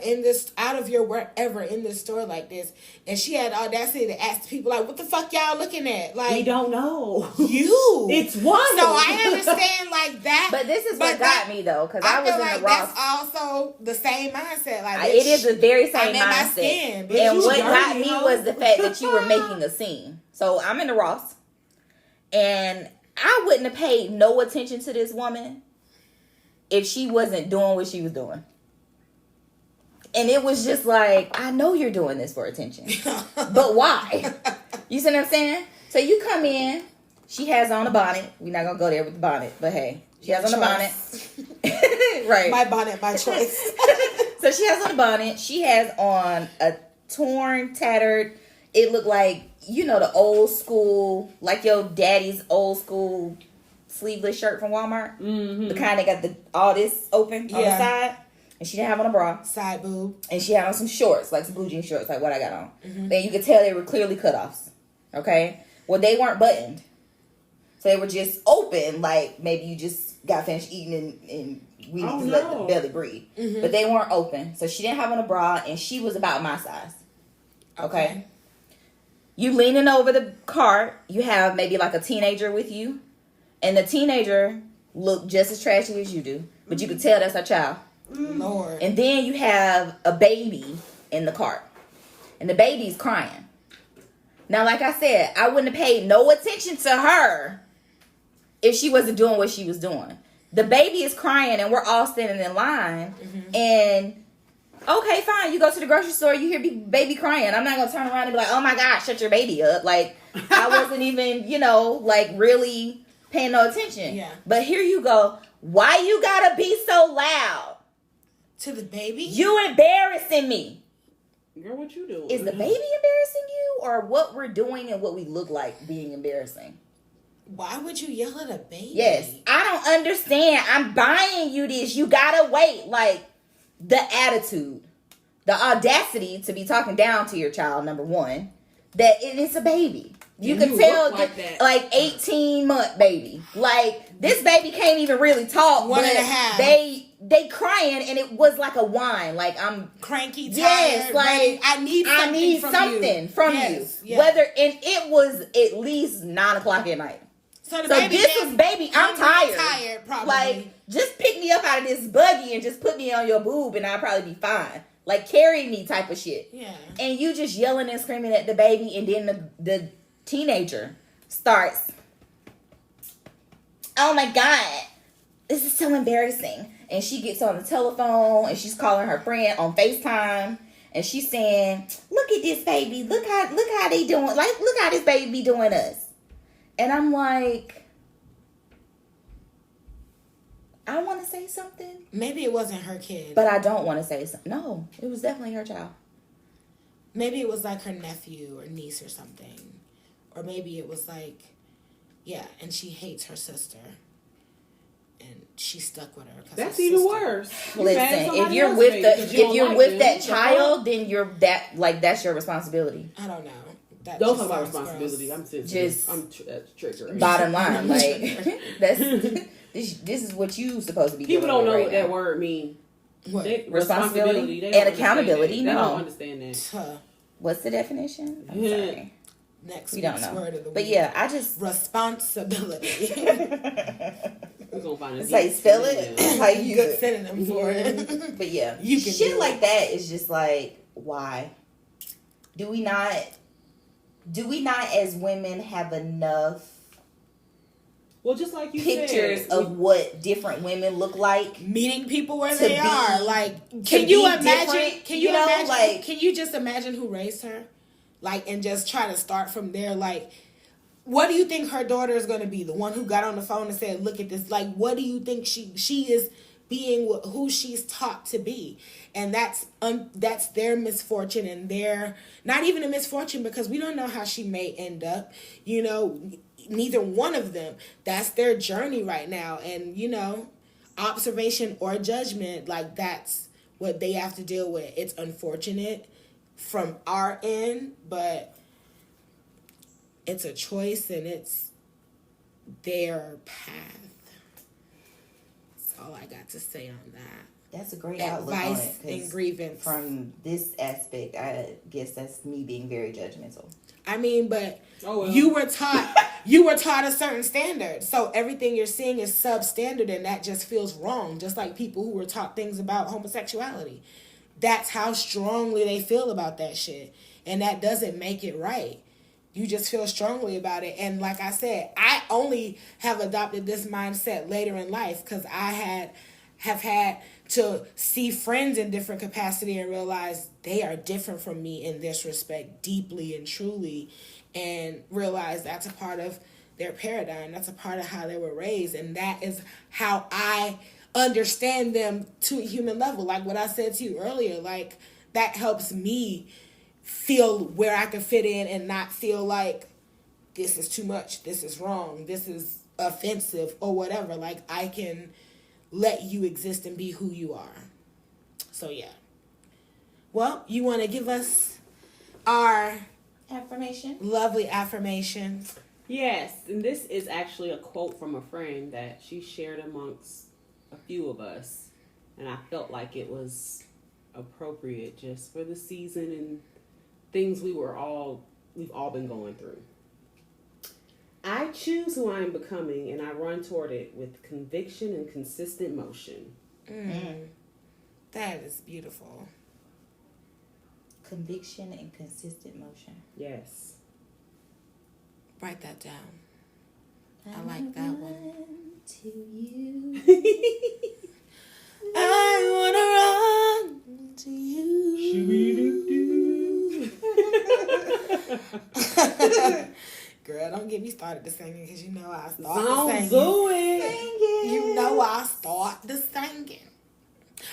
out of your wherever in this store like this. And she had audacity to ask people like, what the fuck y'all looking at? Like, we don't know. You. It's wild. So I understand like that. But this is what got me though, because I was in like the Ross. That's also the same mindset. Like it is the very same I'm mindset. In my skin, and what got me was the fact that you were making a scene. So I'm in the Ross. And I wouldn't have paid no attention to this woman if she wasn't doing what she was doing. And it was just like, I know you're doing this for attention. But why? You see what I'm saying? So you come in. She has on a bonnet. We're not gonna go there with the bonnet, but hey, she has on a bonnet. Right. My bonnet, my choice. So she has on a bonnet. She has on a torn, tattered. It looked like, you know, the old school, like your daddy's old school sleeveless shirt from Walmart. Mm-hmm. The kind that got all this open on the side. And she didn't have on a bra. Side boob. And she had on some shorts, like some blue jean shorts, like what I got on. Mm-hmm. Then you could tell they were clearly cutoffs. Okay? Well, they weren't buttoned. So they were just open, like maybe you just got finished eating and we need to let the belly breathe. Mm-hmm. But they weren't open. So she didn't have on a bra and she was about my size. Okay? You leaning over the cart, you have maybe like a teenager with you. And the teenager looked just as trashy as you do. But you could tell that's her child. Lord. And then you have a baby in the cart. And the baby's crying. Now, like I said, I wouldn't have paid no attention to her if she wasn't doing what she was doing. The baby is crying and we're all standing in line. Mm-hmm. And, okay, fine. You go to the grocery store, you hear baby crying. I'm not going to turn around and be like, oh my gosh, shut your baby up. Like, I wasn't even, like really paying no attention. Yeah. But here you go. Why you got to be so loud? To the baby? You embarrassing me. Girl, what you doing? Is the baby embarrassing you, or what we're doing and what we look like being embarrassing? Why would you yell at a baby? Yes. I don't understand. I'm buying you this. You gotta wait. Like, the attitude, the audacity to be talking down to your child, number one, that it is a baby. You can tell, like 18-month baby. Like, this baby can't even really talk. 1.5. They crying, and it was like a whine. Like, I'm cranky, tired. Yes, like ready. I need something from you. Yes. Whether, and it was at least 9:00 at night. So this was baby. I'm tired. Tired, probably. Like, just pick me up out of this buggy and just put me on your boob, and I'll probably be fine. Like, carry me type of shit. Yeah. And you just yelling and screaming at the baby, and then the teenager starts, oh my God, this is so embarrassing. And she gets on the telephone and she's calling her friend on FaceTime and she's saying, look at this baby. Look how they doing. Like, look how this baby be doing us. And I'm like, I want to say something. Maybe it wasn't her kid. But I don't want to say something. No, it was definitely her child. Maybe it was like her nephew or niece or something. Or maybe it was like, and she hates her sister. And she stuck with her. That's even worse. Listen, if you're with that child, then that's your responsibility. I don't know. Don't talk about responsibility. I'm sensitive. I'm triggering. Bottom line, like this is what you supposed to be. People doing don't know right what now. that word means. What? Responsibility and accountability. They No, don't understand that. What's the definition? I'm sorry. Next we don't know. Word of the but week. Yeah, I just responsibility. We're gonna find it's like spell it. It's like you good synonym for it. But yeah, you can shit like that is just like, why do we not as women have enough? Well, just like you pictures of what different women look like, meeting people where they are. Like, can you just imagine who raised her? Like, and just try to start from there. Like, what do you think her daughter is going to be? The one who got on the phone and said, look at this. Like, what do you think she is being who she's taught to be? And that's their misfortune and their, not even a misfortune because we don't know how she may end up, neither one of them. That's their journey right now. And, observation or judgment, like that's what they have to deal with. It's unfortunate from our end, but it's a choice and it's their path. That's all I got to say on that. That's a great outlook on it. And grievance. From this aspect, I guess that's me being very judgmental. I mean, but you were taught a certain standard. So everything you're seeing is substandard and that just feels wrong. Just like people who were taught things about homosexuality. That's how strongly they feel about that shit. And that doesn't make it right. You just feel strongly about it. And like I said, I only have adopted this mindset later in life because I have had to see friends in different capacity and realize they are different from me in this respect, deeply and truly. and realize that's a part of their paradigm. That's a part of how they were raised. And that is how I understand them to a human level. Like what I said to you earlier, like that helps me feel where I can fit in and not feel like this is too much, this is wrong, this is offensive or whatever. Like I can let you exist and be who you are. So yeah. Well, you want to give us our affirmation? Lovely affirmation. Yes, and this is actually a quote from a friend that she shared amongst a few of us, and I felt like it was appropriate just for the season and things we've all been going through. I choose who I am becoming, and I run toward it with conviction and consistent motion. That is beautiful. Conviction and consistent motion. Yes. Write that down. I like that one. To you. I wanna run to you. Girl, don't get me started to singing because you know I start to singing. You know I start the singing.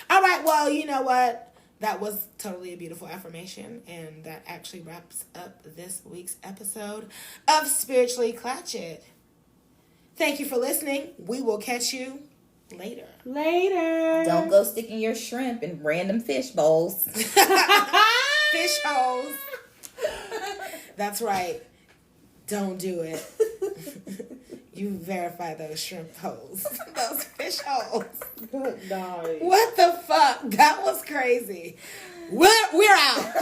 All right, well, you know what? That was totally a beautiful affirmation, and that actually wraps up this week's episode of Spiritually Clatchet. Thank you for listening. We will catch you later. Don't go sticking your shrimp in random fish bowls. Fish holes. That's right. Don't do it. You verify those shrimp holes. Those fish holes. Good dog. What the fuck? That was crazy. We're out.